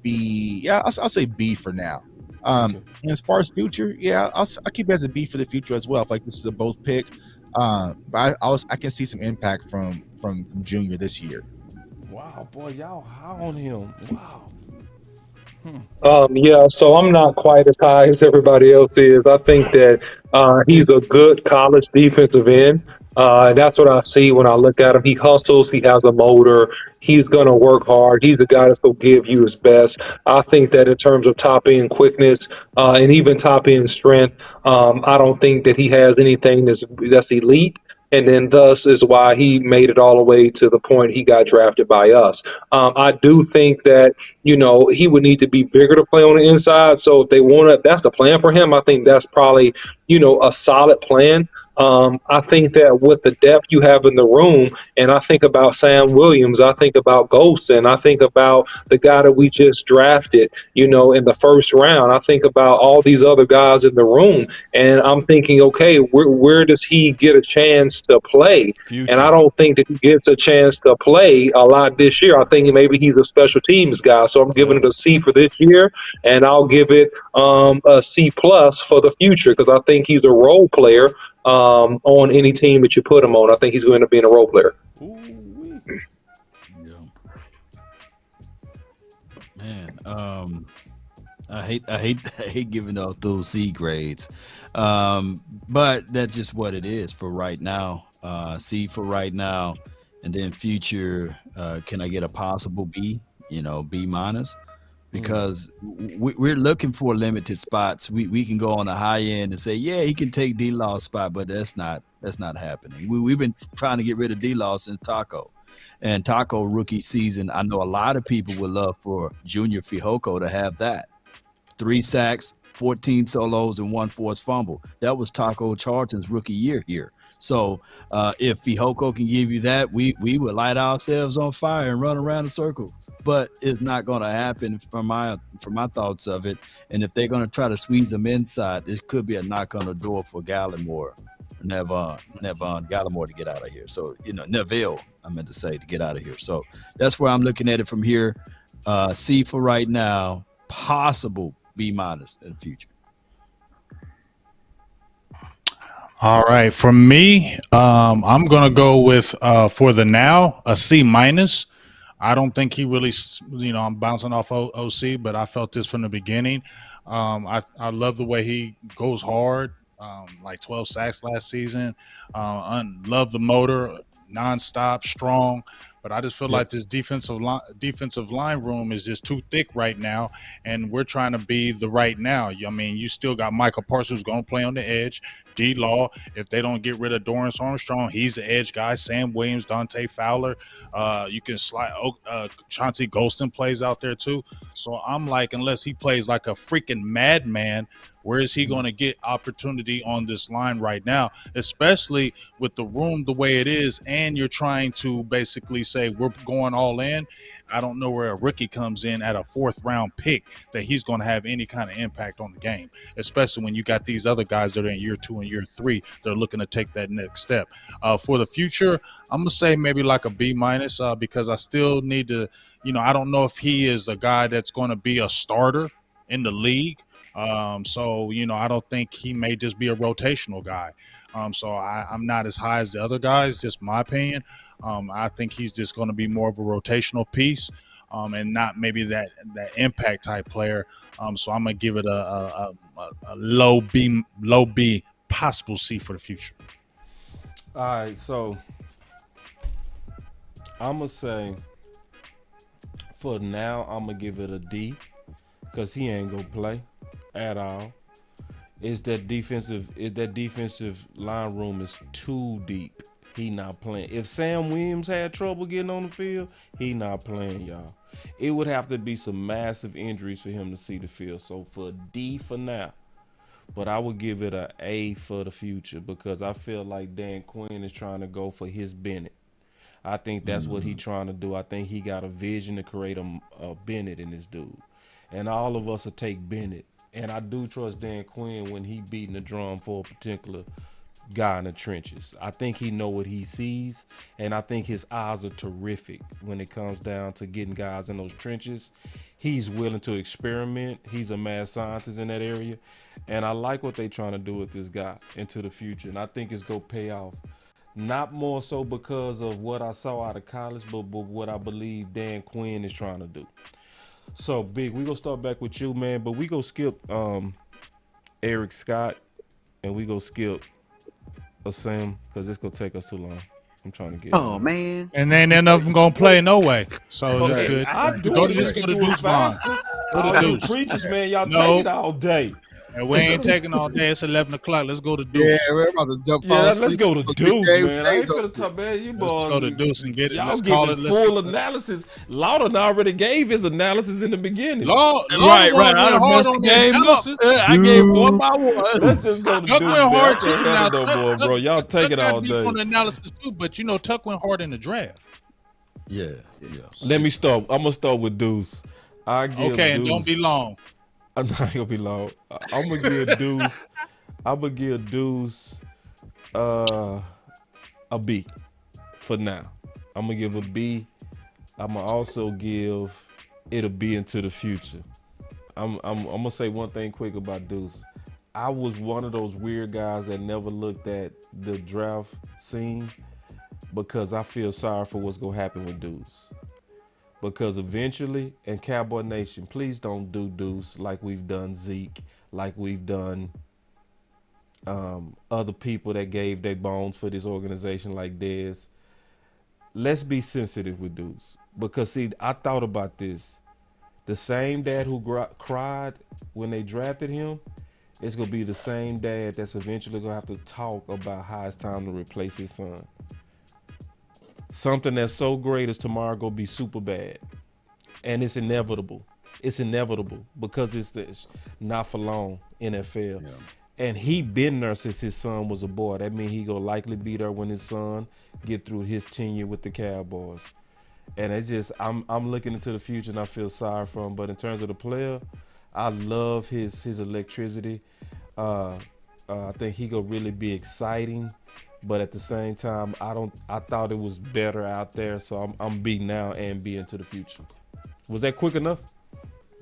Yeah, I'll say B for now. And as far as future, yeah, I'll keep it as a B for the future as well. I feel like this is a both pick, but I can see some impact from Junior this year. Wow, boy, y'all high on him. Wow. Yeah, so I'm not quite as high as everybody else is. I think that he's a good college defensive end. That's what I see when I look at him. He hustles. He has a motor. He's going to work hard. He's a guy that's going to give you his best. I think that in terms of top end quickness and even top end strength, I don't think that he has anything that's elite. And then thus is why he made it all the way to the point he got drafted by us. I do think that, he would need to be bigger to play on the inside. So if that's the plan for him, I think that's probably, a solid plan. I think that with the depth you have in the room, and I think about Sam Williams, I think about Ghost, and I think about the guy that we just drafted, in the first round. I think about all these other guys in the room, and I'm thinking, okay, where does he get a chance to play? And I don't think that he gets a chance to play a lot this year. I think maybe he's a special teams guy, so I'm giving it a C for this year, and I'll give it a C+ for the future because I think he's a role player. On any team that you put him on, I think he's going to be a role player. Man, I hate giving out those C grades, but that's just what it is for right now. C for right now, and then future. Can I get a possible B? B-? Because we're looking for limited spots. We can go on the high end and say, yeah, he can take D-Law's spot, but that's not happening. We've been trying to get rid of D-Law since Taco. And Taco rookie season, I know a lot of people would love for Junior Fehoko to have that. 3 sacks, 14 solos, and 1 forced fumble. That was Taco Charlton's rookie year here. So if Fehoko can give you that, we would light ourselves on fire and run around in circles. But it's not going to happen from my thoughts of it. And if they're going to try to squeeze them inside, this could be a knock on the door for Gallimore, Nevon Gallimore to get out of here. So, Neville, I meant to say, to get out of here. So that's where I'm looking at it from here. C for right now, possible B- in the future. All right, for me, I'm gonna go with for the now a C-. I don't think he really, I'm bouncing off OC, but I felt this from the beginning. I love the way he goes hard, like 12 sacks last season. Love the motor, nonstop, strong. But I just feel like this defensive line room is just too thick right now, and we're trying to be the right now. I mean, you still got Michael Parsons going to play on the edge. D-Law, if they don't get rid of Dorrance Armstrong, he's the edge guy. Sam Williams, Dante Fowler. You can slide. Chauncey Golston plays out there too. So I'm like, unless he plays like a freaking madman, where is he going to get opportunity on this line right now, especially with the room the way it is, and you're trying to basically say we're going all in. I don't know where a rookie comes in at a 4th round pick that he's going to have any kind of impact on the game, especially when you got these other guys that are in year 2 and year 3 that are looking to take that next step. For the future, I'm going to say maybe like a B- because I still need to, I don't know if he is a guy that's going to be a starter in the league. So I don't think he may just be a rotational guy. So I'm not as high as the other guys, just my opinion. I think he's just going to be more of a rotational piece, and not maybe that impact type player. So I'm gonna give it a low B, possible C for the future. All right, so I'm gonna say for now I'm gonna give it a D because he ain't gonna play at all. That defensive line room is too deep. He not playing. If Sam Williams had trouble getting on the field, he not playing, y'all. It would have to be some massive injuries for him to see the field. So for D for now, but I would give it a A for the future because I feel like Dan Quinn is trying to go for his Bennett. I think that's what he's trying to do. I think he got a vision to create a Bennett in this dude. And all of us will take Bennett. And I do trust Dan Quinn when he beating the drum for a particular guy in the trenches. I think he know what he sees, and I think his eyes are terrific when it comes down to getting guys in those trenches. He's willing to experiment. He's a mad scientist in that area, and I like what they're trying to do with this guy into the future, and I think it's going to pay off. Not more so because of what I saw out of college, but what I believe Dan Quinn is trying to do. So, Big, we going to start back with you, man, but we go skip Eric Scott, and we go skip Sam because it's going to take us too long. I'm trying to get man. And then none of them going to play no way. So that's good. Just go to Deuce faster. Go to Deuce. Preachers, man, y'all take it all day. And we ain't taking all day. It's 11 o'clock. Let's go to Deuce. Yeah, we're about to jump. Let's go to Deuce, man. I ain't finna talk, man. You boys. Let's go to Deuce and get it. Y'all giving full analysis. Lawton already gave his analysis in the beginning. Right. I messed the game up. I gave 1 by 1. Let's just go to Deuce. Hard too. Now, bro. Y'all take it all day. On the analysis too, but Tuck went hard in the draft. Yeah. Let me start. I'm gonna start with Deuce. Okay, and don't be long. I'm not gonna be long. I'm gonna give Deuce. A B for now. I'm gonna give a B. I'm gonna also give it a B into the future. I'm gonna say one thing quick about Deuce. I was one of those weird guys that never looked at the draft scene because I feel sorry for what's gonna happen with Deuce. Because eventually, and Cowboy Nation, please don't do Deuce like we've done Zeke, like we've done other people that gave their bones for this organization like Dez. Let's be sensitive with Deuce. Because, see, I thought about this. The same dad who cried when they drafted him, it's going to be the same dad that's eventually going to have to talk about how it's time to replace his son. Something that's so great is tomorrow gonna be super bad, and it's inevitable. It's inevitable because it's not for long NFL, and he been there since his son was a boy. That means he gonna likely be there when his son get through his tenure with the Cowboys. And it's just I'm looking into the future and I feel sorry for him. But in terms of the player, I love his electricity. I think he gonna really be exciting. But at the same time, I thought it was better out there, so I'm B now and B into the future. Was that quick enough?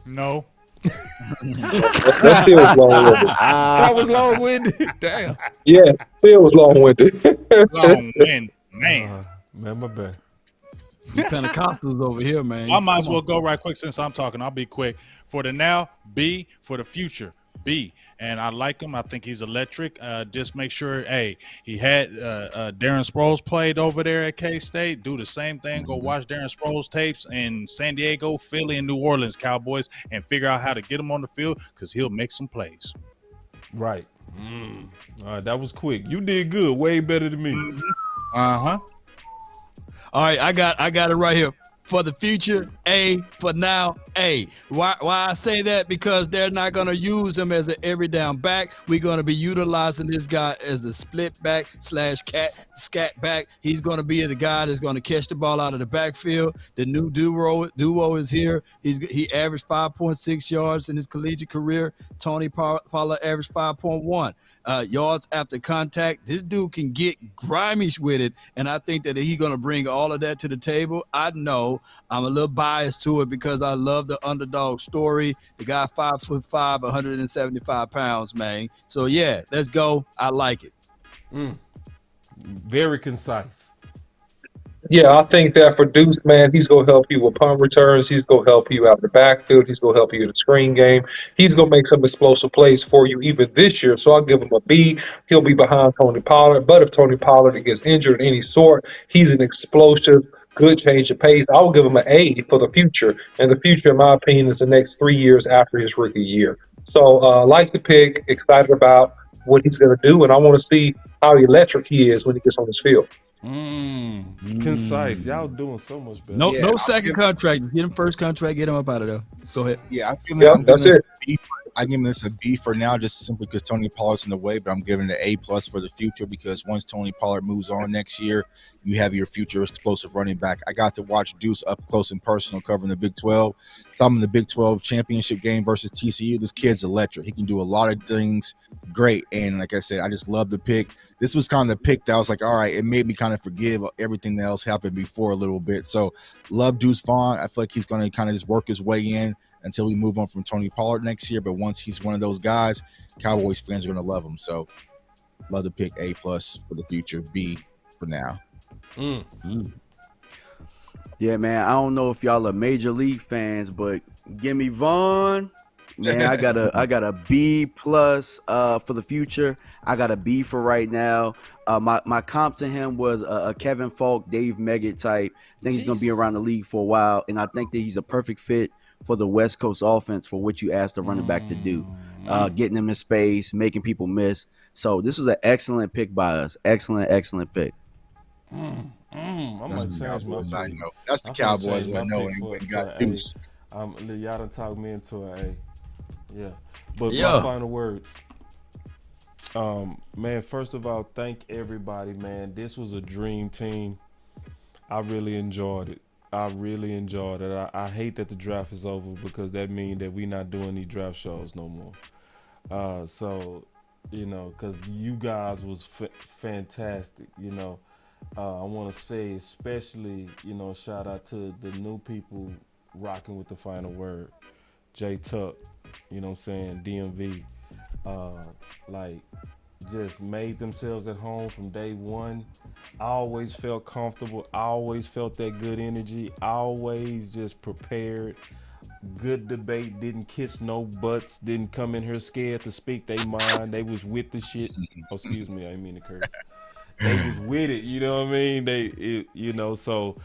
No. That still was long-winded. That was long-winded. Damn. Yeah, still was long-winded. Long-winded, man. Man, my bad. Pentecostals over here, man. I might as Come well on. go right quick since I'm talking. I'll be quick. For the now, B. For the future, B. And I like him. I think he's electric. Just make sure, hey, he had Darren Sproles played over there at K-State. Do the same thing. Go watch Darren Sproles tapes in San Diego, Philly, and New Orleans Cowboys and figure out how to get him on the field because he'll make some plays. Right. All right, that was quick. You did good. Way better than me. Uh-huh. All right, I got it right here. For the future, A. For now, A. Why I say that? Because they're not going to use him as an every down back. We're going to be utilizing this guy as a split back / scat back. He's going to be the guy that's going to catch the ball out of the backfield. The new duo is here. He averaged 5.6 yards in his collegiate career. Tony Pollard averaged 5.1 yards after contact. This dude can get grimy with it, and I think that he's going to bring all of that to the table. I know I'm a little biased to it because I love the underdog story. The guy 5'5", 175 pounds, man. So yeah, let's go. I like it. Very concise. Yeah, I think that for Deuce, man, he's going to help you with punt returns. He's going to help you out in the backfield. He's going to help you in the screen game. He's going to make some explosive plays for you even this year. So I'll give him a B. He'll be behind Tony Pollard. But if Tony Pollard gets injured in any sort, he's an explosive, good change of pace. I will give him an A for the future. And the future, in my opinion, is the next 3 years after his rookie year. So like the pick, excited about what he's going to do. And I want to see how electric he is when he gets on this field. Concise. Y'all doing so much better. No second contract. Get him first contract. Get him up out of there. Go ahead. Yeah, I'm giving this a B for now, just simply because Tony Pollard's in the way. But I'm giving it an A+ for the future because once Tony Pollard moves on next year, you have your future explosive running back. I got to watch Deuce up close and personal covering the Big 12. So I'm in the Big 12 championship game versus TCU. This kid's electric. He can do a lot of things great. And like I said, I just love the pick. This was kind of the pick that I was like, all right, it made me kind of forgive everything that else happened before a little bit. So love Deuce Vaughn. I feel like he's going to kind of just work his way in until we move on from Tony Pollard next year. But once he's one of those guys, Cowboys fans are going to love him. So love the pick. A+ for the future, B for now. Yeah, man. I don't know if y'all are major league fans, but give me Vaughn. Man, I got a B+ for the future. I got a B for right now. My comp to him was a Kevin Falk, Dave Meggett type. I think he's going to be around the league for a while, and I think that he's a perfect fit for the West Coast offense for what you asked the running back to do, getting him in space, making people miss. So this was an excellent pick by us. Excellent pick. That's the Cowboys I know. That's the Cowboys I know, and got Deuce. Y'all done talked me into an A. Yeah. But my final words. Man, first of all, thank everybody, man. This was a dream team. I really enjoyed it. I hate that the draft is over because that means that we're not doing these draft shows no more. So, you know, because you guys was fantastic, you know. I want to say especially, you know, shout out to the new people rocking with the final word. J Tuck, you know what I'm saying, DMV. Like, just made themselves at home from day one. I always felt comfortable. I always felt that good energy. I always just prepared. Good debate. Didn't kiss no butts. Didn't come in here scared to speak their mind. They was with the shit. Oh, excuse me. I didn't mean to curse. They was with it. You know what I mean? You know, so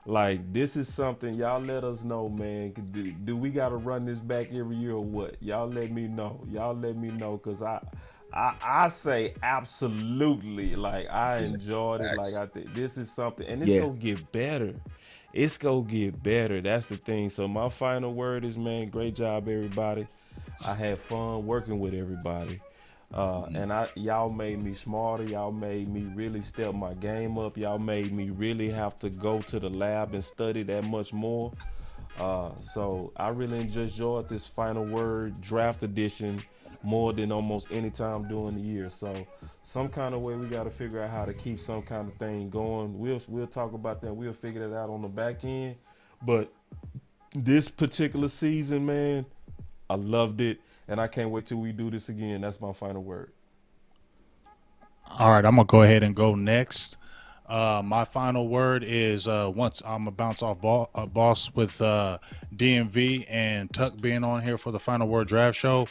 like this is something y'all let us know, man. Do we got to run this back every year or what? Y'all let me know. Because I say absolutely. Like I enjoyed it. Like I think this is something, and it's gonna get better. It's gonna get better. That's the thing. So my final word is, man, great job, everybody. I had fun working with everybody, and y'all made me smarter. Y'all made me really step my game up. Y'all made me really have to go to the lab and study that much more. So I really enjoyed this final word draft edition more than almost any time during the year. So some kind of way we got to figure out how to keep some kind of thing going. We'll talk about that. We'll figure that out on the back end. But this particular season, man, I loved it, and I can't wait till we do this again. That's my final word. All right, I'm gonna go ahead and go next. My final word is once I'm gonna bounce off boss with DMV and Tuck being on here for the final word draft show.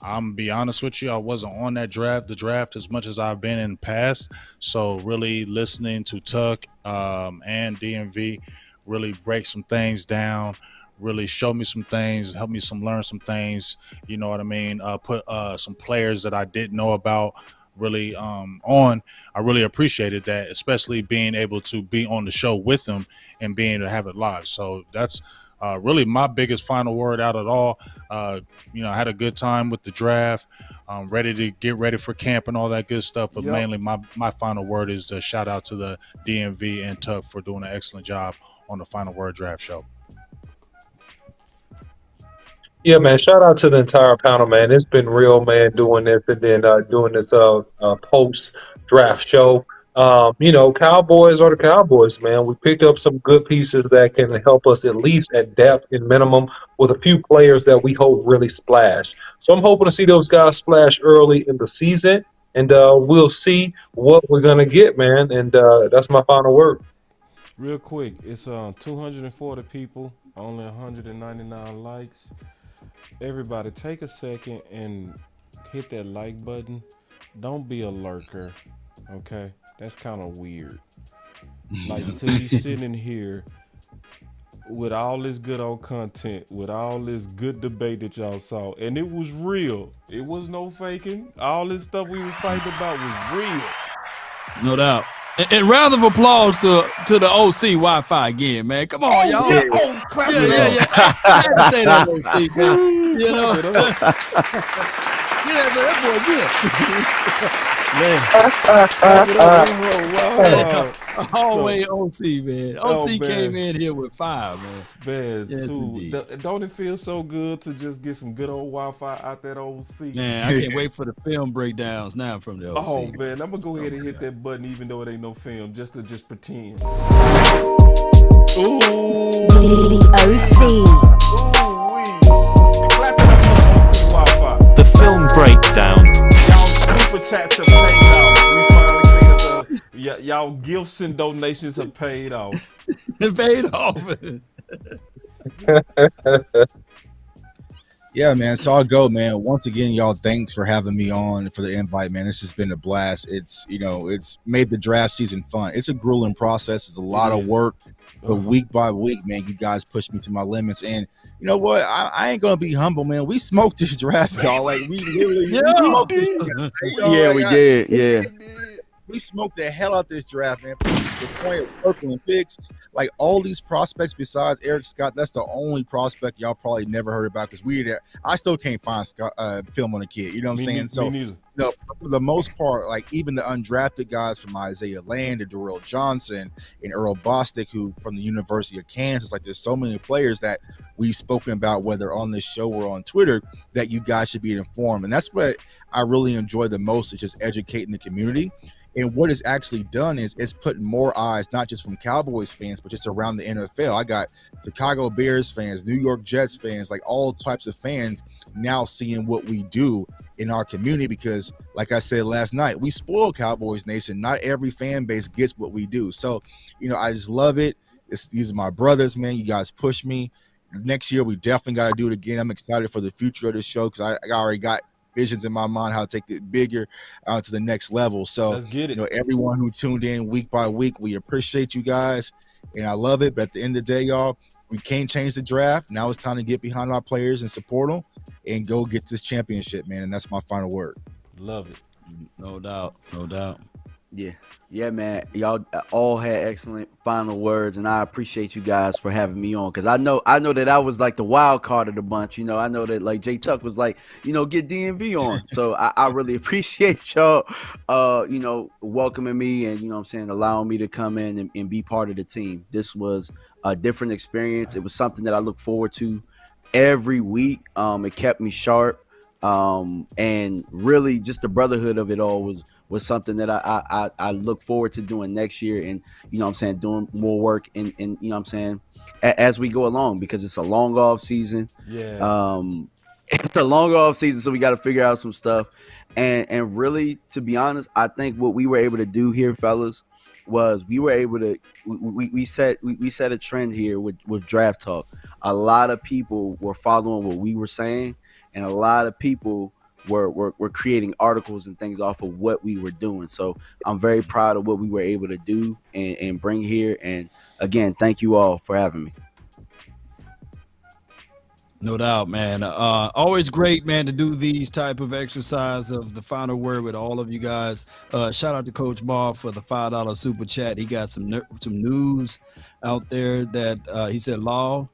I'm gonna be honest with you, I wasn't on the draft as much as I've been in the past. So really listening to Tuck and DMV really break some things down, really show me some things, help me learn some things. You know what I mean? Put some players that I didn't know about really on. I really appreciated that, especially being able to be on the show with them and being able to have it live. So that's really my biggest final word out of all. I had a good time with the draft. Ready to get ready for camp and all that good stuff. But mainly my final word is to shout out to the DMV and Tuck for doing an excellent job on the final word draft show. Yeah, man. Shout out to the entire panel, man. It's been real, man, doing this and then doing this post draft show. Cowboys are the Cowboys, man. We picked up some good pieces that can help us at least at depth and minimum with a few players that we hope really splash. So I'm hoping to see those guys splash early in the season, and we'll see what we're gonna get, man. And that's my final word. Real quick, it's 240 people, only 199 likes. Everybody take a second and hit that like button. Don't be a lurker, okay? That's kind of weird. Like, to be sitting here with all this good old content, with all this good debate that y'all saw, and it was real. It was no faking. All this stuff we was fighting about was real. No doubt. And round of applause to the OC Wi-Fi again, man. Come on, y'all. Yeah. Oh, clap it up. Yeah. I had to say that, OC, man. You know. Yeah, man, that boy good. Man. Always OC, man. OC came in here with 5, man. Man, Yes, don't it feel so good to just get some good old Wi-Fi out that OC? Man, I can't wait for the film breakdowns now from the OC. Oh, man, I'm going to go ahead and hit that button even though it ain't no film, just to pretend. Ooh. The OC. Clap it up for the OC Wi-Fi. The film breakdown. Y'all super chats have paid off. We finally cleaned up y'all gifts and donations have paid off. It paid off. Yeah, man. So I'll go, man. Once again, y'all, thanks for having me on, for the invite, man. This has been a blast. It's made the draft season fun. It's a grueling process. It's a lot of work, but week by week, man, you guys push me to my limits. And you know what? I ain't gonna be humble, man. We smoked this draft, y'all. Like we literally, we smoked this draft, Yeah, we did. Yeah. We smoked the hell out this draft, man. The point of purple and picks, like all these prospects besides Eric Scott, that's the only prospect y'all probably never heard about because I still can't find film on the kid. You know what I'm saying? So, for the most part, like even the undrafted guys from Isaiah Land to Darrell Johnson and Earl Bostic, who from the University of Kansas, like there's so many players that we've spoken about, whether on this show or on Twitter, that you guys should be informed. And that's what I really enjoy the most, is just educating the community. And what it's actually done is it's put more eyes, not just from Cowboys fans, but just around the NFL. I got Chicago Bears fans, New York Jets fans, like all types of fans now seeing what we do in our community because, like I said last night, we spoil Cowboys Nation. Not every fan base gets what we do. So, I just love it. These are my brothers, man. You guys push me. Next year, we definitely got to do it again. I'm excited for the future of this show because I already got visions in my mind how to take it bigger to the next level. So let's get it. Everyone who tuned in week by week, we appreciate you guys and I love it. But at the end of the day, y'all, we can't change the draft. Now it's time to get behind our players and support them and go get this championship, man. And that's my final word. Love it. No doubt. Yeah, man. Y'all all had excellent final words, and I appreciate you guys for having me on because I know that I was like the wild card of the bunch. I know that like Jay Tuck was like, get DMV on. So I really appreciate y'all, welcoming me and allowing me to come in and be part of the team. This was a different experience. It was something that I look forward to every week. It kept me sharp, and really just the brotherhood of it all was something that I look forward to doing next year and, doing more work and as we go along because it's a long off season. Yeah. It's a long off season, so we got to figure out some stuff. And really, to be honest, I think what we were able to do here, fellas, was we were able to we set a trend here with draft talk. A lot of people were following what we were saying, and a lot of people were creating articles and things off of what we were doing. So I'm very proud of what we were able to do and bring here. And again, thank you all for having me. No doubt, man. Always great, man, to do these type of exercise of the final word with all of you guys. Shout out to Coach Marv for the $5 super chat. He got some news out there that he said Law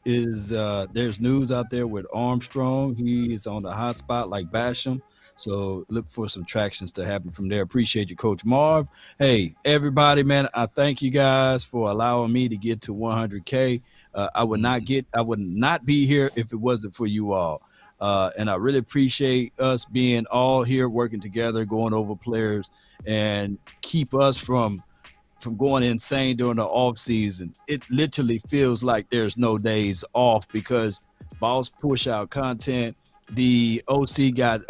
is there's news out there with Armstrong. He is on the hot spot like Basham. So look for some tractions to happen from there. Appreciate you, Coach Marv. Hey, everybody, man, I thank you guys for allowing me to get to 100K. I would not be here if it wasn't for you all. And I really appreciate us being all here working together, going over players, and keep us from going insane during the off season. It literally feels like there's no days off because Boss push out content. The OC got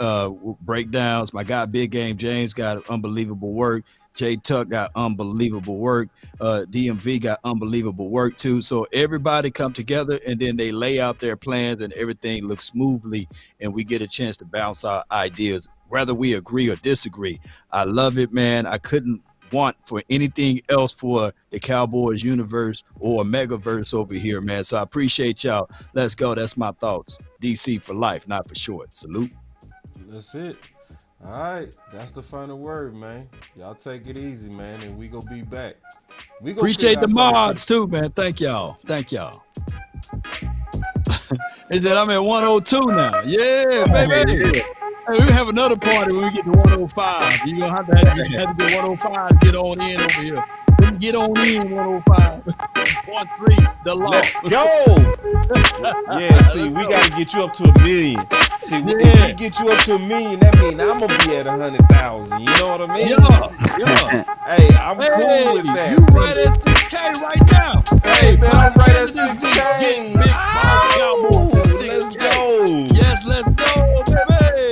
breakdowns. My guy Big Game James got unbelievable work. Jay Tuck got unbelievable work. DMV got unbelievable work too. So everybody come together and then they lay out their plans and everything looks smoothly and we get a chance to bounce our ideas, whether we agree or disagree. I love it, man. I couldn't want for anything else for the Cowboys universe or megaverse over here, man. So I appreciate y'all. Let's go. That's my thoughts. DC for life, not for short. Salute. That's it. All right, that's the final word, man. Y'all take it easy, man, and we gonna be back. We gonna appreciate the mods too, man. Thank y'all. He said I'm at 102 now. Yeah, baby. Hey, we have another party when we get to 105. You're gonna have to get 105 to get on in over here. Let me get on in 105. 1-3, the law. Let's go. Yeah, see, we gotta get you up to 1 million. See, if we get you up to 1 million, that means I'm gonna be at 100,000. You know what I mean? Yeah. Hey, I'm cool with that. You right at 6K right now.